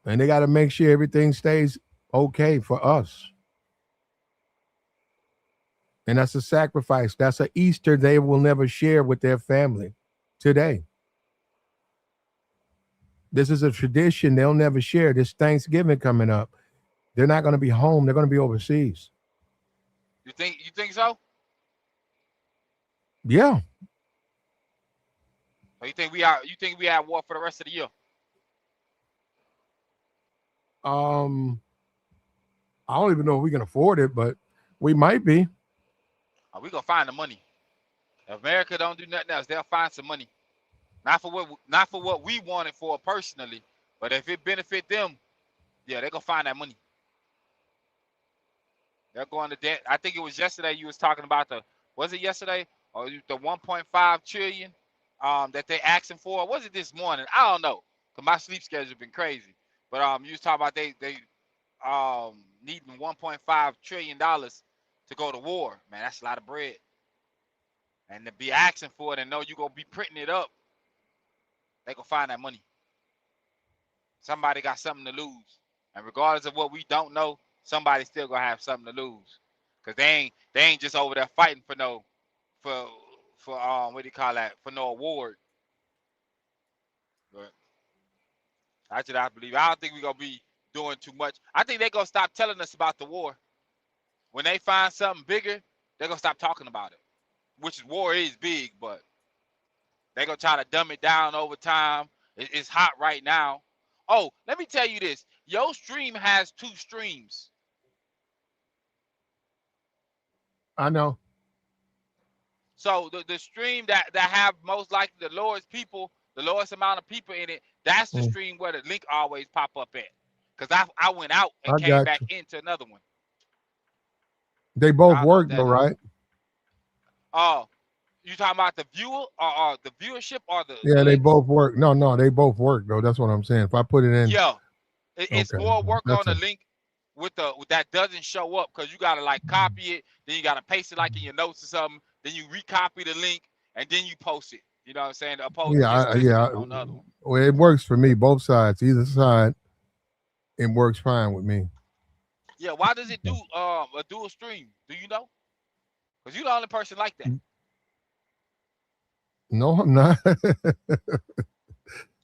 And they got to make sure everything stays okay for us. And that's a sacrifice. That's an Easter they will never share with their family today. This is a tradition they'll never share. This Thanksgiving coming up, they're not going to be home. They're going to be overseas. You think so? Yeah. Or you think we at war for the rest of the year? Um, I don't even know if we can afford it, but we might be. Or we gonna find the money. If America don't do nothing else, they'll find some money. Not for what we want it for personally, but if it benefit them, yeah, they gonna find that money. They're going to debt. I think it was yesterday you was talking about was it yesterday or the 1.5 trillion that they asking for? Or was it this morning? I don't know, cause my sleep schedule been crazy. But you was talking about they needing 1.5 trillion dollars to go to war. Man, that's a lot of bread. And to be asking for it and know you gonna be printing it up, they gonna find that money. Somebody got something to lose, and regardless of what we don't know, somebody still gonna have something to lose, cause they ain't just over there fighting for no for what do you call that, for no award. But I believe. I don't think we gonna be doing too much. I think they gonna stop telling us about the war when they find something bigger. They're gonna stop talking about it, which is war is big, but they gonna try to dumb it down over time. It's hot right now. Oh, let me tell you this. Your stream has two streams. I know. So the stream that have most likely the lowest people, the lowest amount of people in it, that's the Mm, stream where the link always pop up at. Cause I went out and I came got back you. into another one. They So both I don't know what work though, that is. right? Oh, you talking about the viewer or the viewership or the Yeah, they links? both work. No, no, they both work though. That's what I'm saying. If I put it in, Yeah, it's okay, more work on that's the a link with that doesn't show up because you gotta like copy it, then you gotta paste it like in your notes or something, then you recopy the link and then you post it. You know what I'm saying? Opposed to yeah, just yeah. listening on the other one. Well, it works for me. Both sides, either side, it works fine with me. Yeah, why does it do a dual stream? Do you know? Because you're the only person like that. No, I'm not.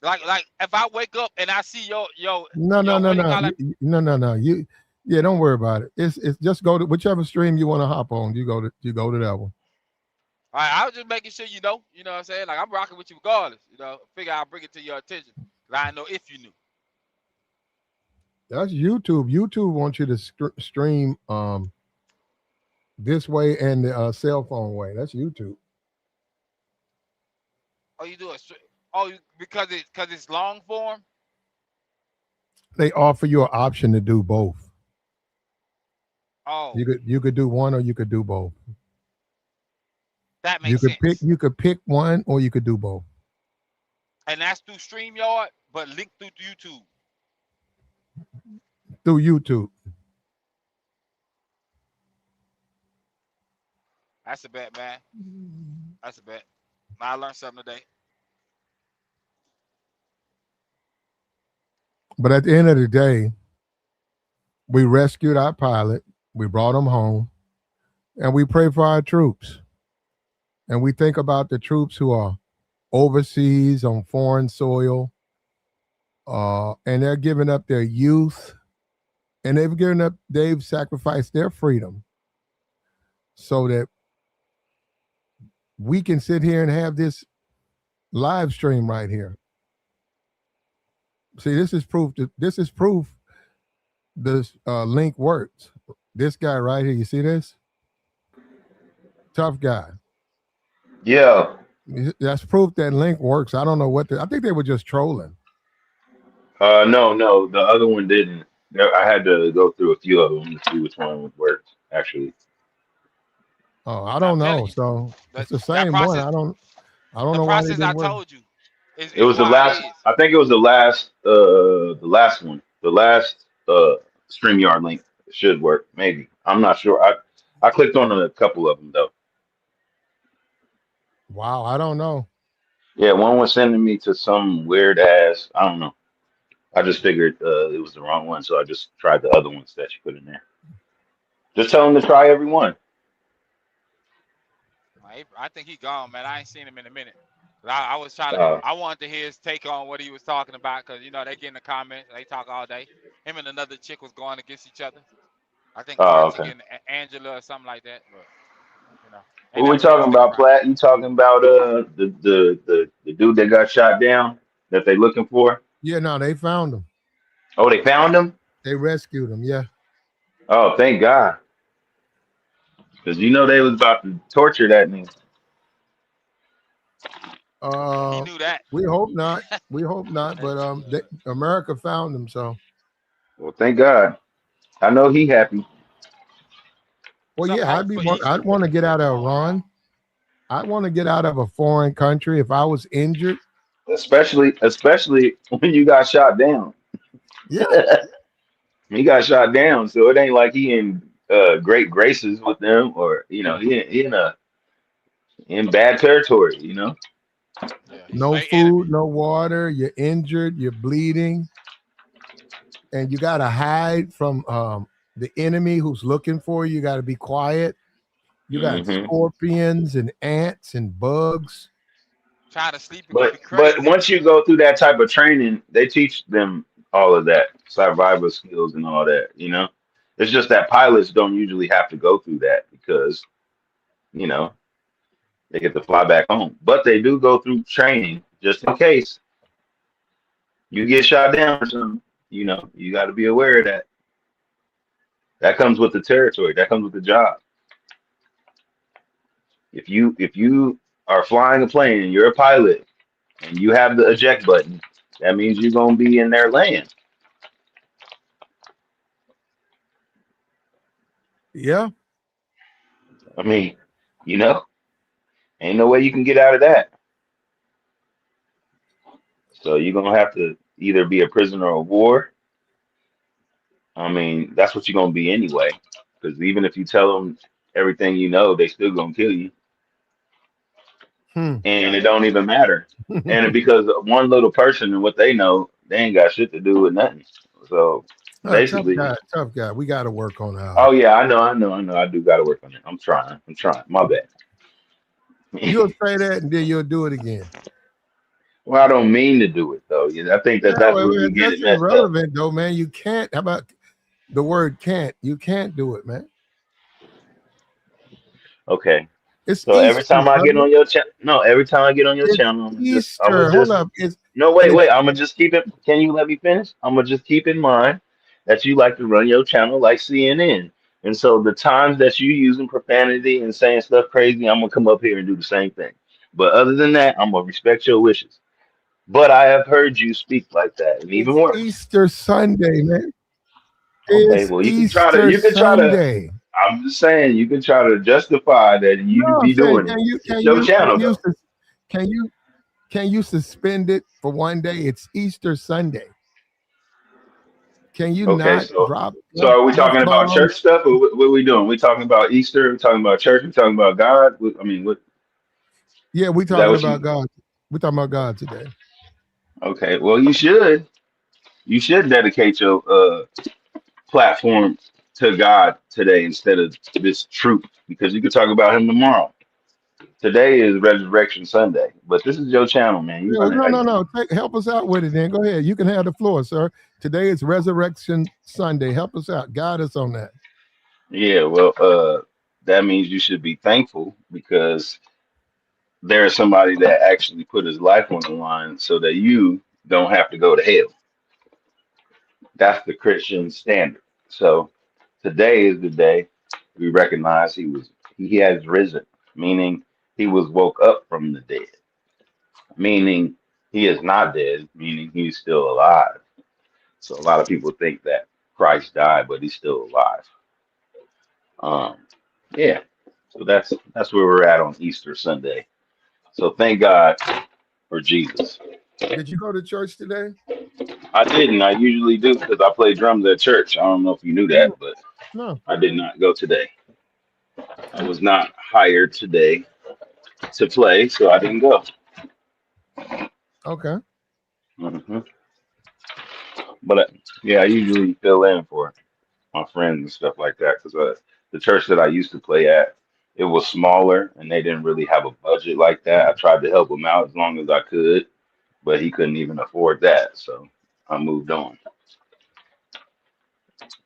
Like if I wake up and I see No, no, your no, what do you no, call it? no, no, no. Yeah, don't worry about it. It's just go to whichever stream you want to hop on. You go to that one. All right, I was just making sure you know. You know what I'm saying? Like I'm rocking with you regardless. Figure I'll bring it to your attention. Cause I know if you knew. That's YouTube. YouTube wants you to stream this way and the cell phone way. That's YouTube. Oh, you do it. Oh, because it's long form. They offer you an option to do both. Oh, You could do one or you could do both. that You makes could pick sense. you could pick one or you could do both And that's through StreamYard, but linked through YouTube. through YouTube. That's a bet, man. That's a bet. I learned something today. But at the end of the day, we rescued our pilot, we brought him home, and we pray for our troops. And we think about the troops who are overseas on foreign soil, and they're giving up their youth, and they've sacrificed their freedom so that we can sit here and have this live stream right here. See, this is proof. This link works. This guy right here, you see this? Tough guy. Yeah. That's proof that link works. I don't know I think they were just trolling. No, the other one didn't. I had to go through a few of them to see which one worked. Actually, Oh, I I'm don't telling know. you, So it's the that same one. process, I don't the know why they process I didn't work. told you it is was the why it last. is. I think it was the last one, the last StreamYard link. It should work. Maybe I'm not sure. I clicked on a couple of them though. Wow, I don't know. Yeah, one was sending me to some weird ass. I don't know. I just figured it was the wrong one, so I just tried the other ones that you put in there. Just tell them to try every one. I think he gone, man. I ain't seen him in a minute. But I was trying to. Uh, I wanted to hear his take on what he was talking about because you know they get in the comments, they talk all day. Him and another chick was going against each other. I think Archie okay. and Angela or something like that. But you know, they What we never really talking stick about, around. Platt? You talking about the dude that got shot down that they looking for? Yeah, no, they found him. Oh, they found him? They rescued him. Yeah. Oh, thank God. Because you know they was about to torture that nigga. He Uh, knew that. we hope not. We hope not. But America found him. So, Well, thank God. I know he happy. well, Some yeah, hope for Easter. I'd want to get out of Iran. I'd want to get out of a foreign country if I was injured. Especially when you got shot down. Yeah. He got shot down, so it ain't like he in great graces with them, or he in bad territory. Yeah, he's No their enemy. food, no water. You're injured. You're bleeding, and you got to hide from the enemy who's looking for you. You got to be quiet. You got hmm scorpions and ants and bugs. Trying to sleep is gonna be But crazy. once you go through that type of training, they teach them all of that survival skills and all that. It's just that pilots don't usually have to go through that because you know they get to fly back home. But they do go through training just in case you get shot down or something. You got to be aware of that. That comes with the territory. That comes with the job. If you are flying a plane and you're a pilot and you have the eject button, that means you're gonna be in their land. Yeah. I mean, you know, ain't no way you can get out of that. So you're gonna have to either be a prisoner of war. I mean, that's what you're gonna be anyway. Because even if you tell them everything you know, they still gonna kill you, Hmm. and it don't even matter. And because one little person and what they know, they ain't got shit to do with nothing. So Tough basically, guy. Tough guy. We got to work on oh yeah, I know. I do got to work on it. I'm trying. My bad. You'll say that and then you'll do it again. Well, I don't mean to do it though. I think Yeah, that's where we get that's it messed up. irrelevant though, man. You can't. How about the word can't? You can't do it, man. Okay. It's So every Easter, time I get brother. on your channel, no, every time I get on your It's channel, I'm gonna Easter. Hold just, up. no, It's wait, I'm gonna just keep it. Can you let me finish? I'm gonna just keep in mind that you like to run your channel like CNN, and so the times that you using profanity and saying stuff crazy, I'm gonna come up here and do the same thing. But other than that, I'm gonna respect your wishes. But I have heard you speak like that, and even it's worse. Easter Sunday, man. Okay, It's well, Easter you can try to. Sunday. I'm just saying, you can try to justify that you No, I'm be saying, doing it. It's your channel, though. can you can you suspend it for one day? It's Easter Sunday. Can you Okay, not so drop are we F talking about bombs? church stuff, or what are we doing? We talking about Easter? We talking about church? We talking about God? I mean, what? Yeah, we Is that talking what about you? God. We talking about God today. Okay. Well, you should. You should dedicate your platform to God today instead of this truth, because you could talk about Him tomorrow. Today is Resurrection Sunday, but this is your channel, man. You Yeah, run it no, how no, you no. want. Help us out with it then. Go ahead. You can have the floor, sir. Today is Resurrection Sunday. Help us out. Guide us on that. Yeah. Well, that means you should be thankful because there's somebody that actually put his life on the line so that you don't have to go to hell. That's the Christian standard. So today is the day we recognize he has risen, meaning he was woke up from the dead, meaning he is not dead, meaning he's still alive. So a lot of people think that Christ died, but he's still alive. Um, yeah. So that's where we're at on Easter Sunday. So thank God for Jesus. Did you go to church today? I didn't. I usually do because I play drums at church. I don't know if you knew that, No. but No. I did not go today. I was not hired today to play, so I didn't go. Okay. hmm But yeah, I usually fill in for my friends and stuff like that because the church that I used to play at, it was smaller and they didn't really have a budget like that. I tried to help him out as long as I could, but he couldn't even afford that, so I moved on.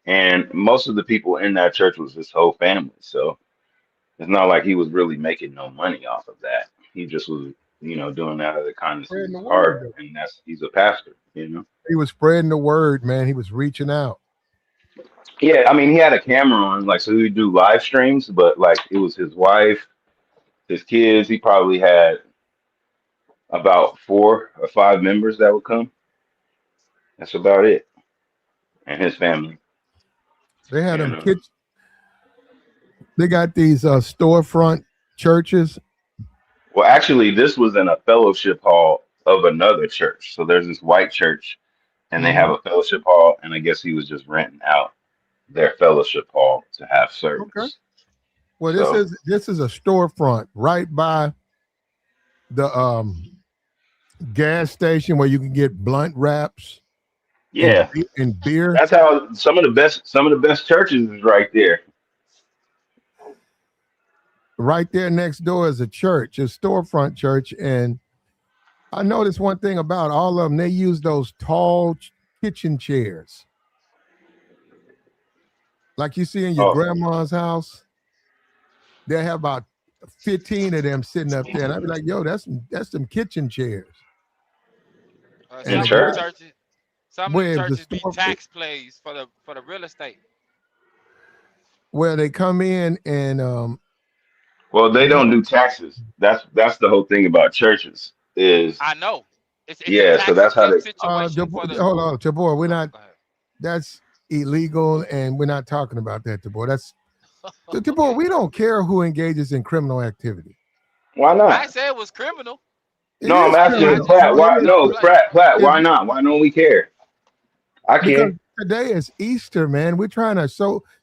And most of the people in that church was his whole family, so it's not like he was really making no money off of that. He just was, doing that out of the kindness of Spreading his the word, heart, though. and he's a pastor. He was spreading the word, man. He was reaching out. Yeah, I mean, he had a camera on, like, so he would do live streams, but like it was his wife, his kids. He probably had about 4 or 5 members that would come. That's about it, and his family. They had You them know. kids. They got these storefront churches. Well, actually, this was in a fellowship hall of another church. So there's this white church, and they have Mhm. a fellowship hall, and I guess he was just renting out their fellowship hall to have Okay. service. Well, this So is a storefront right by the gas station where you can get blunt wraps yeah, and beer. that's how some of the best churches is right there. Right there next door is a church, a storefront church, and I noticed one thing about all of them. They use those tall kitchen chairs, like you see in your Oh, grandma's house. They have about 15 of them sitting up there, and I'd be like, "Yo, that's some kitchen chairs." in And Some of them church. churches, some of them where the churches be store, tax plays for the real estate. where they come in and Well, they they don't do taxes. That's the whole thing about churches is I know it's a yeah. So tax that's how exempt they. situation for the. hold on, Tabor, we're Go, not. go ahead. That's illegal, and we're not talking about that, Tabor. That's Tabor. Okay, We don't care who engages in criminal activity. Why I not? ain't say it was criminal. It No, I'm is I asking criminal. just Pratt. said Why? it No, don't play. Pratt. If Why not? Why don't we care? I because care. today is Easter, man. We're trying to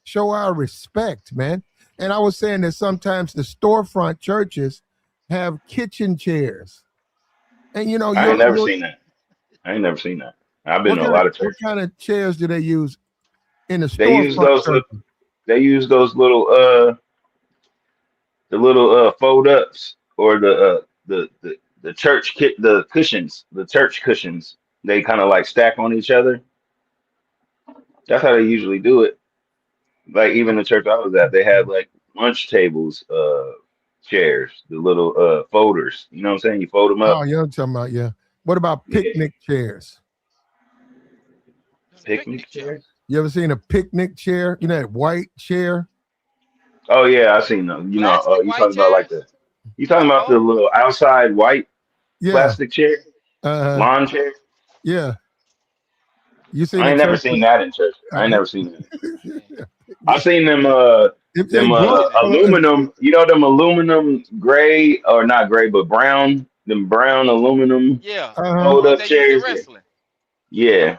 show our respect, man. And I was saying that sometimes the storefront churches have kitchen chairs, and I ain't never seen that. I ain't never seen that. I've been what to a kind of lot of what churches. kind of chairs do they use in the They use storefront those. churches? They use those little the little fold ups or the church kit the cushions the church cushions. They kind of like stack on each other. That's how they usually do it. Like even the church I was at, they had like lunch tables, chairs, the little folders. You know what I'm saying? You fold them Oh, up. you're talking about, yeah. What about Yeah, picnic chairs? It's a picnic picnic chair. chairs. You ever seen a picnic chair? You know that white chair? Oh yeah, I seen them. Plastic You white talking about like chairs. the you talking about the Oh, little outside white Yeah. plastic chair, Uh lawn chair? yeah. You seen I a ain't never church seen with that in church. I ain't uh, never seen that. I picnic. seen them Hey, bro, aluminum, them aluminum gray or not gray but brown, them brown aluminum yeah, the uh-huh. fold ones up they use in chairs. Yeah. wrestling. Yeah,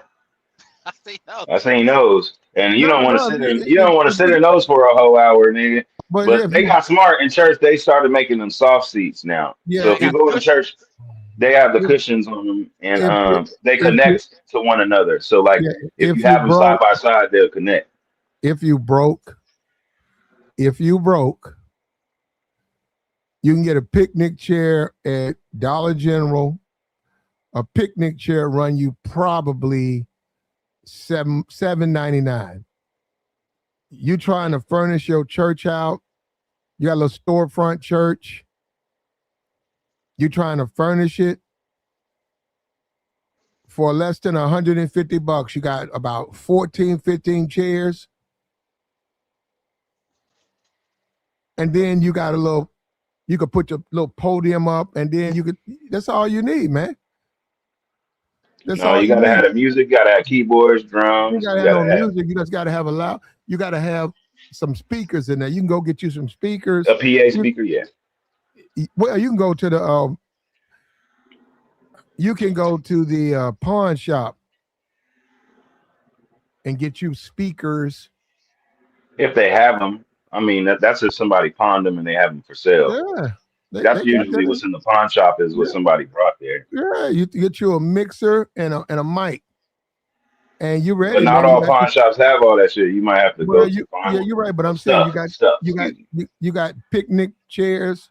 I see those. I seen those. And you No, don't want to bro. sit in you don't want to sit in those for a whole hour, nigga. But But they got smart in church. They started making them soft seats now. So yeah, if you go to church, they have the cushions on them, and if you they if you connect to one another. So like yeah, if you have them side by side, they'll connect. if you broke, if you broke, you can get a picnic chair at Dollar General. A picnic chair run you probably $7.99. You trying to furnish your church out? You got a little storefront church. You trying to furnish it for less than $150. You got about 14, 15 chairs. And then you got you could put your little podium up, and then that's all you need, man. That's No, all you you gotta have need. the music, you gotta have keyboards, You drums, gotta you have no gotta have music. You just gotta have you gotta have some speakers in there. You can go get you some speakers. a PA You, speaker, yeah. well, you can go to the pawn shop and get you speakers. If they have them. I mean that's if somebody pawned them and they have them for sale. Yeah, That's they got usually that. what's in the pawn shop is what Yeah, somebody brought there. yeah. You get you a mixer and a mic, and you But ready, not man. You all got pawn shops have all that shit. You might have to well, go to find yeah, one. you're right. But Or I'm saying stuff, excuse me. you got picnic chairs.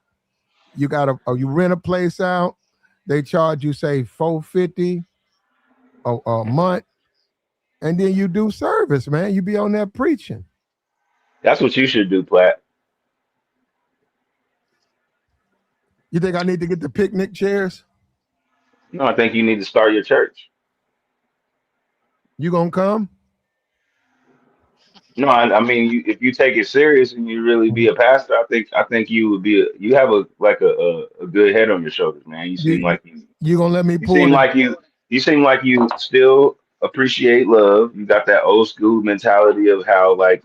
You got you rent a place out. They charge you say $450 a month, and then you do service, man. You be on there preaching. That's what you should do, Platt. You think I need to get the picnic chairs? No, I think you need to start your church. You gonna come? No, I mean, if you take it serious and you really be a pastor, I think you would be you have a good head on your shoulders, man. You seem You, like you gonna let me you pull seem the? like you seem like you still appreciate love. You got that old school mentality of how like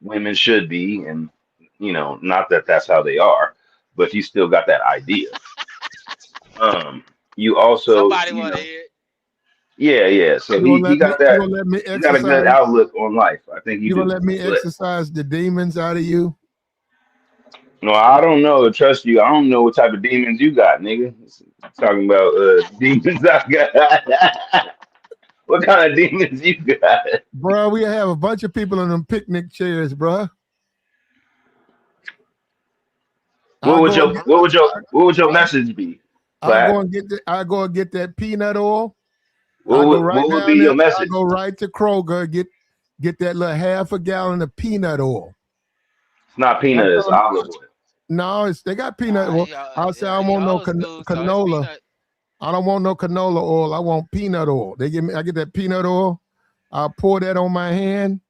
women should be, and not that that's how they are, but you still got that idea. You also Somebody want to hear it. yeah. So You gonna let me? You gonna let me he got a good exercise? outlook on life. I think you You gonna do. let me But exercise the demons out of you? no, I don't know. Trust you. I don't know what type of demons you got, nigga. Talking about demons I got. What kind of demons you got? Bro, we have a bunch of people in them picnic chairs, bro. I go and get, What would your message be, I go Platt? and get that peanut oil. I go What right would be down your there. I message? go right to Kroger, get that little half a gallon of peanut oil. It's not I peanut, it's tell 'em, olive oil. no, they got peanut oil. I'll say I don't He want no old school, so it's canola. peanut. I don't want no canola oil. I want peanut oil. I get that peanut oil. I pour that on my hand,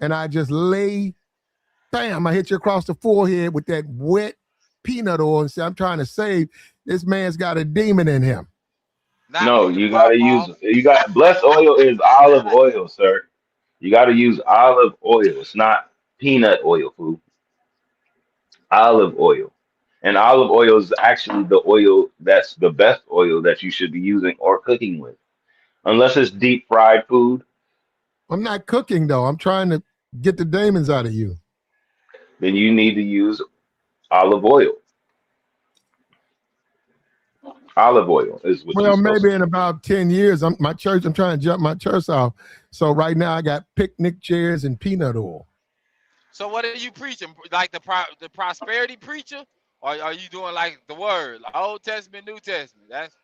and I just lay, bam! I hit you across the forehead with that wet peanut oil and say, "I'm trying to save this man's got a demon in him." Not No, with the you pop gotta use off. blessed oil is olive oil, sir. You gotta use olive oil. It's not peanut oil, food. Olive oil. And olive oil is actually the oil that's the best oil that you should be using or cooking with. Unless it's deep fried food, I'm not cooking though. I'm trying to get the demons out of you. then you need to use olive oil. Olive oil is what you're Well, supposed maybe to in use. about 10 years, I'm trying to jump my church off. So right now I got picnic chairs and peanut oil. So what are you preaching? Like the prosperity preacher, or are you doing like the word, like Old Testament, New Testament? That's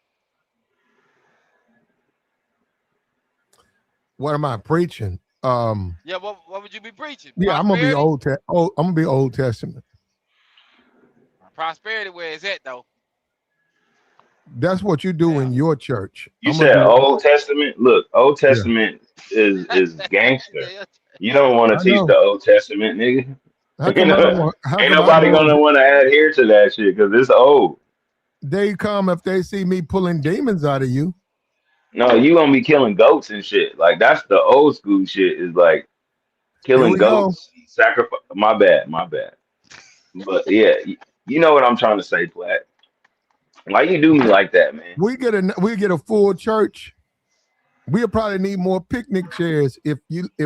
What am I preaching? yeah. What would you be preaching? Yeah, I'm gonna be Prosperity. I'm gonna be Old Testament. Prosperity, where is it though? That's what you do Yeah. in your church. You I'm gonna said be Old Testament. Look, Old yeah. Testament is gangster. Yeah. You don't want to I teach know. the Old Testament, nigga. How come I don't want? How Ain't come I nobody go? gonna want to adhere to that shit because it's old. They come if they see me pulling demons out of you. No, you gonna be killing goats and shit. Like that's the old school shit. Is like Here killing we go. goats, sacrifice. My bad, my bad. But yeah, you know what I'm trying to say, Platt. Why you do me like that, man? We get a full church. We'll probably need more picnic chairs if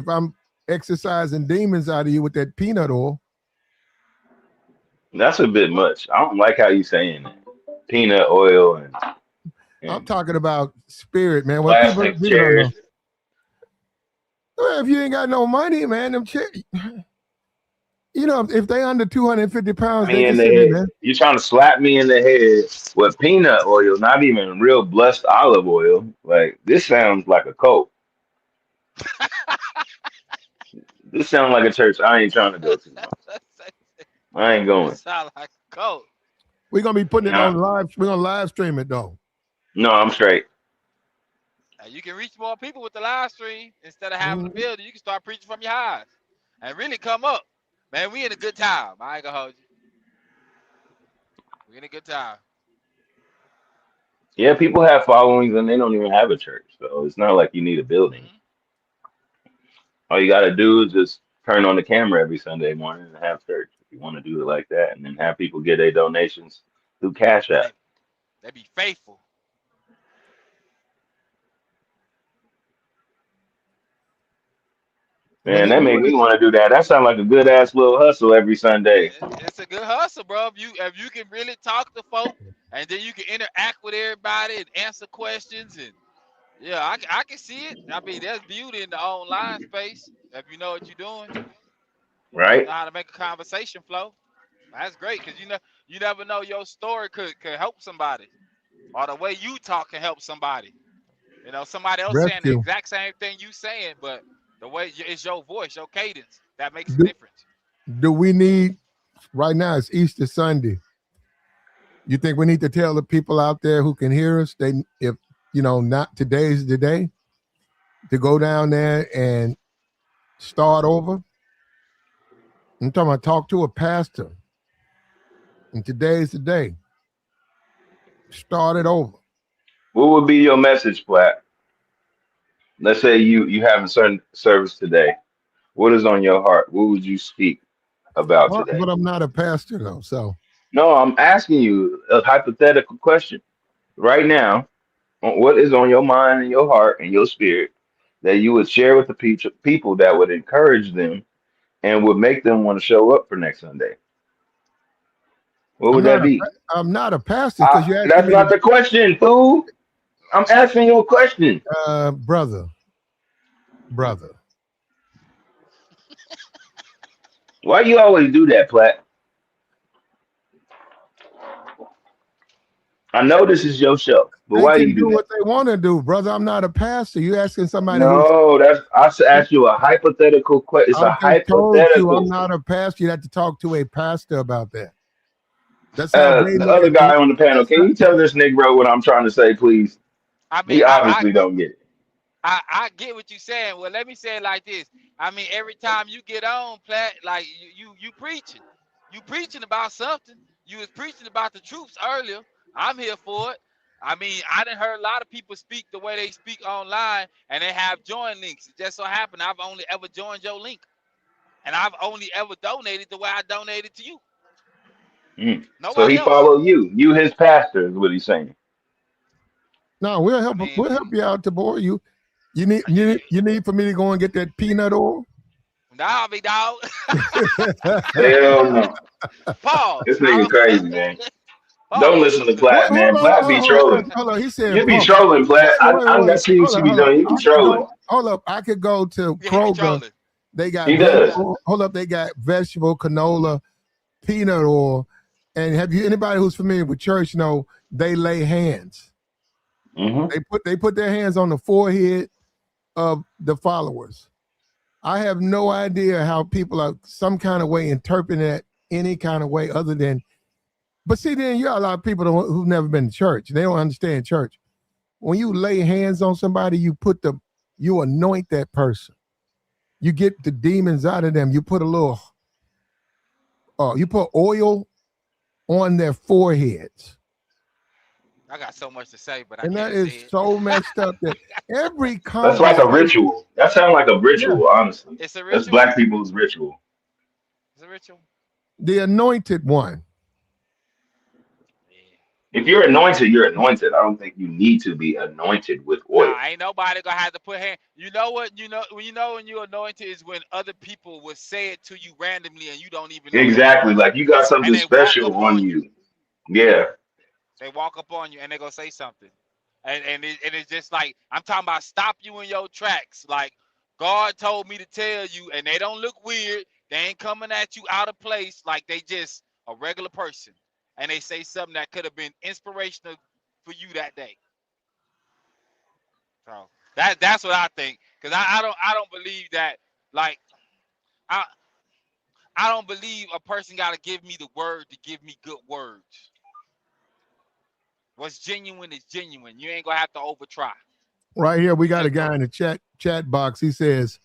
I'm exercising demons out of you with that peanut oil. That's a bit much. I don't like how you saying that. Peanut oil I'm and talking about spirit, man. What people plastic don't know. chairs. Well, if you ain't got no money, man, them you know, if they under 250 pounds, they Me can in the sit in head. there. You're trying to slap me in the head with peanut oil, not even real blessed olive oil. Like this sounds like a cult. This sounds like a church I ain't trying to go to. I ain't That going. sound like a cult. We're gonna be putting it Nah, on live. We're gonna live stream it though. no, I'm straight. You can reach more people with the live stream instead of having the Mhm. building. You can start preaching from your highs and really come up. Man, we in a good time. I ain't gonna hold you. We in a good time. Yeah, people have followings and they don't even have a church, so it's not like you need a building. Hmm. All you gotta do is just turn on the camera every Sunday morning and have church if you want to do it like that, and then have people get their donations through Cash And App. they be faithful. But Man, they that make doing me it. want to do that. That sounds like a good ass little hustle every Sunday. It's a good hustle, bro. If you can really talk to folk and then you can interact with everybody and answer questions and yeah, I can see it. I mean, there's beauty in the online space if you know what you're doing. Right? Know how to make a conversation flow. That's great because you never know your story could help somebody or the way you talk can help somebody. You know, somebody else saying the Rescue. exact same thing you saying, but the way it's your voice, your cadence that makes a Do, difference. do we need right now? It's Easter Sunday. You think we need to tell the people out there who can hear us, they if you know not today's the day to go down there and start over? I'm talking about talk to a pastor, and today's the day. Start it over. What would be your message, Platt? Let's say you have a certain service today. What is on your heart? What would you speak about Well, today? but I'm not a pastor though, so No, I'm asking you a hypothetical question right now. What is on your mind and your heart and your spirit that you would share with the people that would encourage them and would make them want to show up for next Sunday? What I'm would not that a be? I'm not a pastor because you're asking That's me to, not the question, fool. I'm asking you a question. brother. Why you always do that, Platt? I know this is your show, but They why can you do do that? what they want to do, brother. I'm not a pastor. You asking somebody who's No, that's I asked you a hypothetical question. It's a I've just told you I'm hypothetical. not a pastor. You have to talk to a pastor about that. That's how they The look other at it. guy on the panel, That's can not, you tell this Negro what I'm trying to say, please? I mean, He obviously don't get it. I get what you're saying. Well, let me say it like this. I mean, every time you get on, Platt, like you preaching. You preaching about something. You was preaching about the troops earlier. I'm here for it. I mean, I done heard a lot of people speak the way they speak online, and they have join links. It just so happened I've only ever joined your link, and I've only ever donated the way I donated to you. Mm. So Nobody he else. followed you. You his pastor is what he's saying. no, I we'll help mean, you out to boy you. You need you, you, you need for me to go and get that peanut oil. nah, big dog. Hell no. Pause. This nigga crazy, man. Don't Pause. listen to Wait, Platt, man. hold on, Platt be trolling. hold on. He said You be pause. trolling, Platt. I Wait. see what you be Hold on. doing. You be I could trolling. go. Hold up. I could go to Yeah, he be Kroger. trolling. They got He does. vegetable. Hold up. They got vegetable canola, peanut oil, and have you anybody who's familiar with church know they lay hands. Hmm. They put their hands on the forehead of the followers. I have no idea how people are some kind of way interpreting that any kind of way other than. But see, then you got a lot of people who've never been to church. They don't understand church. When you lay hands on somebody, you anoint that person. You get the demons out of them. You put you put oil on their foreheads. I got so much to say, but I And that can't say is it. so messed up that every That's like a conversation, ritual. That sounds like a yeah, ritual, honestly. It's a That's ritual. black people's ritual. It's a ritual. the anointed one. Yeah. If you're anointed, you're anointed. I don't think you need to be anointed with oil. Nah, ain't nobody gonna have to put hand. You know what? When you're anointed is when other people will say it to you randomly and you don't even know who they Exactly. are, Like you got and something they walk special up on on you. you. Yeah. They walk up on you and they gonna say something, and it's just like I'm talking about. Stop you in your tracks. Like God told me to tell you, and they don't look weird. They ain't coming at you out of place. Like they just a regular person, and they say something that could have been inspirational for you that day. So that's what I think. Cause I don't believe that. Like I I don't believe a person got to give me the word to give me good words. What's genuine is genuine. You ain't gonna have to over try. Right here, we got a Just guy go. in the chat box. He says,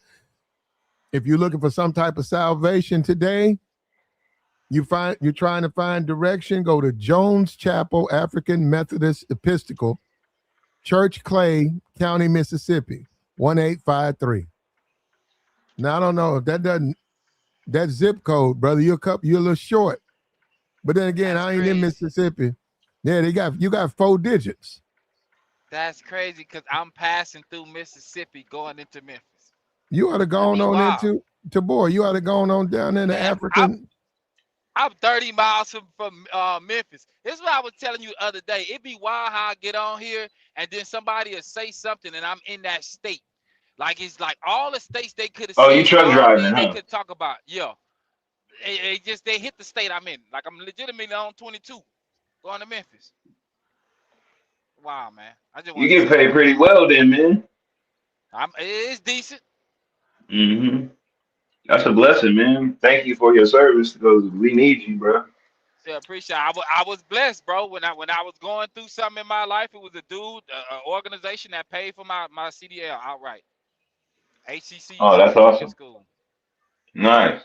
if you're looking for some type of salvation today, you're trying to find direction, go to Jones Chapel African Methodist Episcopal Church, Clay County, Mississippi, 1853. Now I don't know if that zip code, brother, you're a little short. But then again, That's I ain't in crazy. Mississippi. Yeah, you got 4 digits. That's crazy because I'm passing through Mississippi going into Memphis. You ought to That'd go be on wild. into boy. You ought to go on down in the Man, I'm African. I'm 30 miles from Memphis. This is what I was telling you the other day. It'd be wild how I get on here and then somebody will say something and I'm in that state. Like it's like all the states they could have Oh, you said, truck all driving, things they huh? could talk about. Yeah. They hit the state I'm in. Like I'm legitimately on 22 going to Memphis. Wow, man. I just You wanted to get say paid that. pretty well then, man. It's decent. Hmm. That's a blessing, man. Thank you for your service because we need you, bro. Yeah, appreciate it. I was blessed, bro. When I was going through something in my life, it was a dude, an organization that paid for my CDL outright. Oh, HCCU that's Christian awesome. School. Nice.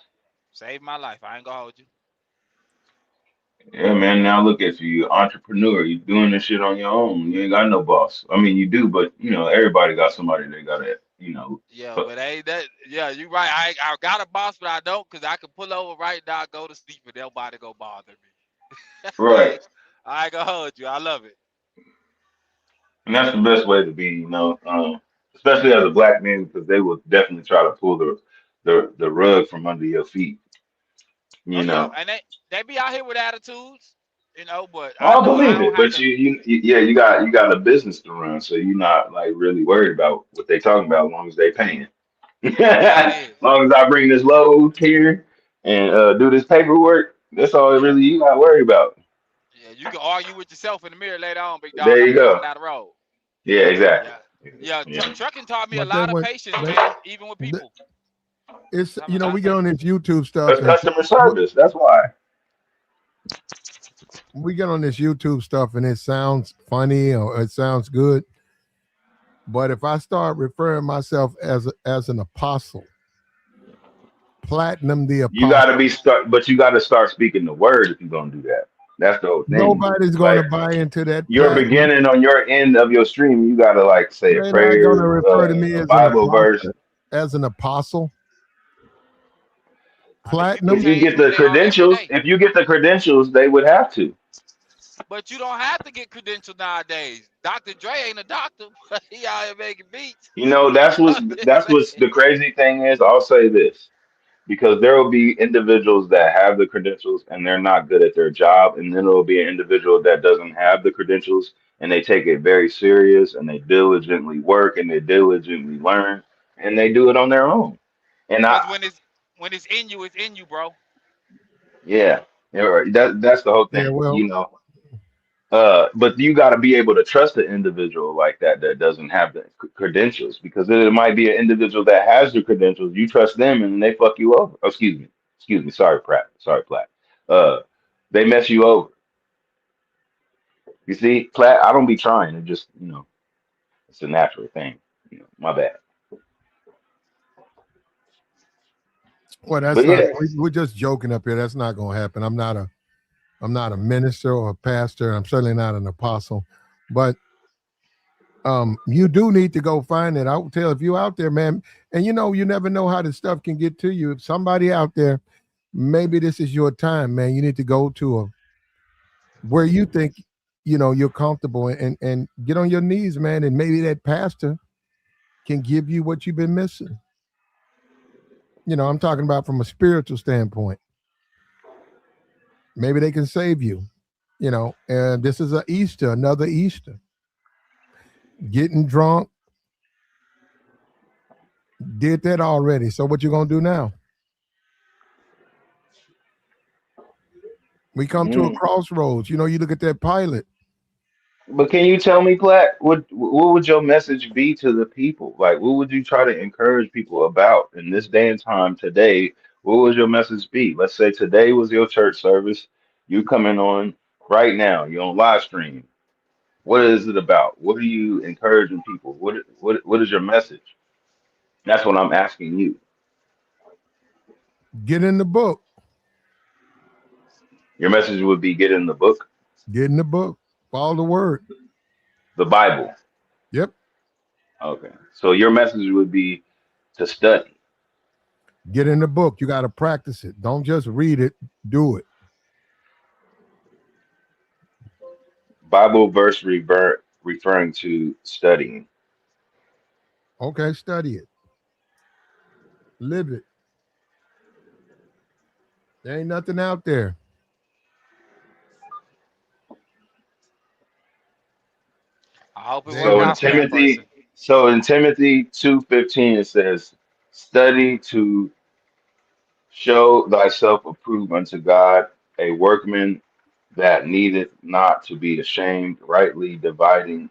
Saved my life. I ain't gonna hold you. Yeah, man. Now look at you, entrepreneur. You doing this shit on your own. You ain't got no boss. I mean, you do, but everybody got somebody they gotta. Yeah, But but ain't that yeah, you right. I got a boss, but I don't because I can pull over right now, go to sleep, and nobody go bother me. right, I ain't gonna hold you. I love it. and that's the best way to be. Especially as a black man, because they will definitely try to pull the rug from under your feet. Oh You yeah, know. and they be out here with attitudes, but I I know I believe don't it, have but to. yeah, you got a business to run, so you're not like really worried about what they talking about as long as they paying. There it As is. long as I bring this load here and do this paperwork, that's all Yeah. really you got to worry about. Yeah, you can argue with yourself in the mirror later on, big dog. There I'm you just coming go. down the road. Yeah, exactly. Yeah, yeah. Yeah. Trucking taught me a But then lot of when patience, they, man. Even with th- people, it's taught me a lot we of get on patience. this YouTube stuff That's and customer service. That's why. we get on this YouTube stuff and it sounds funny or it sounds good. But if I start referring myself as an apostle, platinum the You got to apostle, be start, but you got to start speaking the word if you're gonna do that. That's the whole thing. nobody's going Like to buy into that your platinum. beginning on your end of your stream, you got to like say a They're not going to prayer, refer to me a as an Bible verse. apostle. As an apostle, I mean, people If platinum. you change get who the they are every credentials, day, if you get the credentials, they would have to. but you don't have to get credentials nowadays. Dr. Dre ain't a doctor, but he out here making beats. That's what's I'm just that's what's saying. the crazy thing is. I'll say this because there will be individuals that have the credentials and they're not good at their job, and then there will be an individual that doesn't have the credentials and they take it very serious and they diligently work and they diligently learn and they do it on their own. And Cause when it's in you, bro. yeah, you're right. That's the whole Yeah, thing, well, But you got to be able to trust an individual like that doesn't have the credentials because it might be an individual that has the credentials. You trust them and they fuck you over. Oh, excuse me. Sorry, Pratt. Sorry, Platt. Uh, they mess you over. You see, Platt. I don't be trying. It just it's a natural thing. My bad. well, But that's not. yeah, We're just joking up here. That's not going to happen. I'm not a minister or a pastor. I'm certainly not an apostle, but you do need to go find it. I'll tell if you out there, man, and you never know how this stuff can get to you. If somebody out there, maybe this is your time, man. You need to go to where you think you're comfortable, and get on your knees, man, and maybe that pastor can give you what you've been missing. I'm talking about from a spiritual standpoint. Maybe they can save you. And this is another Easter. Getting drunk, did that already. So what you gonna do now? We come to a Mm. crossroads. You look at that pilot. But can you tell me, Platt, what would your message be to the people? Like, what would you try to encourage people about in this day and time today? What would your message be? Let's say today was your church service. You coming on right now. You're on live stream. What is it about? What are you encouraging people? What is your message? That's what I'm asking you. Get in the book. Your message would be get in the book, Get in the book. Follow the word. the Bible. Yep. Okay. So your message would be to study. Get in the book. You got to practice it. Don't just read it. Do it. Bible verse referring to studying. Okay. Study it. Live it. There ain't nothing out there. I hope it There ain't work So in out for nothing. that Timothy, person. so in Timothy 2:15 it says, "Study to show thyself approved unto God, a workman that needeth not to be ashamed, rightly dividing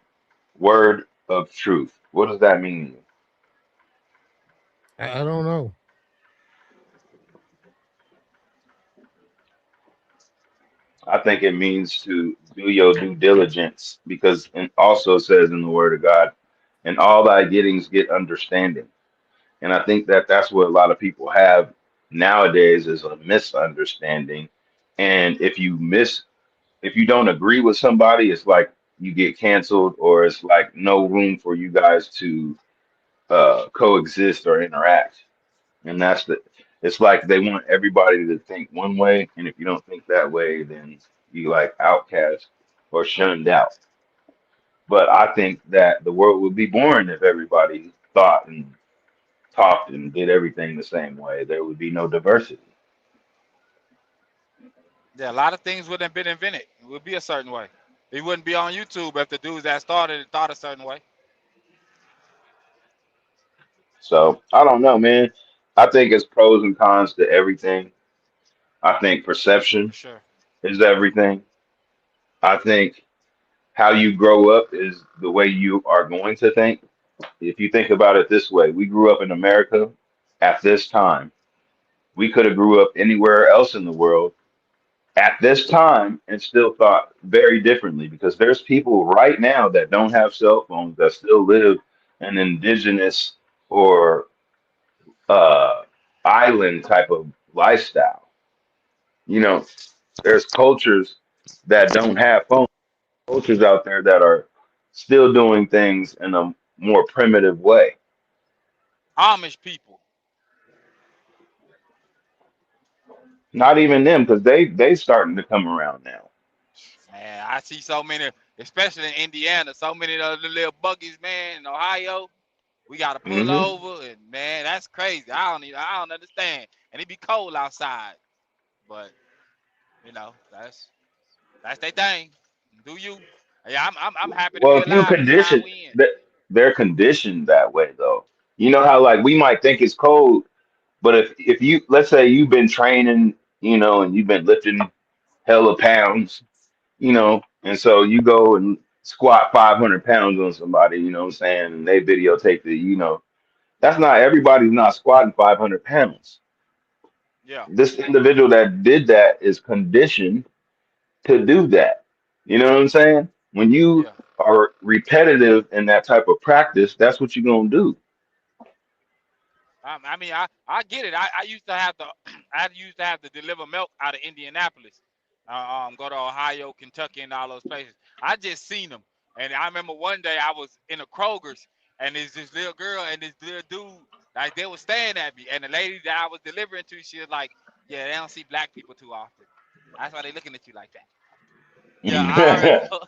word of truth." What does that mean? I don't know. I think it means to do your due diligence because it also says in the Word of God, "And all thy gettings get understanding." And I think that that's what a lot of people have nowadays is a misunderstanding. And if you don't agree with somebody, it's like you get canceled, or it's like no room for you guys to coexist or interact. And it's like they want everybody to think one way, and if you don't think that way, then you like outcast or shunned out. But I think that the world would be boring if everybody thought and talked and did everything the same way. There would be no diversity. Yeah, a lot of things wouldn't have been invented. It would be a certain way. It wouldn't be on YouTube if the dudes that started it thought a certain way. So I don't know, man. I think it's pros and cons to everything. I think perception For sure. is everything. I think how you grow up is the way you are going to think. If you think about it this way, we grew up in America at this time. We could have grew up anywhere else in the world at this time and still thought very differently because there's people right now that don't have cell phones that still live an indigenous or uh, island type of lifestyle. You know, there's cultures that don't have phones, cultures out there that are still doing things in a more primitive way. Amish people. Not even them because they starting to come around now. Man, I see so many, especially in Indiana, so many of the little buggies, man, in Ohio. We gotta pull Hmm. over, and man, that's crazy. I don't understand. And it be cold outside, but that's their thing. Do you? Yeah, I'm happy to Well, be if you alive in the time condition we in. that they're conditioned that way though. You know how like we might think it's cold, but if you let's say you've been training, and you've been lifting hella pounds, and so you go and squat 500 pounds on somebody, you know what I'm saying, and they videotape it, that's not everybody's not squatting 500 pounds. Yeah, This individual that did that is conditioned to do that. You know what I'm saying? When you yeah. are repetitive in that type of practice, that's what you're gonna do. I mean, I get it. I used to have to I used to have to deliver milk out of Indianapolis, go to Ohio, Kentucky, and all those places. I just seen them, and I remember one day I was in a Kroger's, and there's this little girl and this little dude, like they were staring at me, and the lady that I was delivering to, she was like, "Yeah, they don't see black people too often. That's why they looking at you like that." Yeah, I already know.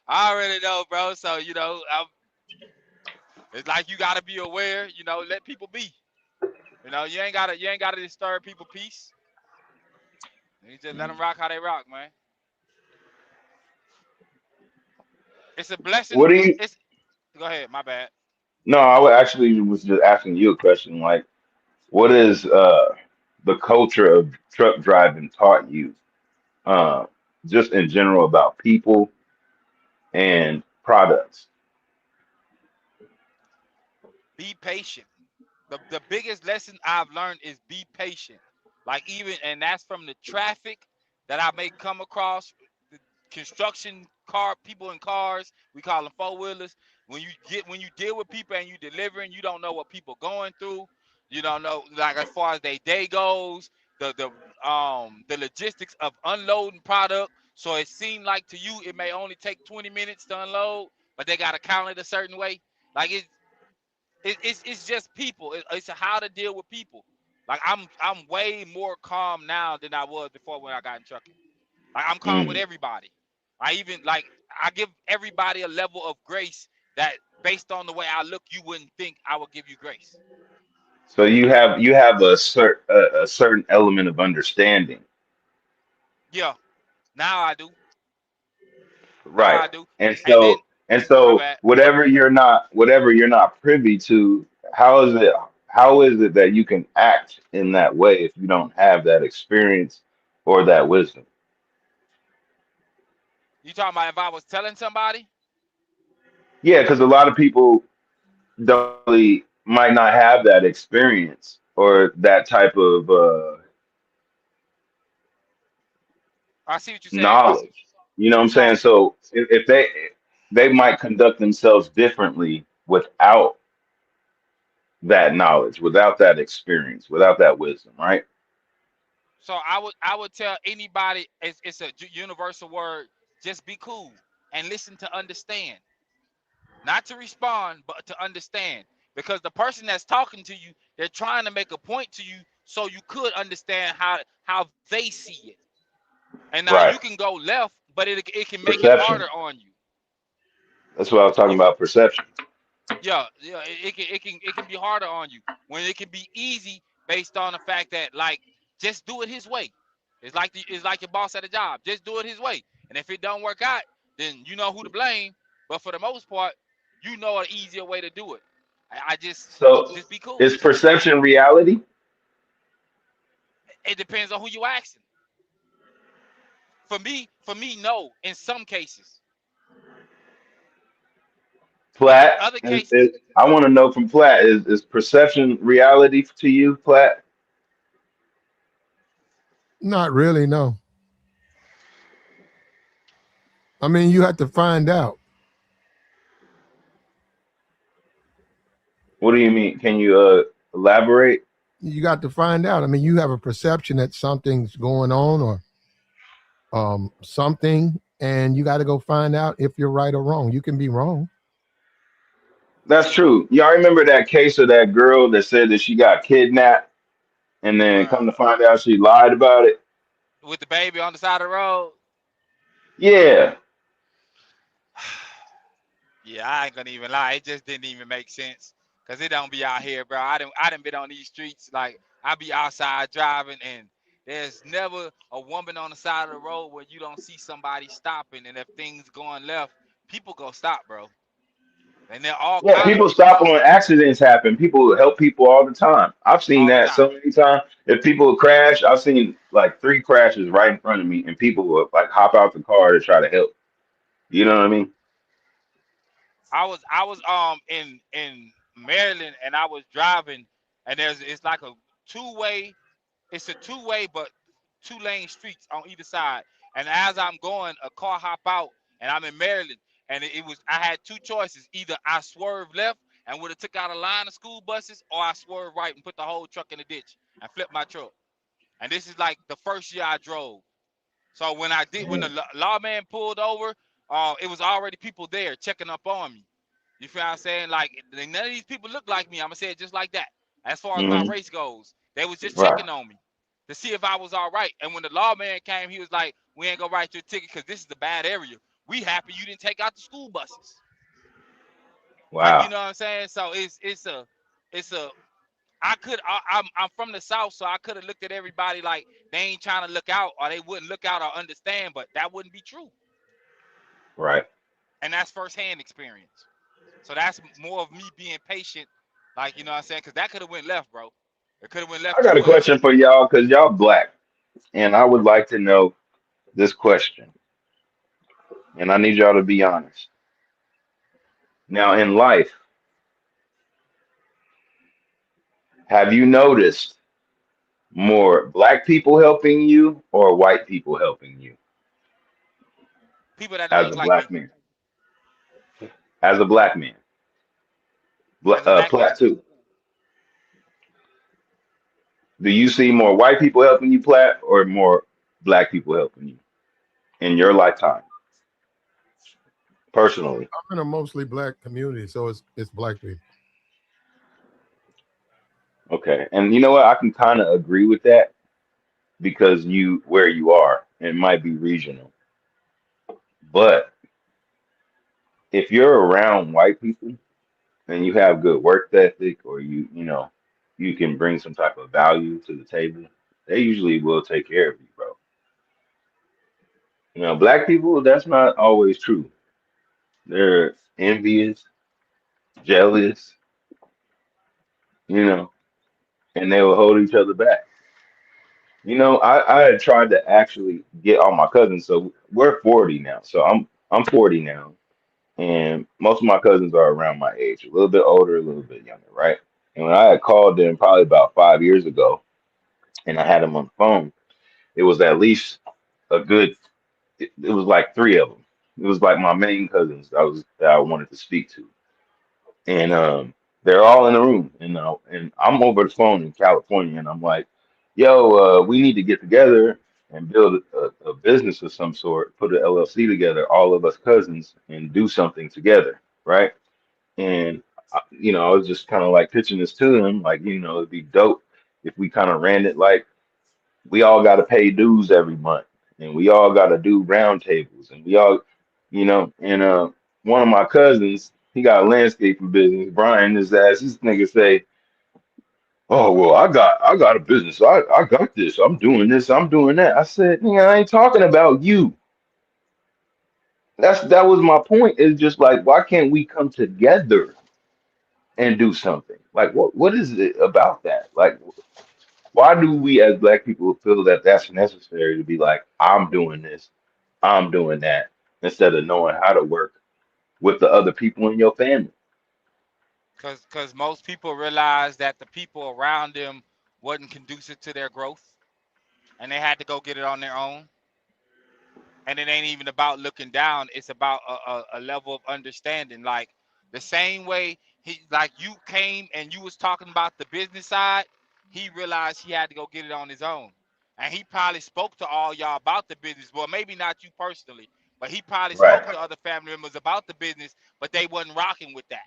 I already know, bro. So it's like you gotta be aware. Let people be. You ain't gotta disturb people' peace. You just let them rock how they rock, man. It's a blessing. What do you? It's Go ahead. My bad. No, I would actually was just asking you a question. Like, what is the culture of truck driving taught you, uh, just in general about people and products? Be patient. The biggest lesson I've learned is be patient. Like and that's from the traffic that I may come across, the construction people in cars, we call them four wheelers. When you deal with people and you delivering, you don't know what people going through. You don't know, like, as far as their day goes, the logistics of unloading product. So it seemed like to you it may only take 20 minutes to unload, but they gotta count it a certain way. Like it's just people. It's how to deal with people. Like I'm way more calm now than I was before when I got in trucking. Like I'm calm with Mm. everybody. I even like I give everybody a level of grace that based on the way I look, you wouldn't think I would give you grace. So you have a certain element of understanding, Yeah, now I do. Now right? I do. And And then my so bad. whatever you're not privy to, how is it that you can act in that way if you don't have that experience or that wisdom? You talking about if I was telling somebody? Yeah, because a lot of people don't really might not have that experience or that type of I see what you're saying. knowledge. You know what I'm So saying? So if they might conduct themselves differently without that knowledge, without that experience, without that wisdom, right? So I would tell anybody, it's a universal word. Just be cool and listen to understand, not to respond, but to understand. Because the person that's talking to you, they're trying to make a point to you, so you could understand how they see it. And now you Right. can go left, but it can make it Perception. harder on you. That's what I was talking You about, perception. Yeah, it can be harder on you when it can be easy based on the fact that, like, just do it his way. It's like your boss at a job. Just do it his way. And if it don't work out, then you know who to blame. But for the most part, you know an easier way to do it. I So just be cool. is perception reality? It depends on who you asking. For me, no. In some cases, but in Platt, other cases, I want to know from Platt, is perception reality to you, Platt? Not really, no. I mean, you have to find out. What do you mean? Can you elaborate? You got to find out. I mean, you have a perception that something's going on or something, and you got to go find out if you're right or wrong. You can be wrong. That's true. Y'all remember that case of that girl that said that she got kidnapped and then come bruh, to find out she lied about it? with the baby on the side of the road. Yeah. Yeah, I ain't gonna even lie. It just didn't even make sense. Cause it don't be out here, bro. I done been on these streets. Like, I be outside driving, and there's never a woman on the side of the road where you don't see somebody stopping. And if things going left, people go stop, bro. And there are all Yeah, kind of people stop reasons when accidents happen. People help people all the time. I've seen all the that time. so many times. If people crash, I've seen like three crashes right in front of me, and people will like hop out the car to try to help. You know what I mean? I was in Maryland, and I was driving, and it's like a two-way. It's a two-way, but two-lane streets on either side. And as I'm going, a car hop out, and I'm in Maryland, and I had two choices: either I swerve left and would have took out a line of school buses, or I swerve right and put the whole truck in the ditch and flip my truck. And this is like the first year I drove. So when the lawman pulled over, it was already people there checking up on me. You feel what I'm saying? Like, none of these people look like me. I'm gonna say it just like that. As far as my Hmm. race goes, they was just Right. checking on me. to see if I was all right. And when the lawman came, he was like, "We ain't gonna write your ticket because this is a bad area. We happy you didn't take out the school buses." Like, you Wow. know what I'm saying? So it's a I'm from the South, so I could have looked at everybody like they ain't trying to look out, or they wouldn't look out or understand, but that wouldn't be true. Right. And that's firsthand experience. So that's more of me being patient, like, you know what I'm saying? Because that could have went left, bro. It could have went left I too got a well. question for y'all because y'all black, and I would like to know this question, and I need y'all to be honest. Now, in life, have you noticed more black people helping you or white people helping you People that don't as look a like me black man? As a black man, as a black man. Platt too. Do you see more white people helping you, Platt, or more black people helping you in your lifetime, personally? I'm in a mostly black community, so it's black people. Okay, and you know what? I can kind of agree with that because you where you are, it might be regional. But if you're around white people and you have good work ethic, or you can bring some type of value to the table, they usually will take care of you, bro. Black people, that's not always true. They're envious, jealous, you know, and they will hold each other back. I had tried to actually get all my cousins. So we're 40 now. So I'm 40 now, and most of my cousins are around my age, a little bit older, a little bit younger, right? And when I had called them probably about 5 years ago, and I had them on the phone, it was at least a good. It was like three of them. It was like my main cousins that I wanted to speak to, and they're all in the room, and I'm over the phone in California, and I'm like, "Yo, we need to get together and build a business of some sort, put an LLC together, all of us cousins, and do something together, right?" And I was just kind of like pitching this to them, like, it'd be dope if we kind of ran it like we all got to pay dues every month, and we all got to do round tables, and we all, and one of my cousins, he got a landscaping business. Brian, this nigga say, "Oh well, I got a business. I got this. I'm doing this. I'm doing that." I said, "Nigga, I ain't talking about you." That was my point. It's just like, why can't we come together and do something? Like, what is it about that? Like, why do we as black people feel that that's necessary to be like, I'm doing this, I'm doing that, instead of knowing how to work with the other people in your family? Because most people realize that the people around them wasn't conducive to their growth, and they had to go get it on their own. And it ain't even about looking down, it's about a level of understanding. Like the same way like you came and you was talking about the business side, he realized he had to go get it on his own. And he probably spoke to all y'all about the business. Well, maybe not you personally, but he probably Right. spoke to other family members about the business, but they wasn't rocking with that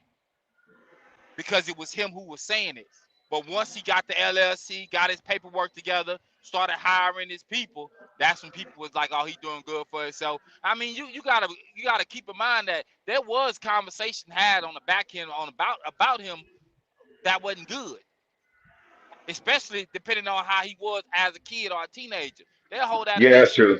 because it was him who was saying it. But once he got the LLC, got his paperwork together, started hiring his people, that's when people was like, "Oh, he doing good for himself." I mean, you gotta keep in mind that there was conversation had on the back end on about him that wasn't good, especially depending on how he was as a kid or a teenager. They'll hold that Yeah, that's against you. true.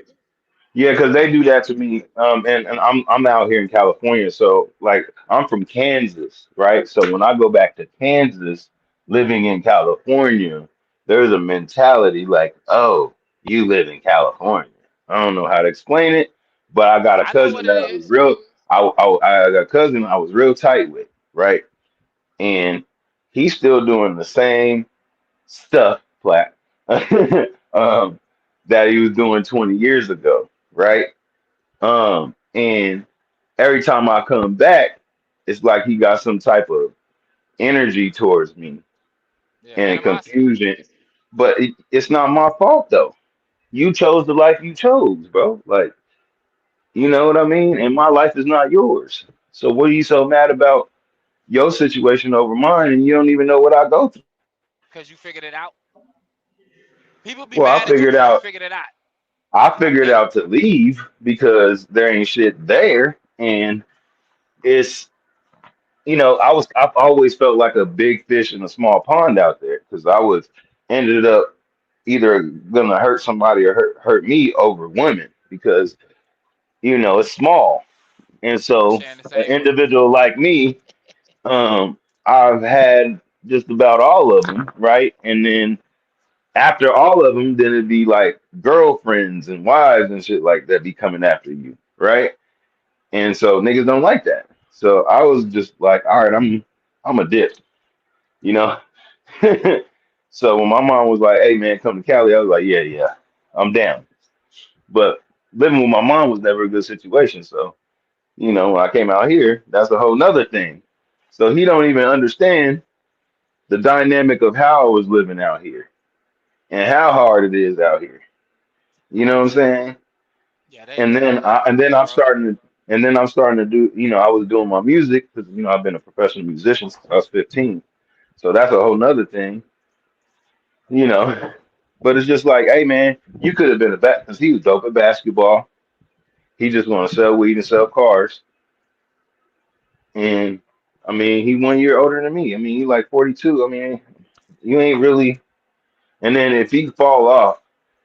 Yeah, because they do that to me. And I'm out here in California, so like I'm from Kansas, right? So when I go back to Kansas, living in California, there's a mentality like, oh, you live in California. I don't know how to explain it, but I got a I know cousin what it that I was is. real. I got a cousin I was real tight with, right? And he's still doing the same stuff, Platt, that he was doing 20 years ago, right? And every time I come back, it's like he got some type of energy towards me Yeah, and animosity. confusion. But it's not my fault though. You chose the life you chose, bro. Like, you know what I mean? And my life is not yours. So what are you so mad about your situation over mine and you don't even know what I go through? Because you figured it out. People be Well, I mad at you figured because you out figured it out. I figured Yeah, out to leave because there ain't shit there, and it's I've always felt like a big fish in a small pond out there because I was ended up either gonna hurt somebody or hurt me over women because it's small, and we so sharing the an same boat. individual like me, I've had just about all of them, right, and then after all of them, then it'd be like girlfriends and wives and shit like that be coming after you, right? And so niggas don't like that. So I was just like, all right, I'm a dip, you know. So when my mom was like, "Hey man, come to Cali," I was like, "Yeah, yeah, I'm down." But living with my mom was never a good situation. So when I came out here, that's a whole nother thing. So he don't even understand the dynamic of how I was living out here and how hard it is out here. You know what I'm saying? Yeah, they And tell then them that I every and then day, I'm bro. starting to and then I'm starting to do. I was doing my music because I've been a professional musician since I was 15. So that's a whole nother thing. You know. But it's just like, hey man, you could have been a bat because he was dope at basketball. He just want to sell weed and sell cars. And I mean, he 1 year older than me. I mean, he like 42. I mean, you ain't really. And then if he fall off,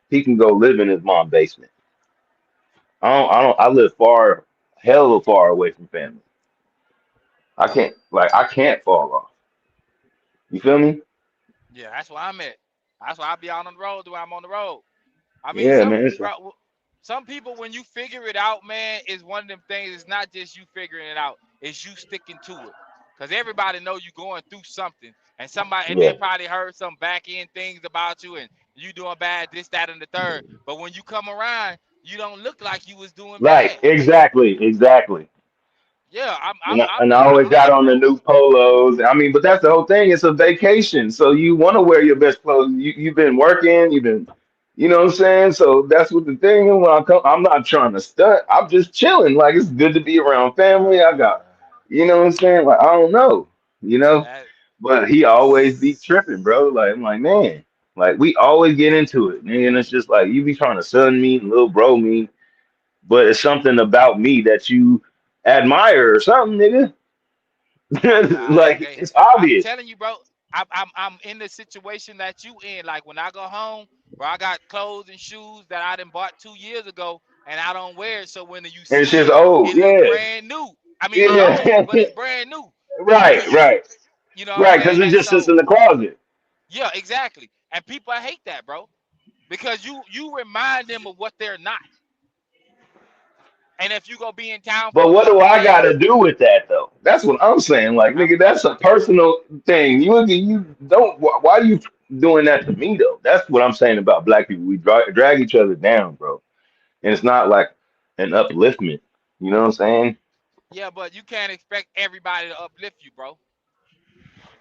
he can go live in his mom's basement. I live far, hell of far away from family. I can't fall off. You feel me? Yeah, that's where I'm at. That's why I be out on the road when I'm on the road. I mean, Yeah, man. some people when you figure it out, man, is one of them things. It's not just you figuring it out; it's you sticking to it. Cause everybody know you going through something, and they Yeah. probably heard some back end things about you, and you doing bad, this, that, and the third. But when you come around, you don't look like you was doing Right. bad. Exactly. Exactly. Yeah, And I always I'm got that, on the bro. new polos. I mean, but that's the whole thing. It's a vacation, so you want to wear your best clothes. You've been working. You've been, you know what I'm saying. So that's what the thing. And when I come, I'm not trying to stunt. I'm just chilling. Like it's good to be around family. I got, you know what I'm saying. Like I don't know, you know. That But he always be tripping, bro. Like I'm like, man, like we always get into it, and it's just like you be trying to son me, little bro me, but it's something about me that you admire or something, nigga. Nah, Like they it's I'm obvious. telling you, bro. I'm in the situation that you in. Like when I go home, bro, I got clothes and shoes that I done bought 2 years ago, and I don't wear it. So when you And it's see just it, old, it look yeah. brand new. I mean, it's old, Yeah. but it's brand new Right, to you. right, You know what I'm right. Because saying? it And just sits so, in the closet. yeah, exactly. And people hate that, bro, because you remind them of what they're not. And if you go be in town for But a what do couple I got to days, do with that though? That's what I'm saying. Like, I'm nigga, that's a personal thing. You don't. Why are you doing that to me though? That's what I'm saying about black people. We drag each other down, bro. And it's not like an upliftment. You know what I'm saying? yeah, but you can't expect everybody to uplift you, bro.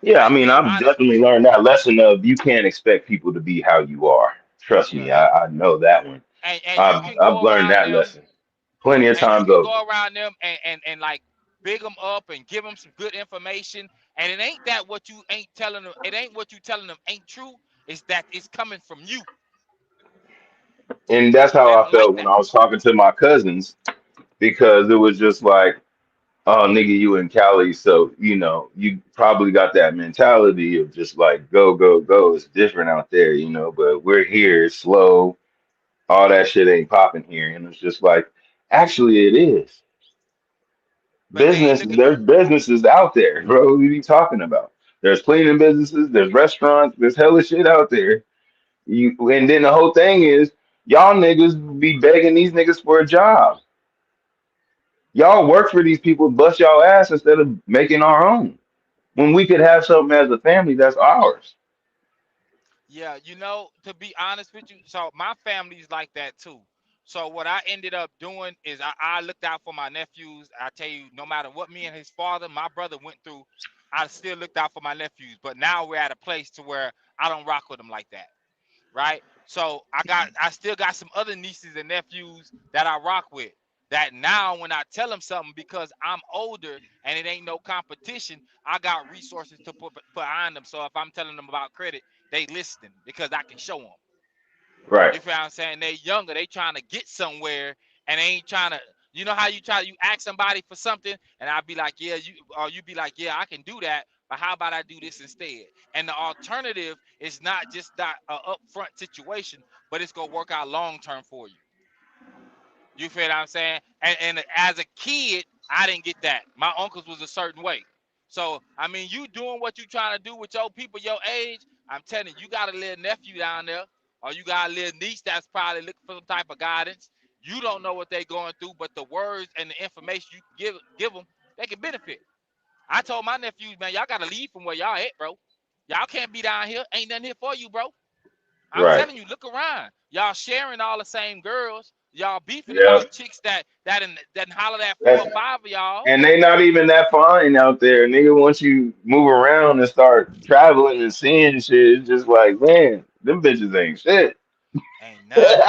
Yeah, I I'm mean, being I've honest with definitely you. learned that lesson of you can't expect people to be how you are. Trust Yeah, me, I know that one. and you I've can I've go learned around that them lesson plenty of and you times can over. go around them and like big them up and give them some good information. And it ain't that what you ain't telling them. It ain't what you telling them ain't true. It's that it's coming from you. And that's They how I don't like felt when that. I was talking to my cousins because it was just like, oh, nigga, you in Cali, so you probably got that mentality of just like go, go, go. It's different out there, but we're here, it's slow. All that shit ain't popping here, and it's just like, actually, it is. But they ain't looking. There's businesses out there, bro. What are you talking about? There's cleaning businesses, there's restaurants, there's hella shit out there. And then the whole thing is y'all niggas be begging these niggas for a job. Y'all work for these people, bust y'all ass instead of making our own. When we could have something as a family that's ours. Yeah, to be honest with you, so my family's like that too. So what I ended up doing is I looked out for my nephews. I tell you, no matter what me and his father, my brother went through, I still looked out for my nephews. But now we're at a place to where I don't rock with them like that, right? So I still got some other nieces and nephews that I rock with. That now when I tell them something because I'm older and it ain't no competition, I got resources to put behind them. So if I'm telling them about credit, they listening because I can show them. Right. You feel what I'm saying? They younger, they trying to get somewhere, and they ain't trying to. You know how you ask somebody for something, and I'll be like, yeah, you be like, yeah, I can do that, but how about I do this instead? And the alternative is not just that upfront situation, but it's gonna work out long term for you. You feel what I'm saying? And as a kid, I didn't get that. My uncles was a certain way. So I mean, you doing what you trying to do with your people your age. I'm telling you, you got a little nephew down there, or you got a little niece that's probably looking for some type of guidance. You don't know what they going through, but the words and the information you give them, they can benefit. I told my nephews, man, y'all gotta leave from where y'all at, bro. Y'all can't be down here. Ain't nothing here for you, bro. I'm Right. telling you, look around. Y'all sharing all the same girls. Y'all beefing Yeah. about chicks that hollered at four That's or five of y'all. and they not even that fine out there, nigga. Once you move around and start traveling and seeing shit, it's just like, man, them bitches ain't shit. Ain't nothing.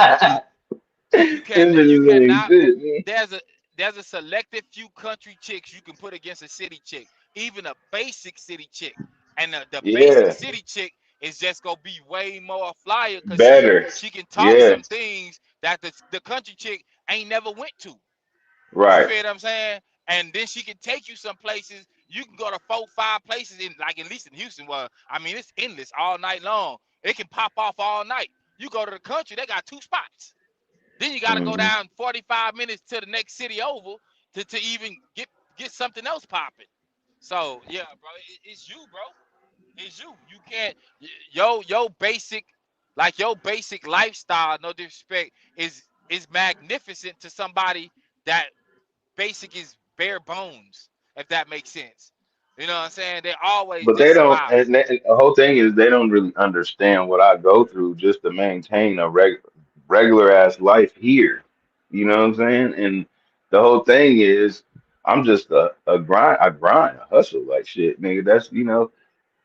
Them You bitches ain't cannot. shit, man. There's a there's a selected few country chicks you can put against a city chick, even a basic city chick. And the basic Yeah, city chick is just gonna be way more flyer because better. she can talk Yeah, some things that the country chick ain't never went to. You right. feel what I'm saying? And then she can take you some places. You can go to 4, 5 places in, like at least in Houston. Well, I mean, it's endless all night long. It can pop off all night. You go to the country, they got 2 spots. Then you got to go Hmm. down 45 minutes to the next city over to even get something else popping. So yeah, bro, it's you, bro. It's you. You can't. Your basic, like your basic lifestyle. No disrespect, is magnificent to somebody that basic is bare bones, if that makes sense. You know what I'm saying? They're always But they just don't, surviving. and the whole thing is they don't really understand what I go through just to maintain a regular ass life here. You know what I'm saying? And the whole thing is, I'm just a grind, a hustle like shit, nigga. That's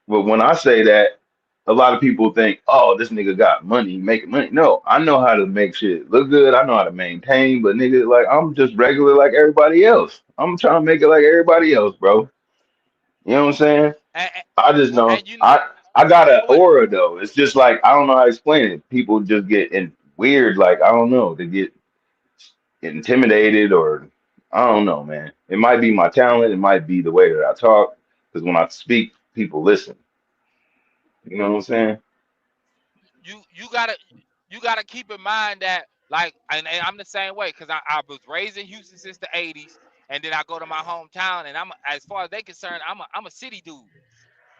But when I say that, a lot of people think, oh, this nigga got money, making money. No, I know how to make shit look good. I know how to maintain, but nigga, like I'm just regular like everybody else. I'm trying to make it like everybody else, bro. You know what I'm saying? And, I just don't. and I got you an know what? aura though. It's just like I don't know how to explain it. People just get in weird, like I don't know, they get intimidated or I don't know, man. It might be my talent. It might be the way that I talk. Because when I speak, people listen. You know what I'm saying? You gotta keep in mind that like and I'm the same way because I was raised in Houston since the '80s, and then I go to my hometown, and I'm as far as they concerned, I'm a city dude.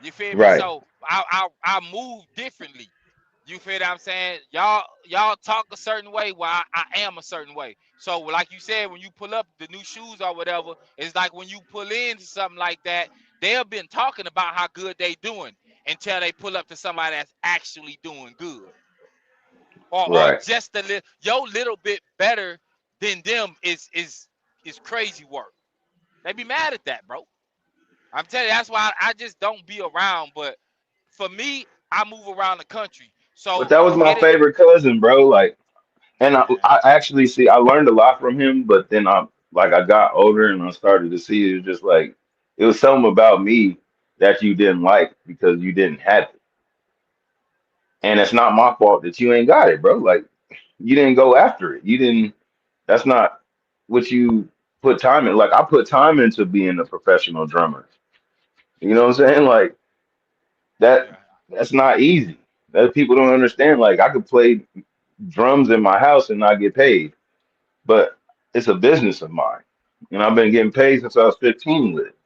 You feel me? Right. So I move differently. You feel what I'm saying? Y'all talk a certain way while I am a certain way. So like you said, when you pull up the new shoes or whatever, it's like when you pull into something like that, they've been talking about how good they doing until they pull up to somebody that's actually doing good. Or Right. just a little your little bit better than them is crazy work. They be mad at that, bro. I'm telling you, that's why I just don't be around. But for me, I move around the country. But So that was my it favorite cousin, bro. Like, and yeah, I actually see I learned a lot from him. But then I got older and I started to see it was just like it was something about me that you didn't like because you didn't have it, and it's not my fault that you ain't got it, bro. Like, you didn't go after it. You didn't. That's not what you put time in. Like, I put time into being a professional drummer. You know what I'm saying? Like that. yeah, That's not easy. That people don't understand. Like, I could play drums in my house and not get paid, but it's a business of mine, and I've been getting paid since I was 15 with it,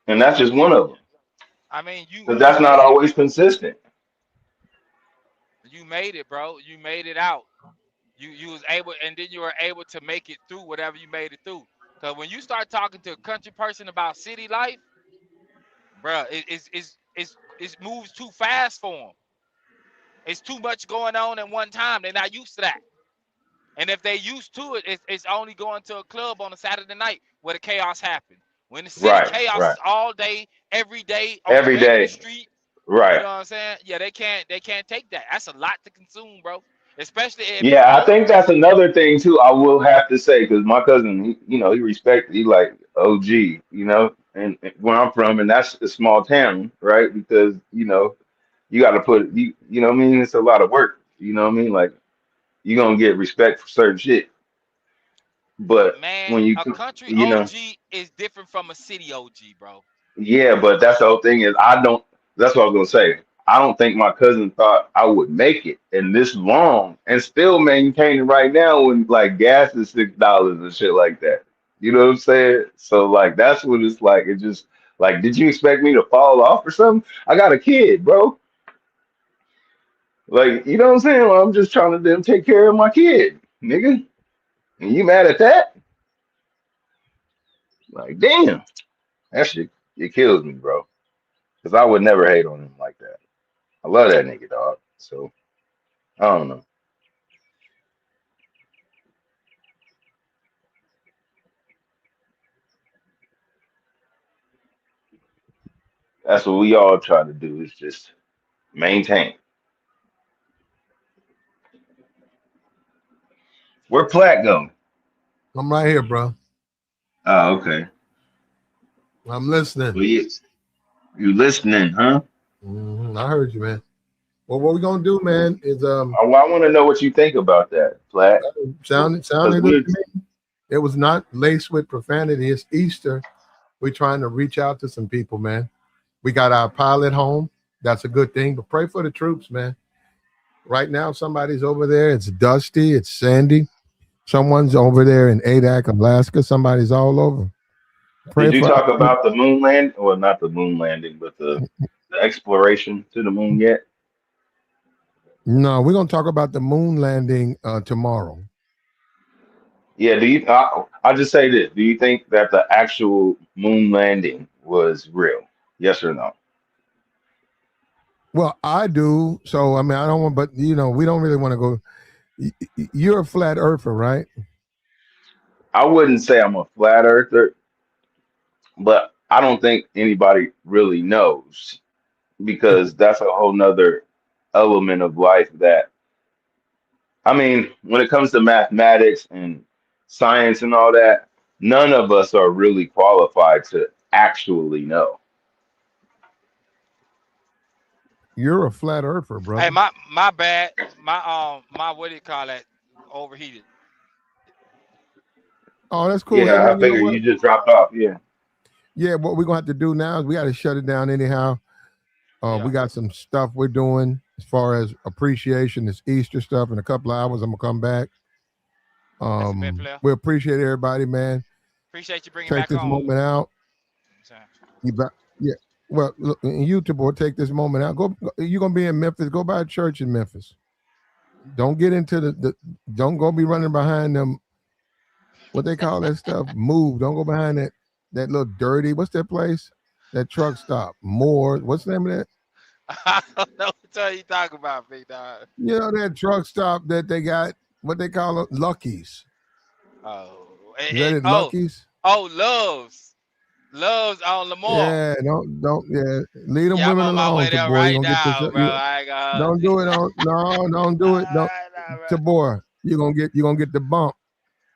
and that's just one of yeah. them. I mean, Because you that's not made it, always bro. consistent. You made it, bro. You made it out. You was able, and then you were able to make it through whatever you made it through. Cause when you start talking to a country person about city life, bro, it moves too fast for them. It's too much going on at one time. They're not used to that. And if they used to it, it's only going to a club on a Saturday night where the chaos happens. When the city Right, chaos right. is all day, every day on a Every regular day. street, you Right. know what I'm saying? Yeah, they can't take that. That's a lot to consume, bro. Especially if you Yeah, I think hungry. that's another thing too. I will have to say because my cousin, he respected, he like OG, and where I'm from, and that's a small town, right? Because you got to put you know what I mean. It's a lot of work. You know what I mean. Like you're gonna get respect for certain shit, but Man, when you a country you know. OG is different from a city OG, bro. Yeah, but that's the whole thing is I don't. That's what I was gonna say. I don't think my cousin thought I would make it in this long and still maintaining right now when like gas is $6 and shit like that. You know what I'm saying? So like that's what it's like. It just like, did you expect me to fall off or something? I got a kid, bro. Like you know what I'm saying? Well, I'm just trying to then take care of my kid, nigga. And you mad at that? Like damn, that shit it kills me, bro. Because I would never hate on him like that. I love that nigga, dog. So I don't know. That's what we all try to do is just maintain. Where Platt go? I'm right here, bro. Oh, okay. I'm listening. Well, you listening, huh? I heard you, man. Well, what we gonna do, man, is I want to know what you think about that, Platt. Because sounded good to me. It was not laced with profanity. It's Easter. We're trying to reach out to some people, man. We got our pilot home. That's a good thing. But pray for the troops, man. Right now, somebody's over there. It's Dusty. It's Sandy. Someone's over there in Adak, Alaska. Somebody's all over. Pray did you for talk about the moon land, or not the moon landing, but the exploration to the moon yet? No, we're gonna talk about the moon landing tomorrow. Yeah. Do you? I'll just say this: do you think that the actual moon landing was real? Yes or no? Well, I do. So I mean, I don't want, but we don't really want to go. You're a flat earther, right? I wouldn't say I'm a flat earther, but I don't think anybody really knows because that's a whole nother element of life that I mean, when it comes to mathematics and science and all that, none of us are really qualified to actually know. You're a flat earther, Hey, brother. my bad. My what do you call that? Overheated. Oh, that's cool. Hey, Yeah, man, I you know figured what? you just dropped off. Yeah. Yeah, what we're gonna have to do now is we got to shut it down anyhow. We Yeah. got some stuff we're doing as far as appreciation. This Easter stuff in a couple of hours. I'm gonna come back. That's a bet, player. We appreciate everybody, man. Appreciate you bringing Take back this home. moment out. You back? Yeah. Well, look, you two boy, take this moment out. You're gonna be in Memphis. Go by a church in Memphis. Don't get into the. Don't go be running behind them. What they call that stuff? Move. Don't go behind that little dirty. What's that place? That truck stop. More. What's the name of that? I don't know what you talking about, big dog. You know that truck stop that they got. What they call it? Lucky's. Oh, Is that it? Lucky's? Loves on Lamar. Yeah. Don't. Yeah. Leave them Yeah, I'm women on my way alone, there boy. You right gonna get this. now, bro. I ain't gonna hold Don't you. do it. Don't do it. Don't. Nah, bro. Tabor, you're gonna get the bump.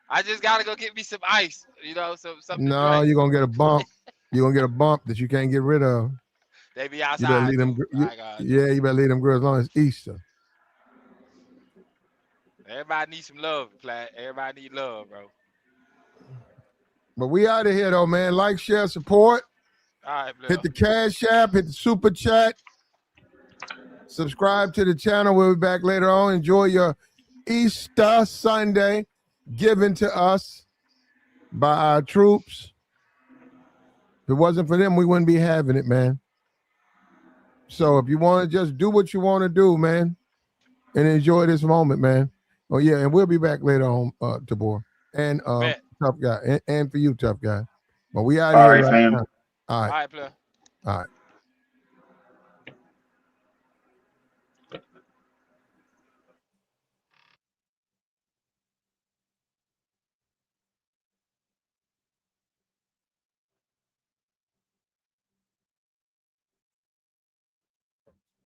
I just gotta go get me some ice, something to No, drink. you're gonna get a bump. You're gonna get a bump that you can't get rid of. They be You better outside leave them. too. I got you. Yeah, you better leave them girls alone. It's Easter. Everybody needs some love, Platt. Everybody need love, bro. But we out of here though, man. Like, share, support. All right, Hit player. the Cash App. Hit the Super Chat. Subscribe to the channel. We'll be back later on. Enjoy your Easter Sunday given to us by our troops. If it wasn't for them, we wouldn't be having it, man. So if you want to just do what you want to do, man, and enjoy this moment, man. Oh yeah, and we'll be back later on, Tabor. And Bet. tough guy. And for you, tough guy. But we out of All here right, right fam. now. All All right. right, player. All right.